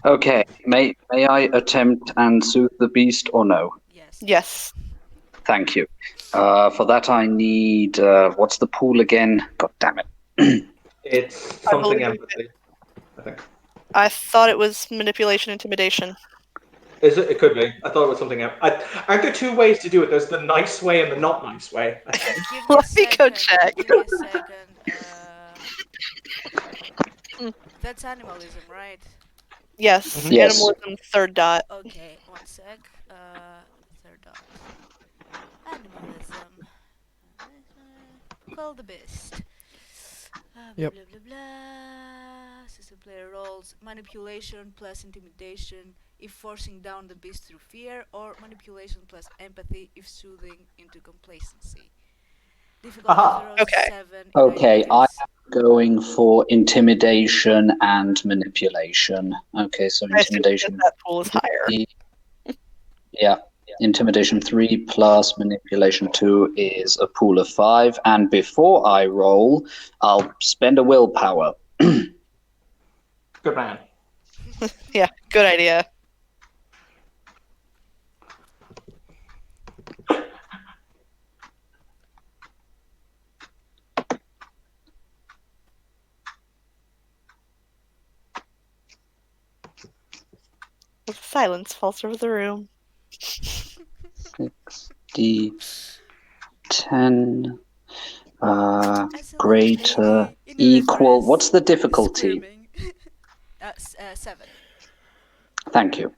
Speaker 9: Okay, may I attempt and soothe the beast or no?
Speaker 3: Yes.
Speaker 1: Yes.
Speaker 9: Thank you. For that, I need what's the pool again? God damn it!
Speaker 10: It's
Speaker 1: I
Speaker 10: something
Speaker 1: believe
Speaker 10: empathy, I think.
Speaker 1: I thought it was manipulation, intimidation.
Speaker 10: Is it? It could be. I thought it was something else. Aren't there 2 ways to do it? There's the nice way and the not nice way, I think.
Speaker 3: Give me a
Speaker 1: Let me go
Speaker 3: second.
Speaker 1: check.
Speaker 3: Give me a second.
Speaker 1: Mm.
Speaker 3: That's animalism, right?
Speaker 1: Yes,
Speaker 10: Mhm.
Speaker 9: Yes.
Speaker 1: animalism, third dot.
Speaker 3: Okay, one sec. Third dot. Animalism. Call the beast. Blah,
Speaker 2: Yep.
Speaker 3: blah, blah, blah. System player rolls manipulation plus intimidation if forcing down the beast through fear, or manipulation plus empathy if soothing into complacency. Difficulty
Speaker 10: Aha.
Speaker 3: 0
Speaker 1: Okay.
Speaker 3: 7.
Speaker 9: Okay, I'm going for intimidation and manipulation. Okay, so
Speaker 1: I assume because
Speaker 9: intimidation.
Speaker 1: that pool is higher.
Speaker 9: Yeah, intimidation 3 plus manipulation 2 is a pool of 5. And before I roll, I'll spend a willpower.
Speaker 10: Good man.
Speaker 1: Yeah, good idea. Silence falls over the room.
Speaker 9: 60, 10,
Speaker 3: Excellent,
Speaker 9: greater,
Speaker 3: lady. In your
Speaker 9: equal.
Speaker 3: dress,
Speaker 9: What's the difficulty?
Speaker 3: screaming. 7.
Speaker 9: Thank you.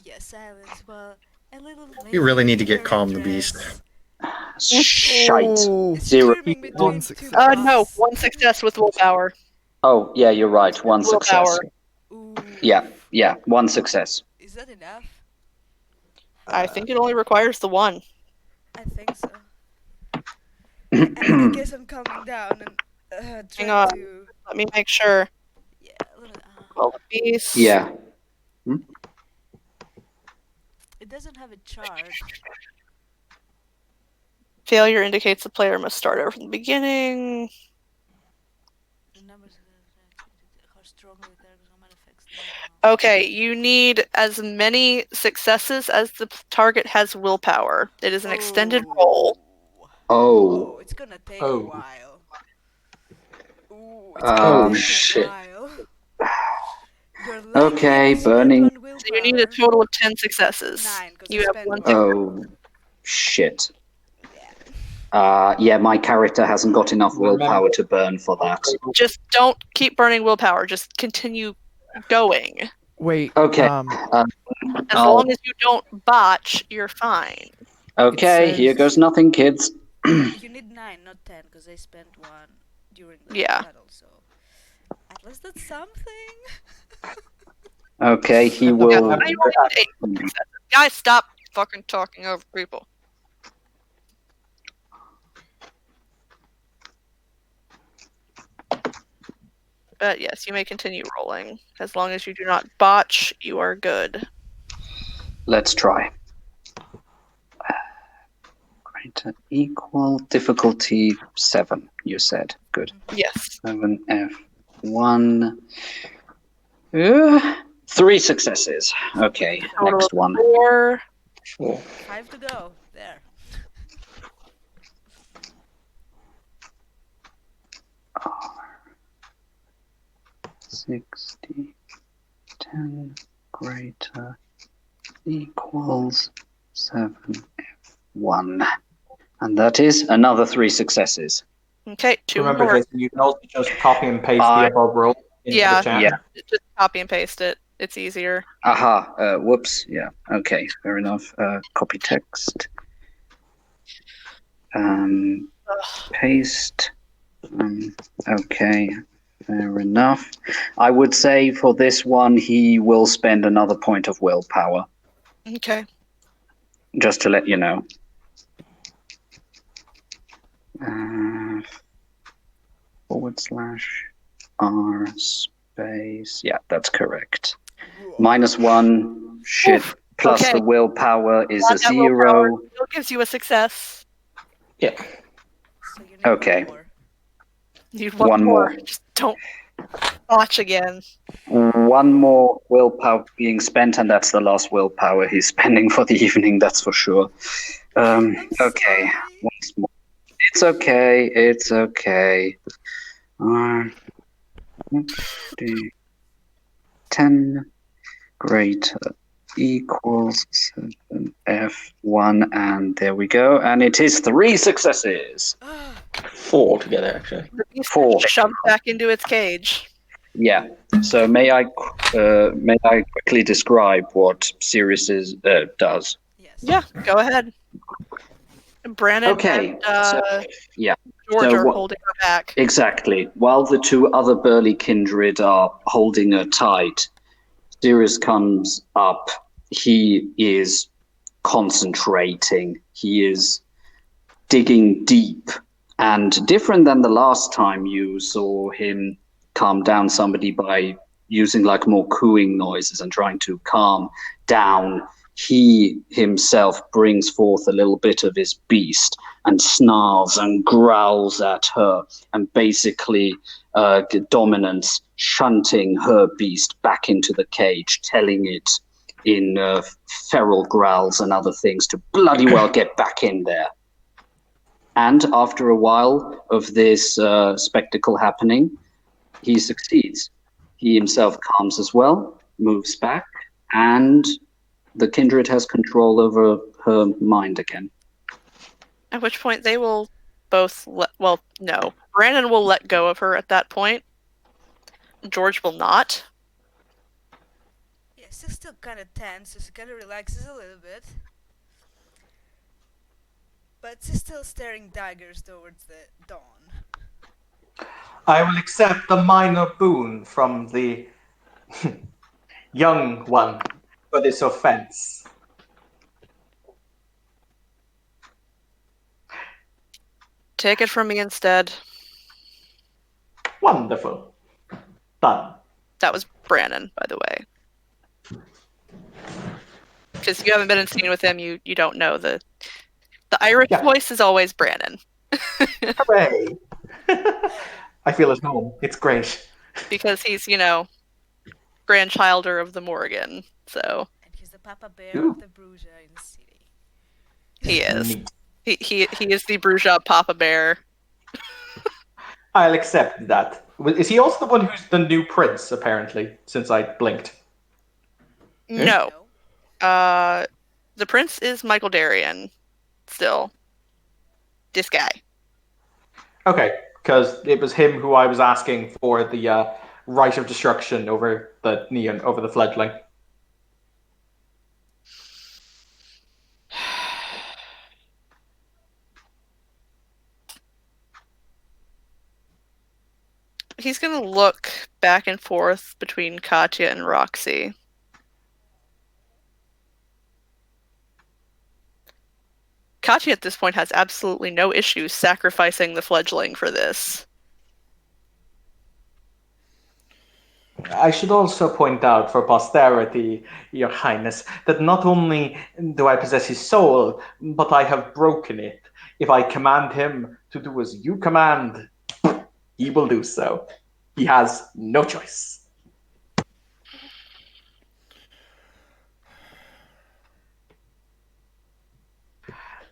Speaker 3: Yes, silence. Well, a little lady
Speaker 8: You really need to
Speaker 3: in
Speaker 8: get
Speaker 3: her
Speaker 8: calm the
Speaker 3: dress,
Speaker 8: beast.
Speaker 9: Shite.
Speaker 2: Oh,
Speaker 9: 0.
Speaker 3: screaming between
Speaker 2: One
Speaker 3: 2
Speaker 2: success.
Speaker 1: No,
Speaker 3: bombs.
Speaker 1: 1 success with willpower.
Speaker 9: Oh, yeah, you're right. 1 success.
Speaker 1: Willpower.
Speaker 3: Ooh.
Speaker 9: Yeah, 1 success.
Speaker 3: Is that enough?
Speaker 1: I think it only requires the 1.
Speaker 3: I think so. I guess I'm calming down and
Speaker 1: Hang
Speaker 3: trying
Speaker 1: on.
Speaker 3: to.
Speaker 1: Let me make sure.
Speaker 3: Yeah,
Speaker 1: Roll the beast.
Speaker 9: Yeah.
Speaker 3: it doesn't have a chart.
Speaker 1: Failure indicates the player must start over from the beginning.
Speaker 3: The numbers how strongly the command affects the animal.
Speaker 1: Okay, you need as many successes as the target has willpower. It is an extended roll.
Speaker 9: Oh.
Speaker 3: It's gonna take a
Speaker 10: Oh.
Speaker 3: while. Ooh, it's
Speaker 9: Oh,
Speaker 3: gonna take
Speaker 9: shit.
Speaker 3: a while. You're lucky
Speaker 9: Okay,
Speaker 3: I spent
Speaker 9: burning.
Speaker 3: 1
Speaker 1: So
Speaker 3: willpower.
Speaker 1: you need a total of 10 successes.
Speaker 3: 9, because
Speaker 1: You
Speaker 3: I
Speaker 1: have
Speaker 3: spent
Speaker 1: 1
Speaker 3: 1.
Speaker 9: Oh, shit.
Speaker 3: Yeah.
Speaker 9: Yeah, my character hasn't got enough willpower
Speaker 10: Remember-
Speaker 9: to burn for that.
Speaker 1: Just don't keep burning willpower. Just continue going.
Speaker 2: wait.
Speaker 9: Okay.
Speaker 1: As
Speaker 9: I'll-
Speaker 1: long as you don't botch, you're fine.
Speaker 9: Okay,
Speaker 2: says-
Speaker 9: here goes nothing, kids.
Speaker 3: You need 9, not 10, because I spent 1 during the
Speaker 1: Yeah.
Speaker 3: battle, so at least that's something.
Speaker 9: Okay, he
Speaker 1: Yeah,
Speaker 9: will.
Speaker 1: I only need 8 successes. Guys, stop fucking talking over people. But yes, you may continue rolling. As long as you do not botch, you are good.
Speaker 9: Let's try. Greater equal difficulty 7. You said good.
Speaker 1: Yes.
Speaker 9: 7F1. 3 successes. Okay,
Speaker 1: Total
Speaker 9: next
Speaker 1: of
Speaker 9: one.
Speaker 1: 4.
Speaker 3: 5 to go. There.
Speaker 9: R 60, 10, greater equals 7F1. And that is another 3 successes.
Speaker 1: Okay, 2
Speaker 10: Remember,
Speaker 1: more.
Speaker 10: Jason, you can also just copy and paste the above roll into
Speaker 1: Yeah.
Speaker 10: the chat.
Speaker 9: Yeah.
Speaker 1: Just copy and paste it. It's easier.
Speaker 9: Aha. Whoops. Yeah. Okay. Fair enough. Copy text. Paste. Okay. Fair enough. I would say for this one, he will spend another point of willpower.
Speaker 1: Okay.
Speaker 9: Just to let you know. /R space. Yeah, that's correct. -1. Shit.
Speaker 1: Oof.
Speaker 9: Plus
Speaker 1: Okay.
Speaker 9: the willpower is a
Speaker 1: That willpower
Speaker 9: 0.
Speaker 1: still gives you a success.
Speaker 10: Yeah.
Speaker 3: So you need
Speaker 9: Okay.
Speaker 3: one more.
Speaker 1: You need
Speaker 9: One more.
Speaker 1: Just don't botch again.
Speaker 9: 1 more willpower being spent, and that's the last willpower he's spending for the evening, that's for sure.
Speaker 3: I'm
Speaker 9: Okay.
Speaker 3: sorry.
Speaker 9: Once more. It's okay. It's okay. 10 greater equals 7F1, and there we go. And it is 3 successes.
Speaker 4: 4 together, actually.
Speaker 1: The beast
Speaker 9: 4.
Speaker 1: shoved back into its cage.
Speaker 9: Yeah. So may I quickly describe what Sirius does?
Speaker 3: Yes.
Speaker 1: Yeah, go ahead. Brandon
Speaker 9: Okay.
Speaker 1: and
Speaker 9: Yeah.
Speaker 1: George
Speaker 9: So
Speaker 1: are
Speaker 9: what-
Speaker 1: holding her back.
Speaker 9: Exactly. While the 2 other burly kindred are holding her tight, Sirius comes up. He is concentrating. He is digging deep. And different than the last time you saw him calm down somebody by using like more cooing noises and trying to calm down, he himself brings forth a little bit of his beast and snarls and growls at her and basically dominance, shunting her beast back into the cage, telling it in feral growls and other things to bloody well get back in there. And after a while of this spectacle happening, he succeeds. He himself calms as well, moves back, and the kindred has control over her mind again.
Speaker 1: At which point they will both no. Brandon will let go of her at that point. George will not.
Speaker 3: Yes, she's still kind of tense, so she kind of relaxes a little bit. But she's still staring daggers towards the dawn.
Speaker 10: I will accept the minor boon from the young one for this offense.
Speaker 1: Take it from me instead.
Speaker 10: Wonderful. Done.
Speaker 1: That was Brandon, by the way. Because you haven't been in scene with him, you don't know the Irish voice is always Brandon.
Speaker 10: Hooray! I feel at home. It's great.
Speaker 1: Because he's, grandchilder of the Morgan, so.
Speaker 3: And he's the Papa Bear of the Bruja in the city.
Speaker 1: He is.
Speaker 10: Neat.
Speaker 1: He is the Bruja Papa Bear.
Speaker 10: I'll accept that. Is he also the one who's the new prince, apparently, since I blinked?
Speaker 1: No. The prince is Michael Darien, still. This guy.
Speaker 10: Okay, because it was him who I was asking for the right of destruction over the neon, over the fledgling.
Speaker 1: He's gonna look back and forth between Katya and Roxy. Katya at this point has absolutely no issue sacrificing the fledgling for this.
Speaker 10: I should also point out for posterity, Your Highness, that not only do I possess his soul, but I have broken it. If I command him to do as you command, he will do so. He has no choice.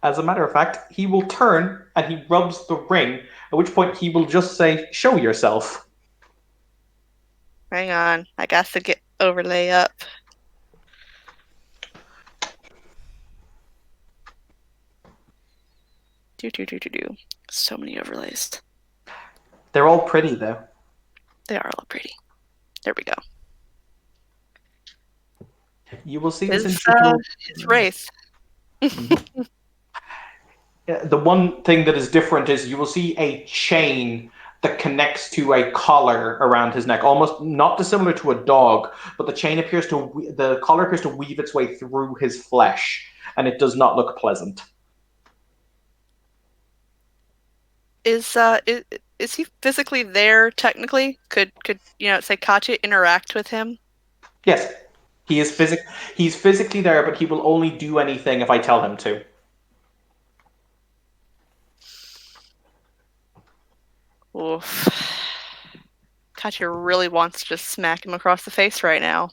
Speaker 10: As a matter of fact, he will turn and he rubs the ring, at which point he will just say, "Show yourself."
Speaker 1: Hang on, I got to get overlay up. Do. So many overlays.
Speaker 10: They're all pretty, though.
Speaker 1: They are all pretty. There we go.
Speaker 10: You will see this
Speaker 1: His
Speaker 10: individual.
Speaker 1: wraith.
Speaker 10: The one thing that is different is you will see a chain that connects to a collar around his neck, almost not dissimilar to a dog, but the collar appears to weave its way through his flesh, and it does not look pleasant.
Speaker 1: Is he physically there technically? Could say Katya interact with him?
Speaker 10: Yes, he's physically there, but he will only do anything if I tell him to.
Speaker 1: Oof. Katya really wants to just smack him across the face right now.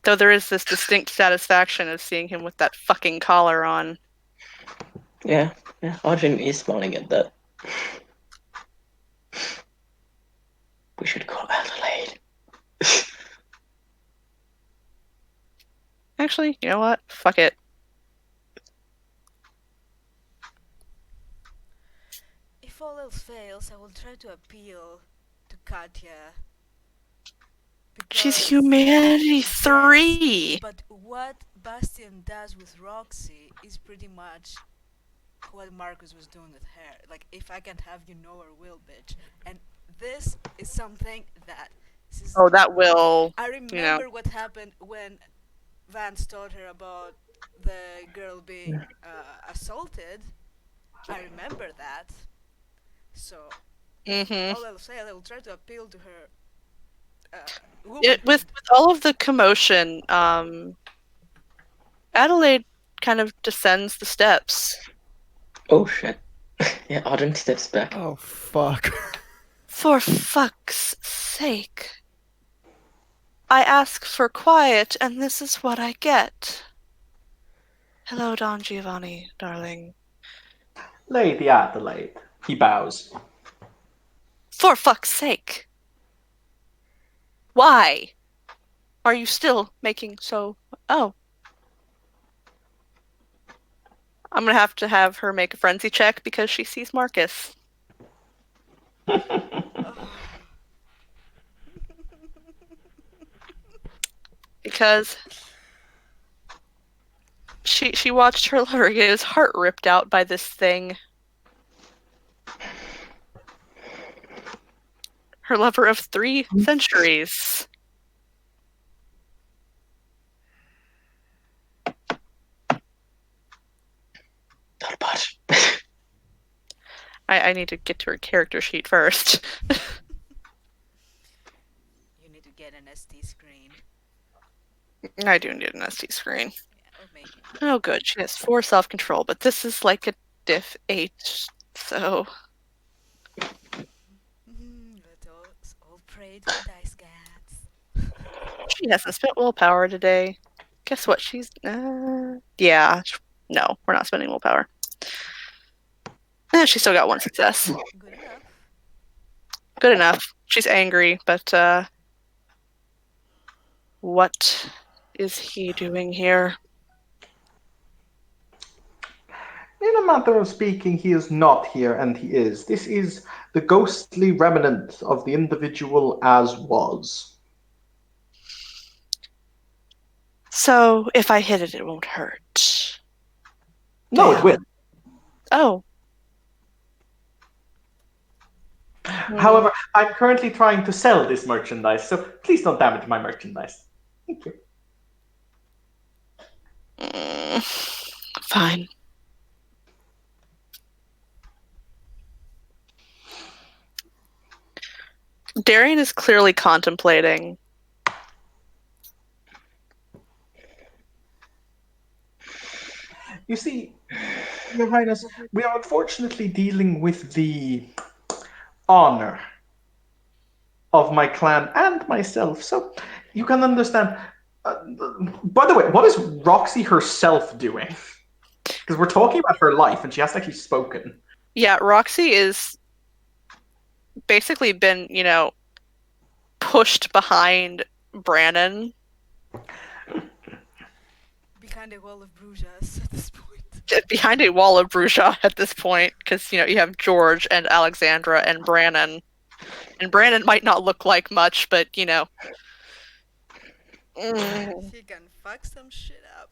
Speaker 1: Though there is this distinct satisfaction of seeing him with that fucking collar on.
Speaker 4: Yeah, Arjun is smiling at that. We should call Adelaide.
Speaker 1: Actually, you know what? Fuck it.
Speaker 3: If all else fails, I will try to appeal to Katya.
Speaker 1: She's Humanity 3!
Speaker 3: Yes, but what Bastian does with Roxy is pretty much what Marcus was doing with her. Like, if I can't have you, no or will, bitch. And this is something that...
Speaker 1: that will...
Speaker 3: I remember what happened when Vance told her about the girl being assaulted. I remember that. So, all else fail, I will try to appeal to her.
Speaker 1: With all of the commotion, Adelaide kind of descends the steps.
Speaker 4: Oh shit. Yeah, Arjun steps back.
Speaker 2: Oh, fuck.
Speaker 1: For fuck's sake. I ask for quiet, and this is what I get. Hello, Don Giovanni, darling.
Speaker 10: Lady Adelaide. He bows.
Speaker 1: For fuck's sake. Why are you still making so... Oh. I'm gonna have her make a frenzy check because she sees Marcus. Because she watched her lover get his heart ripped out by this thing. Her lover of 3 centuries.
Speaker 4: Not much.
Speaker 1: I need to get to her character sheet first.
Speaker 3: You need to get an SD screen.
Speaker 1: I do need an SD screen.
Speaker 3: Yeah, or make it.
Speaker 1: Oh good, she has 4 self-control, but this is like a diff 8, so...
Speaker 3: Let's all pray to the dice cats.
Speaker 1: She hasn't spent willpower today. Guess what? She's... yeah. No, we're not spending willpower. She still got 1 success.
Speaker 3: Good enough.
Speaker 1: Good enough. She's angry, but, what is he doing here?
Speaker 10: In a matter of speaking, he is not here, and he is. This is the ghostly remnant of the individual as was.
Speaker 1: So, if I hit it, it won't hurt.
Speaker 10: No, it will.
Speaker 1: Oh.
Speaker 10: However, I'm currently trying to sell this merchandise, so please don't damage my merchandise. Thank you.
Speaker 1: Fine. Darian is clearly contemplating.
Speaker 10: You see, Your Highness, we are unfortunately dealing with the honor of my clan and myself, so you can understand. By the way, what is Roxy herself doing? Because we're talking about her life, and she hasn't actually spoken.
Speaker 1: Yeah, Roxy is basically been, pushed behind Brannon.
Speaker 3: Behind a wall of Brujas at this point.
Speaker 1: behind a wall of Bruja at this point, because you have George and Alexandra and Brannon. And Brannon might not look like much, but
Speaker 3: He can fuck some shit up.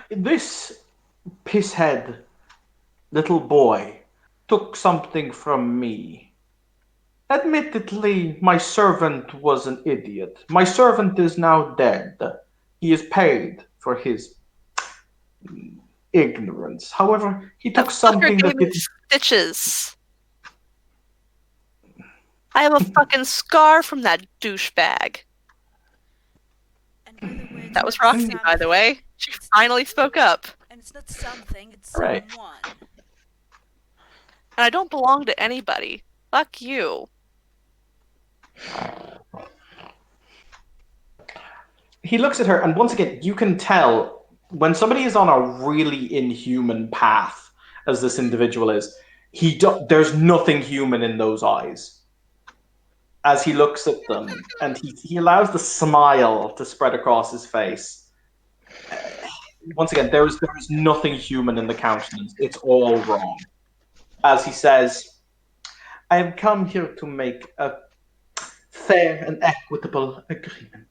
Speaker 10: This pisshead little boy took something from me. Admittedly, my servant was an idiot. My servant is now dead. He is paid for his ignorance. However, he
Speaker 1: that
Speaker 10: took
Speaker 1: fucker
Speaker 10: something
Speaker 1: gave
Speaker 10: that
Speaker 1: me
Speaker 10: didn't.
Speaker 1: stitches. I have a fucking scar from that douchebag.
Speaker 3: And by the way, it's
Speaker 1: That was
Speaker 3: not
Speaker 1: Roxy, by the
Speaker 3: something.
Speaker 1: way. She finally spoke up.
Speaker 3: And it's not something, it's
Speaker 10: Right.
Speaker 3: someone.
Speaker 1: And I don't belong to anybody. Fuck you.
Speaker 10: He looks at her, and once again, you can tell when somebody is on a really inhuman path, as this individual is. There's nothing human in those eyes. As he looks at them, and he allows the smile to spread across his face. Once again, there is nothing human in the countenance. It's all wrong. As he says, I have come here to make a fair and equitable agreement.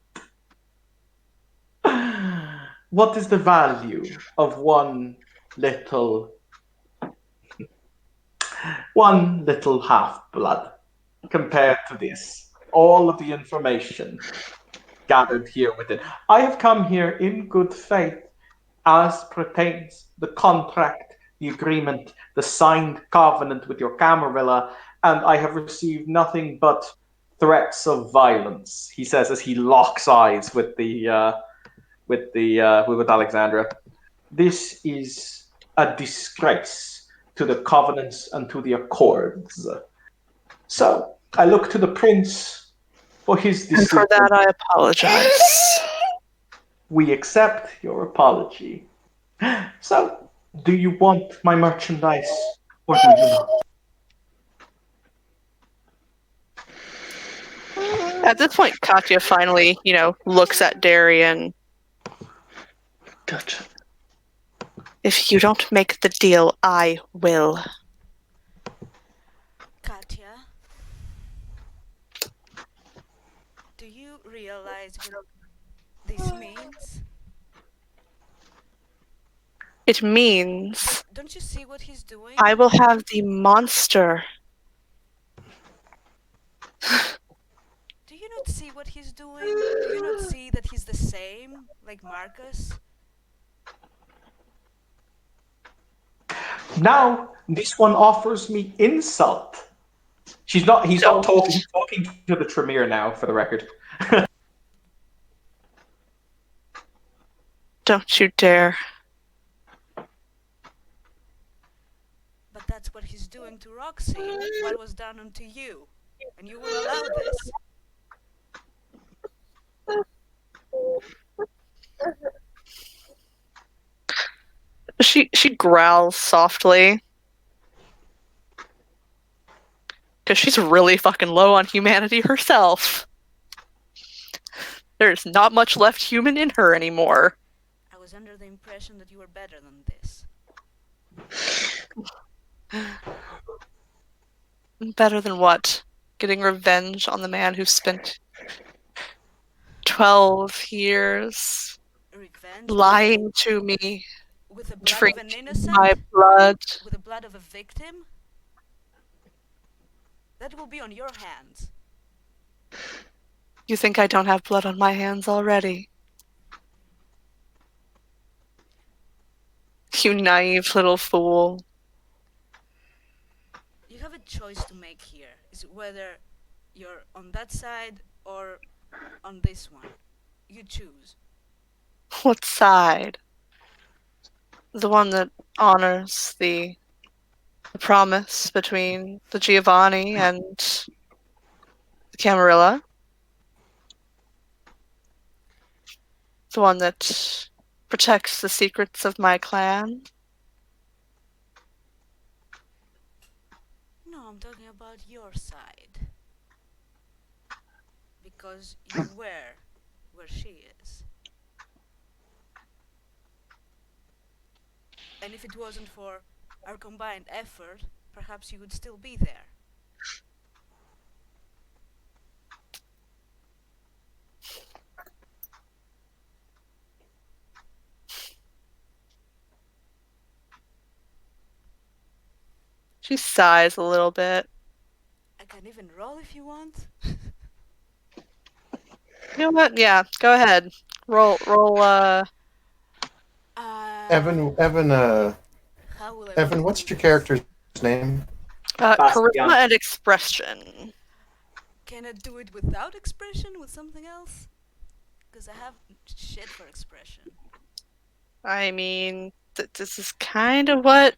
Speaker 10: What is the value of one little half-blood compared to this? All of the information gathered here within. I have come here in good faith as pertains the contract, the agreement, the signed covenant with your Camarilla, and I have received nothing but threats of violence, he says as he locks eyes with Alexandra. This is a disgrace to the covenants and to the accords. So I look to the prince for his decision.
Speaker 1: And for that, I apologize.
Speaker 10: We accept your apology. So, do you want my merchandise or do you not?
Speaker 1: At this point, Katya finally, looks at Darian.
Speaker 4: Gotcha.
Speaker 1: If you don't make the deal, I will.
Speaker 3: Katya, do you realize what this means?
Speaker 1: It means
Speaker 3: Don't you see what he's doing?
Speaker 1: I will have the monster.
Speaker 3: Do you not see what he's doing? Do you not see that he's the same, like Marcus?
Speaker 10: Now, this one offers me insult. He's not talking to the Tremere now, for the record.
Speaker 1: Don't you dare.
Speaker 3: But that's what he's doing to Roxy. What was done unto you? And you will allow this?
Speaker 1: She growls softly. Because she's really fucking low on humanity herself. There's not much left human in her anymore.
Speaker 3: I was under the impression that you were better than this.
Speaker 1: Better than what? Getting revenge on the man who spent 12 years
Speaker 3: Revenge?
Speaker 1: lying to me,
Speaker 3: With the blood of
Speaker 1: drinking
Speaker 3: an innocent?
Speaker 1: my blood.
Speaker 3: With the blood of a victim? That will be on your hands.
Speaker 1: You think I don't have blood on my hands already? You naive little fool.
Speaker 3: You have a choice to make here. Is whether you're on that side or on this one. You choose.
Speaker 1: What side? The one that honors the promise between the Giovanni and the Camarilla? The one that protects the secrets of my clan?
Speaker 3: No, I'm talking about your side. Because you were where she is. And if it wasn't for our combined effort, perhaps you would still be there.
Speaker 1: She sighs a little bit.
Speaker 3: I can even roll if you want.
Speaker 1: You know what? Yeah, go ahead. Roll.
Speaker 8: Evan,
Speaker 3: How will I
Speaker 8: Evan,
Speaker 3: want
Speaker 8: what's
Speaker 3: to do
Speaker 8: your
Speaker 3: this?
Speaker 8: character's name?
Speaker 1: Charisma
Speaker 10: Bastian.
Speaker 1: and expression.
Speaker 3: Can I do it without expression, with something else? Because I have shit for expression.
Speaker 1: I mean, this is kind of what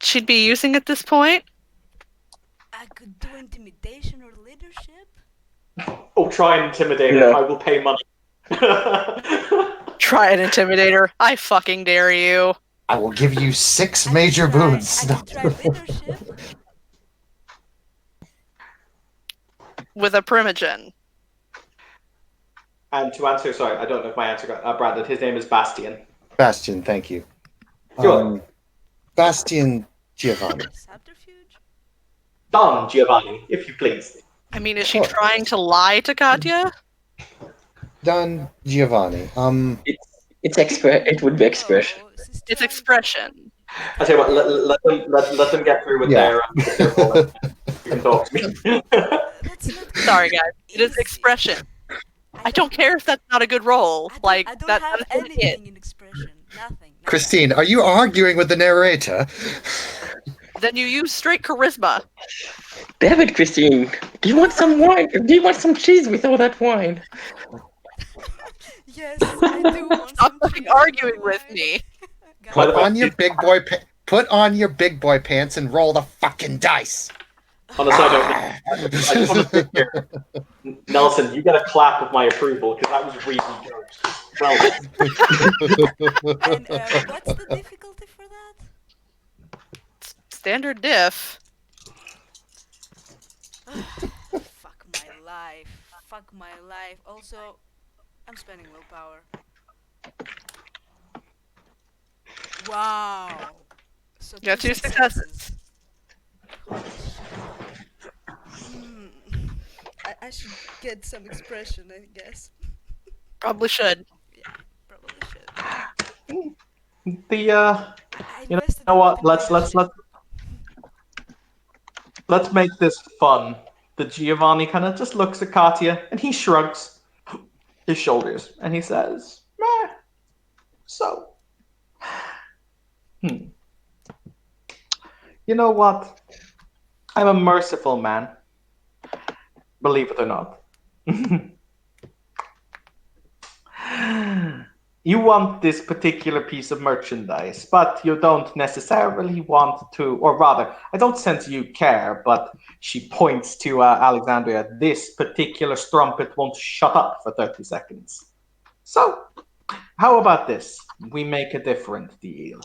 Speaker 1: she'd be using at this point.
Speaker 3: I could do intimidation or leadership.
Speaker 10: Oh, try and intimidate her.
Speaker 4: No.
Speaker 10: I will pay money.
Speaker 1: Try an intimidator. I fucking dare you.
Speaker 8: I will give you 6
Speaker 3: I
Speaker 8: major
Speaker 3: could try,
Speaker 8: boons.
Speaker 3: I could try leadership.
Speaker 1: With a primogen.
Speaker 10: And to answer, sorry, I don't know if my answer got Brandon. His name is Bastian.
Speaker 8: Bastian, thank you.
Speaker 10: Sure.
Speaker 8: Bastian Giovanni.
Speaker 3: Subterfuge?
Speaker 10: Don Giovanni, if you please.
Speaker 1: I mean, is she
Speaker 8: Sure.
Speaker 1: trying to lie to Katya?
Speaker 8: Don Giovanni.
Speaker 4: It would be expression.
Speaker 3: Oh, she's
Speaker 1: It's
Speaker 3: trying-
Speaker 1: expression.
Speaker 10: I tell you what, let them get through with
Speaker 8: Yeah.
Speaker 10: their roll. You can talk to me.
Speaker 3: That's not
Speaker 1: Sorry, guys. It is
Speaker 3: easy.
Speaker 1: expression. I don't care if that's not a good roll.
Speaker 3: I don't
Speaker 1: that.
Speaker 3: have
Speaker 1: That's what it is.
Speaker 3: anything in expression. Nothing.
Speaker 8: Christine, are you arguing with the narrator?
Speaker 1: Then you use straight charisma.
Speaker 4: Damn it, Christine. Do you want some wine? Do you want some cheese with all that wine?
Speaker 3: Yes, I do want
Speaker 1: Stop
Speaker 3: some
Speaker 1: fucking
Speaker 3: cheese, by
Speaker 1: arguing
Speaker 3: the
Speaker 1: with
Speaker 3: way.
Speaker 1: me.
Speaker 3: Guys,
Speaker 10: By the way,
Speaker 8: Put on your big boy pants and roll the fucking dice.
Speaker 10: On a side note, I just want to say here, Nelson, you get a clap of my approval because that was really good. Well,
Speaker 3: and what's the difficulty for that?
Speaker 1: Standard diff.
Speaker 3: Fuck my life. Fuck my life. Also, I'm spending willpower. Wow. So
Speaker 1: You got 2 successes.
Speaker 3: Holy shit. I should get some expression, I guess.
Speaker 1: Probably should.
Speaker 3: Yeah, probably should.
Speaker 10: the
Speaker 3: I
Speaker 10: you
Speaker 3: invested
Speaker 10: know
Speaker 3: a lot
Speaker 10: what?
Speaker 3: in
Speaker 10: Let's
Speaker 3: leadership.
Speaker 10: let's make this fun. The Giovanni kind of just looks at Katya and he shrugs his shoulders and he says, "Meh. So, you know what? I'm a merciful man. Believe it or not. You want this particular piece of merchandise, but you don't necessarily want to, or rather, I don't sense you care, but she points to Alexandria. This particular strumpet won't shut up for 30 seconds. So, how about this? We make a different deal.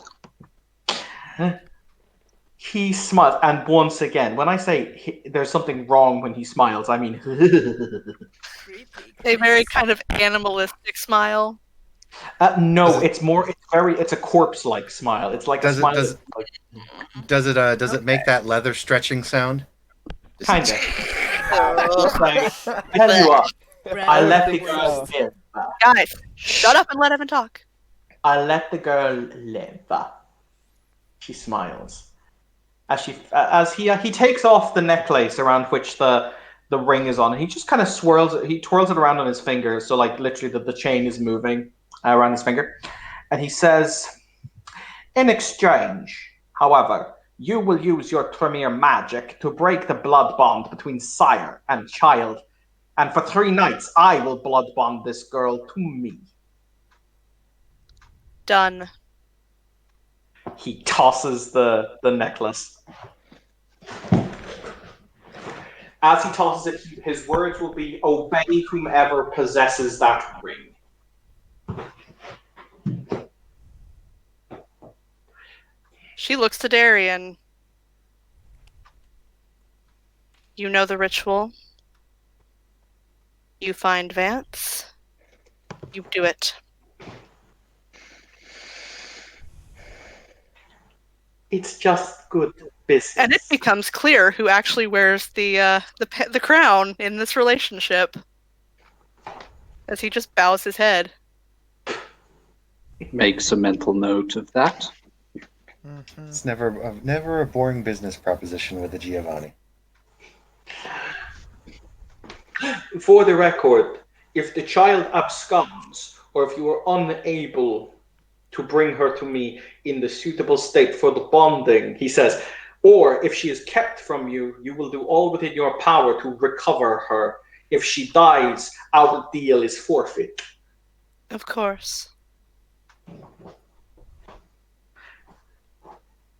Speaker 10: He smiles, and once again, when I say there's something wrong when he smiles, I mean
Speaker 3: Creepy.
Speaker 1: A very kind of animalistic smile.
Speaker 10: no, it's a corpse-like smile. It's like
Speaker 8: Does
Speaker 10: a
Speaker 8: it-
Speaker 10: smile.
Speaker 8: does- Does it make that leather stretching sound?
Speaker 10: Kind of. Tell you what, I let the girl live.
Speaker 1: Guys, shut up and let Evan talk.
Speaker 10: I let the girl live. She smiles as he takes off the necklace around which the ring is on. He just kind of swirls it. He twirls it around on his finger, so like literally the chain is moving around his finger. And he says, "In exchange, however, you will use your Tremere magic to break the blood bond between sire and child. And for 3 nights, I will blood bond this girl to me."
Speaker 1: Done.
Speaker 10: He tosses the necklace. As he tosses it, his words will be, "Obey whomever possesses that ring."
Speaker 1: She looks to Darian. You know the ritual. You find Vance. You do it.
Speaker 10: It's just good business.
Speaker 1: And it becomes clear who actually wears the crown in this relationship, as he just bows his head.
Speaker 9: Makes a mental note of that.
Speaker 8: It's never a boring business proposition with a Giovanni.
Speaker 10: For the record, if the child absconds, or if you are unable to bring her to me in the suitable state for the bonding, he says, or if she is kept from you, you will do all within your power to recover her. If she dies, our deal is forfeit.
Speaker 1: Of course.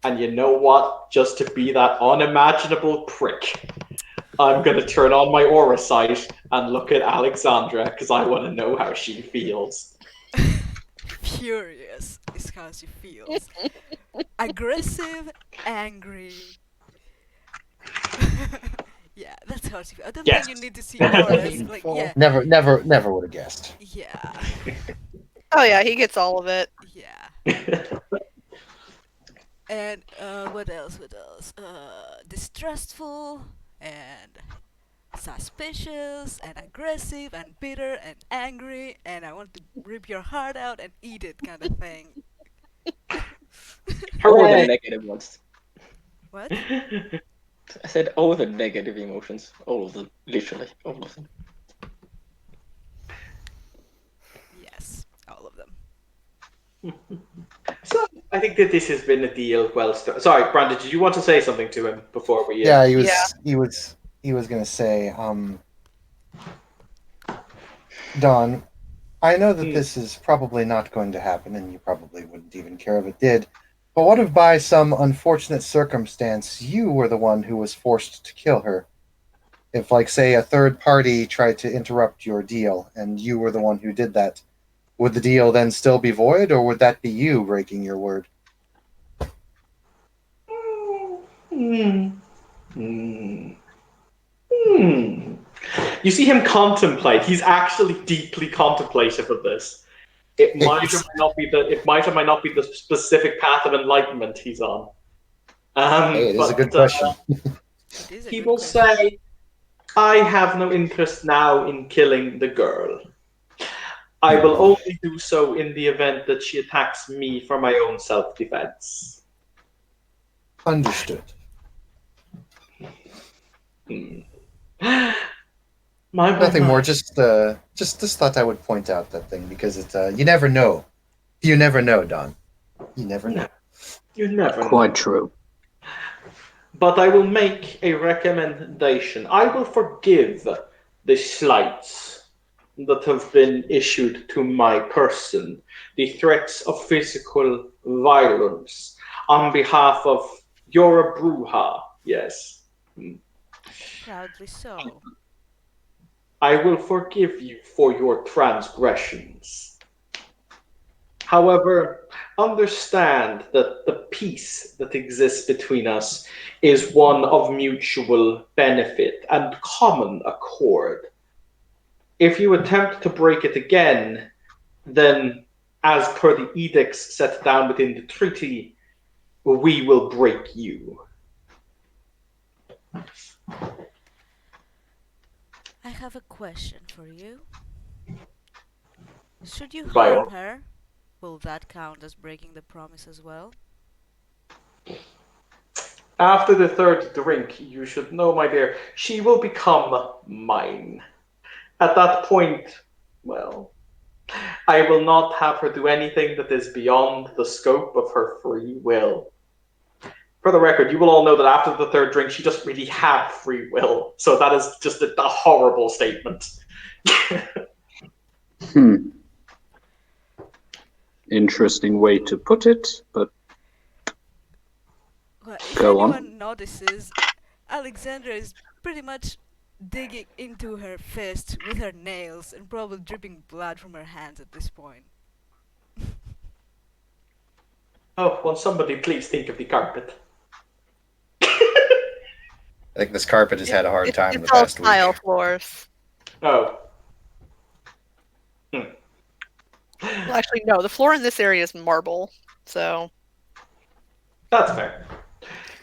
Speaker 10: And you know what? Just to be that unimaginable prick, I'm going to turn on my aura sight and look at Alexandra because I want to know how she feels.
Speaker 3: Furious is how she feels. Aggressive, angry. Yeah, that's how she feels. I don't
Speaker 10: Yes.
Speaker 3: think you need to see auras. Like, yeah.
Speaker 8: Never would have guessed.
Speaker 3: Yeah.
Speaker 1: Oh yeah, he gets all of it.
Speaker 3: Yeah. And what else? Distrustful and suspicious and aggressive and bitter and angry and I want to rip your heart out and eat it kind of thing.
Speaker 4: How are the negative ones?
Speaker 3: What?
Speaker 4: I said all the negative emotions. All of them. Literally. All of them.
Speaker 3: Yes, all of them.
Speaker 10: So I think that this has been a deal well started. Sorry, Brandon, did you want to say something to him before we...
Speaker 8: Yeah, he was going to say, Don, I know that this is probably not going to happen, and you probably wouldn't even care if it did, but what if by some unfortunate circumstance you were the one who was forced to kill her? If, like, say, a third party tried to interrupt your deal, and you were the one who did that, would the deal then still be void, or would that be you breaking your word?
Speaker 10: You see him contemplate. He's actually deeply contemplative of this. It might or might not be the specific path of enlightenment he's on.
Speaker 8: Hey, it is a good question.
Speaker 10: He will say, I have no interest now in killing the girl. I will only do so in the event that she attacks me for my own self-defense.
Speaker 8: Understood. Nothing more. Just thought I would point out that thing because it's you never know. You never know, Don. You never know.
Speaker 10: You never know.
Speaker 9: Quite true.
Speaker 10: But I will make a recommendation. I will forgive the slights that have been issued to my person, the threats of physical violence on behalf of your Bruja, yes.
Speaker 3: Proudly so.
Speaker 10: I will forgive you for your transgressions. However, understand that the peace that exists between us is one of mutual benefit and common accord. If you attempt to break it again, then, as per the edicts set down within the treaty, we will break you.
Speaker 3: I have a question for you. Should you
Speaker 10: By
Speaker 3: harm
Speaker 10: all-
Speaker 3: her, will that count as breaking the promise as well?
Speaker 10: After the third drink, you should know, my dear, she will become mine. At that point, well, I will not have her do anything that is beyond the scope of her free will. For the record, you will all know that after the third drink, she doesn't really have free will. So that is just a horrible statement.
Speaker 9: Interesting way to put it, but
Speaker 3: Well, if
Speaker 9: go
Speaker 3: anyone
Speaker 9: on.
Speaker 3: notices, Alexandra is pretty much digging into her fist with her nails and probably dripping blood from her hands at this point.
Speaker 10: Oh, will somebody please think of the carpet?
Speaker 8: I think this carpet has had a hard time in the
Speaker 1: It's all
Speaker 8: past week.
Speaker 1: tile floors.
Speaker 10: Oh.
Speaker 1: Well, actually, no. The floor in this area is marble, so
Speaker 10: That's fair.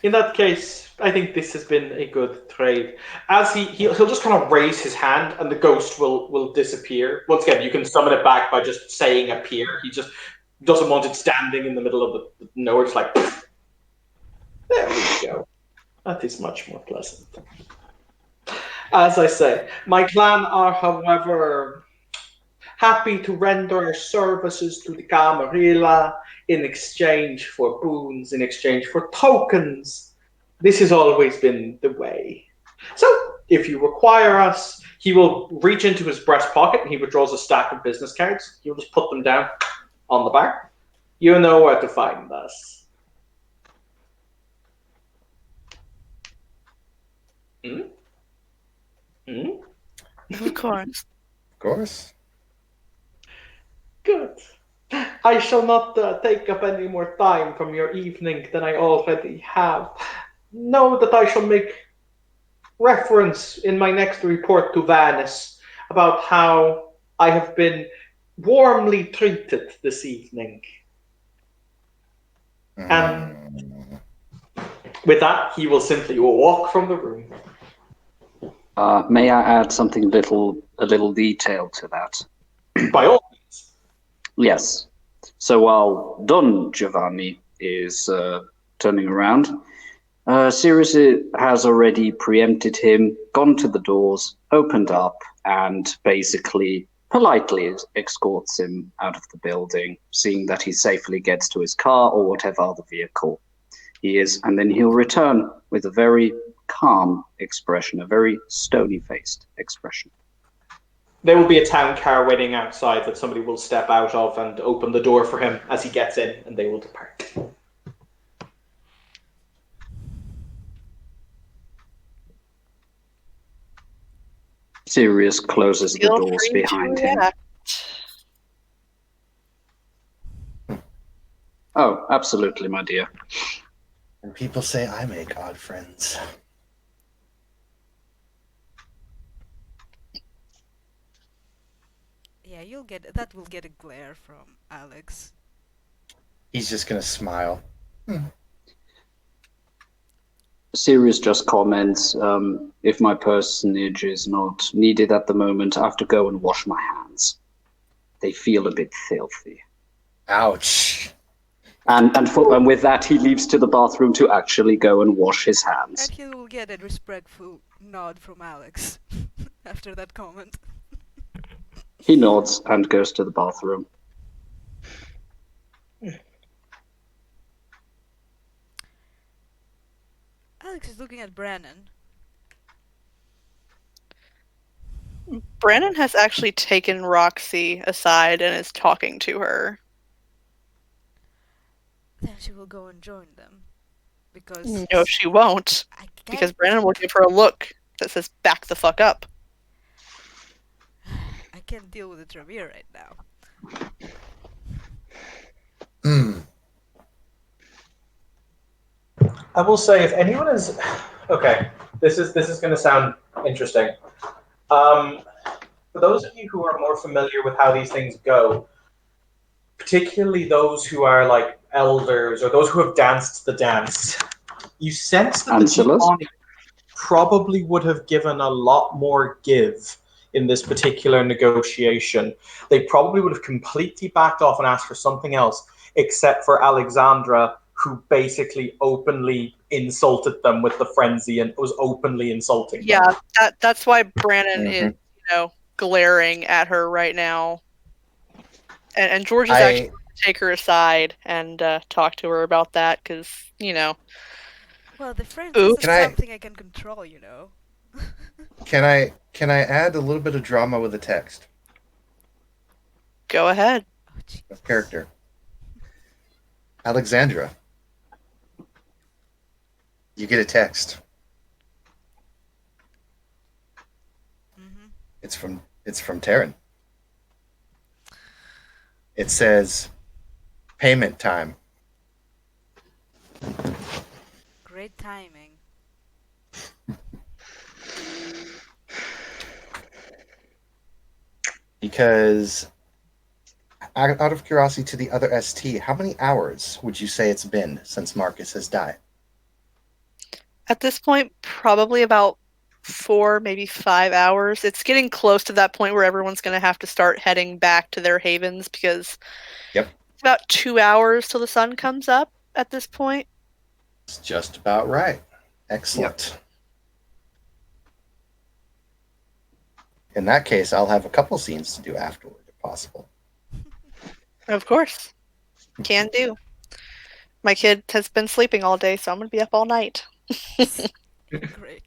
Speaker 10: In that case, I think this has been a good trade. As he'll just kind of raise his hand, and the ghost will disappear. Once again, you can summon it back by just saying appear. He just doesn't want it standing in the middle of the nowhere. It's like, there we go. That is much more pleasant. As I say, my clan are, however, happy to render our services to the Camarilla in exchange for boons, in exchange for tokens. This has always been the way. So, if you require us, he will reach into his breast pocket and he withdraws a stack of business cards. He'll just put them down on the bar. You know where to find us. Hmm? Hmm?
Speaker 1: Of course.
Speaker 8: Of course.
Speaker 10: Good. I shall not take up any more time from your evening than I already have. Know that I shall make reference in my next report to Vanis about how I have been warmly treated this evening. And with that, he will simply walk from the room.
Speaker 9: May I add something a little detail to that?
Speaker 10: By all means.
Speaker 9: Yes. So while Don Giovanni is turning around, Sirius has already preempted him, gone to the doors, opened up, and basically politely escorts him out of the building, seeing that he safely gets to his car or whatever other vehicle he is, and then he'll return with a very calm expression, a very stony-faced expression.
Speaker 10: There will be a town car waiting outside that somebody will step out of and open the door for him as he gets in, and they will depart.
Speaker 9: Sirius closes the
Speaker 1: Feel
Speaker 9: doors
Speaker 1: free to
Speaker 9: behind him.
Speaker 1: react.
Speaker 9: Oh, absolutely, my dear.
Speaker 8: And people say I make odd friends.
Speaker 3: Yeah, will get a glare from Alex.
Speaker 8: He's just gonna smile.
Speaker 9: Sirius just comments, if my personage is not needed at the moment, I have to go and wash my hands. They feel a bit filthy.
Speaker 8: Ouch.
Speaker 9: And with that, he leaves to the bathroom to actually go and wash his hands.
Speaker 3: And he will get a respectful nod from Alex after that comment.
Speaker 9: He nods and goes to the bathroom.
Speaker 3: Alex is looking at Brennan.
Speaker 1: Brandon has actually taken Roxy aside and is talking to her.
Speaker 3: Then she will go and join them. Because...
Speaker 1: No, she won't. Because Brandon will give her a look that says, back the fuck up.
Speaker 3: I can't deal with the Tremere right now.
Speaker 10: I will say, if anyone is okay, this is going to sound interesting. For those of you who are more familiar with how these things go, particularly those who are like elders or those who have danced the dance, you sense that the Giovanni probably would have given a lot more give in this particular negotiation. They probably would have completely backed off and asked for something else, except for Alexandra, who basically openly insulted them with the frenzy and was openly insulting them.
Speaker 1: Yeah, that's why Brandon is, glaring at her right now. And George is actually going to take her aside and talk to her about that, because,
Speaker 3: Well, the frenzy is something I can control,
Speaker 8: Can I add a little bit of drama with the text?
Speaker 1: Go ahead.
Speaker 8: Of character. Alexandra, you get a text. It's from Taryn. It says, payment time.
Speaker 3: Great timing.
Speaker 8: Because Out of curiosity to the other ST, how many hours would you say it's been since Marcus has died?
Speaker 1: At this point, probably about 4, maybe 5 hours. It's getting close to that point where everyone's going to have to start heading back to their havens because
Speaker 8: Yep.
Speaker 1: it's about 2 hours till the sun comes up at this point.
Speaker 8: It's just about right. Excellent. Yep. In that case, I'll have a couple scenes to do afterward, if possible.
Speaker 1: Of course. Can do. My kid has been sleeping all day, so I'm going to be up all night.
Speaker 3: Great.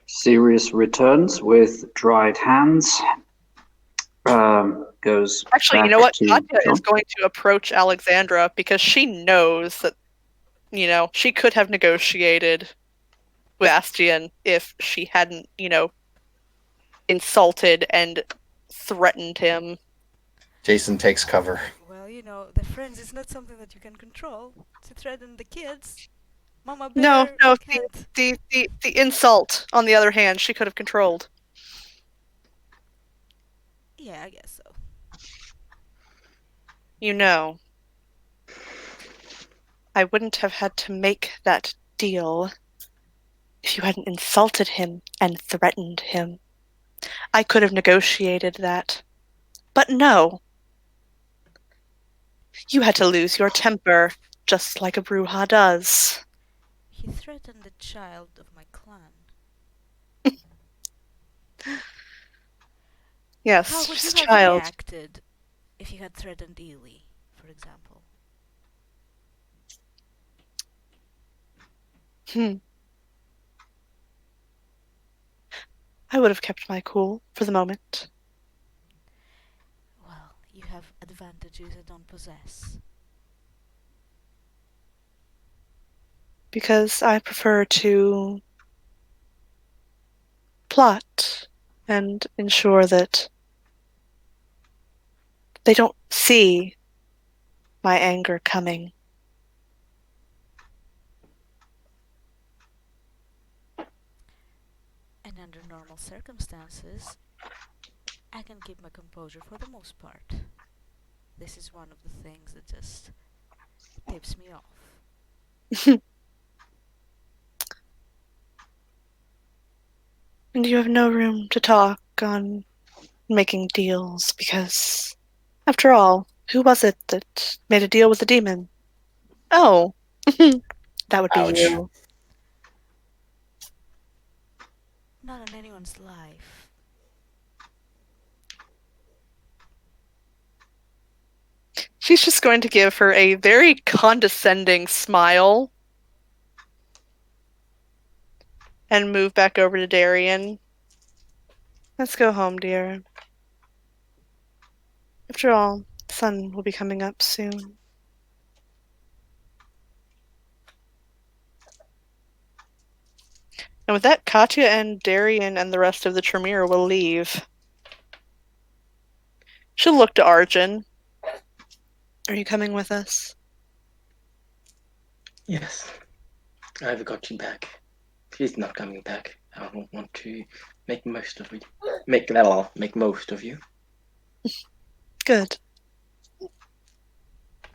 Speaker 9: Sirius returns with dried hands. Goes
Speaker 1: Actually, you
Speaker 9: back
Speaker 1: know what?
Speaker 9: to
Speaker 1: Katya
Speaker 9: John.
Speaker 1: is going to approach Alexandra because she knows that, she could have negotiated with Bastian if she hadn't, insulted and threatened him.
Speaker 8: Jason takes cover.
Speaker 3: Well, the friends is not something that you can control. To threaten the kids, Mama
Speaker 1: No,
Speaker 3: Bear
Speaker 1: no,
Speaker 3: can't.
Speaker 1: the insult, on the other hand, she could have controlled.
Speaker 3: Yeah, I guess so.
Speaker 1: I wouldn't have had to make that deal if you hadn't insulted him and threatened him. I could have negotiated that. But no. You had to lose your temper, just like a Bruja does.
Speaker 3: He threatened the child of my clan.
Speaker 1: Yes,
Speaker 3: How would you
Speaker 1: just
Speaker 3: have
Speaker 1: child.
Speaker 3: reacted if you had threatened Ely, for example?
Speaker 1: I would have kept my cool for the moment.
Speaker 3: Well, you have advantages I don't possess.
Speaker 1: Because I prefer to plot and ensure that they don't see my anger coming.
Speaker 3: And under normal circumstances, I can keep my composure for the most part. This is one of the things that just tips me off.
Speaker 1: And you have no room to talk on making deals because, after all, who was it that made a deal with the demon? Oh, that would be
Speaker 8: Ouch.
Speaker 1: you.
Speaker 3: Not on anyone's life.
Speaker 1: She's just going to give her a very condescending smile and move back over to Darian. Let's go home, dear. After all, the sun will be coming up soon. And with that, Katya and Darian and the rest of the Tremere will leave. She'll look to Arjun. Are you coming with us?
Speaker 4: Yes, I've got you back. He's not coming back. I don't want to make most of you. Make most of you.
Speaker 1: Good.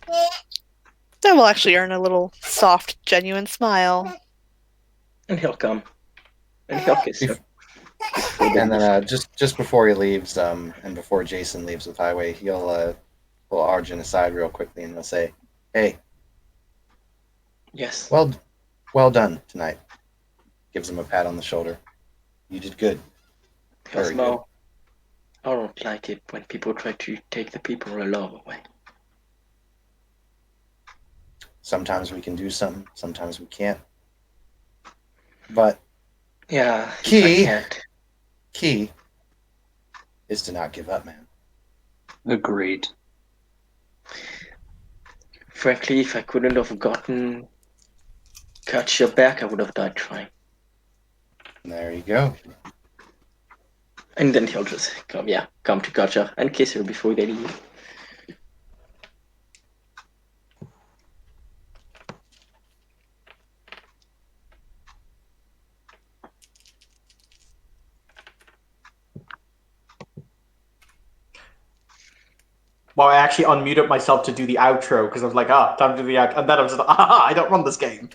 Speaker 1: That will actually earn a little soft, genuine smile.
Speaker 4: And he'll come. And he'll kiss her.
Speaker 8: And then just before he leaves, and before Jason leaves with Highway, he'll pull Arjun aside real quickly and he'll say, "Hey,
Speaker 4: yes.
Speaker 8: Well done tonight." Gives him a pat on the shoulder. You did good. Very good.
Speaker 4: I don't like it when people try to take the people I love away.
Speaker 8: Sometimes we can do something, sometimes we can't. But
Speaker 4: yeah,
Speaker 8: key is to not give up, man.
Speaker 9: Agreed.
Speaker 4: Frankly, if I couldn't have got your back, I would have died trying.
Speaker 8: There you go.
Speaker 4: And then he'll just come to Gotcha and kiss her before they leave.
Speaker 10: Well, I actually unmuted myself to do the outro because I was like, time to do the outro. And then I was just, I don't run this game.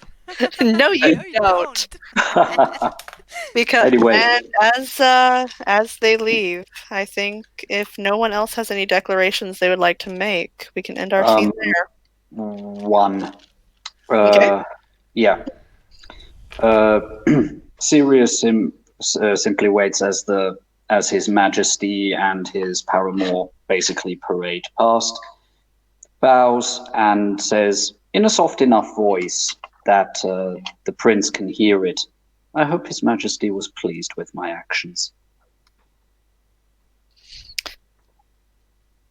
Speaker 1: No, you
Speaker 3: No, you
Speaker 1: don't.
Speaker 3: don't.
Speaker 1: Because
Speaker 9: Anyway.
Speaker 1: and as they leave, I think if no one else has any declarations they would like to make, we can end our scene there.
Speaker 9: One.
Speaker 1: Okay.
Speaker 9: Yeah. Sirius simply waits as His Majesty and his paramour basically parade past, bows and says in a soft enough voice that the prince can hear it, "I hope His Majesty was pleased with my actions."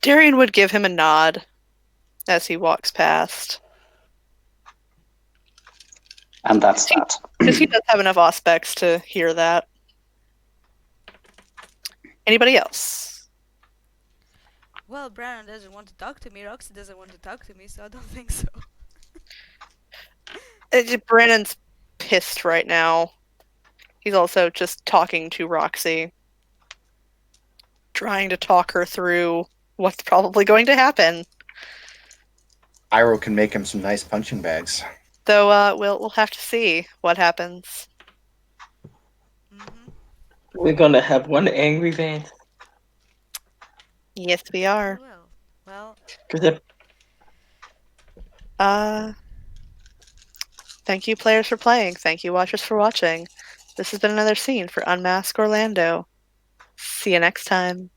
Speaker 1: Darian would give him a nod as he walks past.
Speaker 9: And that's that.
Speaker 1: Because he does have enough aspects to hear that. Anybody else?
Speaker 3: Well, Brandon doesn't want to talk to me. Roxy doesn't want to talk to me, so I don't think so.
Speaker 1: Brandon's pissed right now. He's also just talking to Roxy, trying to talk her through what's probably going to happen.
Speaker 8: Iroh can make him some nice punching bags.
Speaker 1: Though we'll have to see what happens.
Speaker 3: Mm-hmm.
Speaker 4: We're gonna have one angry van.
Speaker 1: Yes, we are.
Speaker 3: Well,
Speaker 1: Thank you, players, for playing. Thank you, watchers, for watching. This has been another scene for Unmask Orlando. See you next time.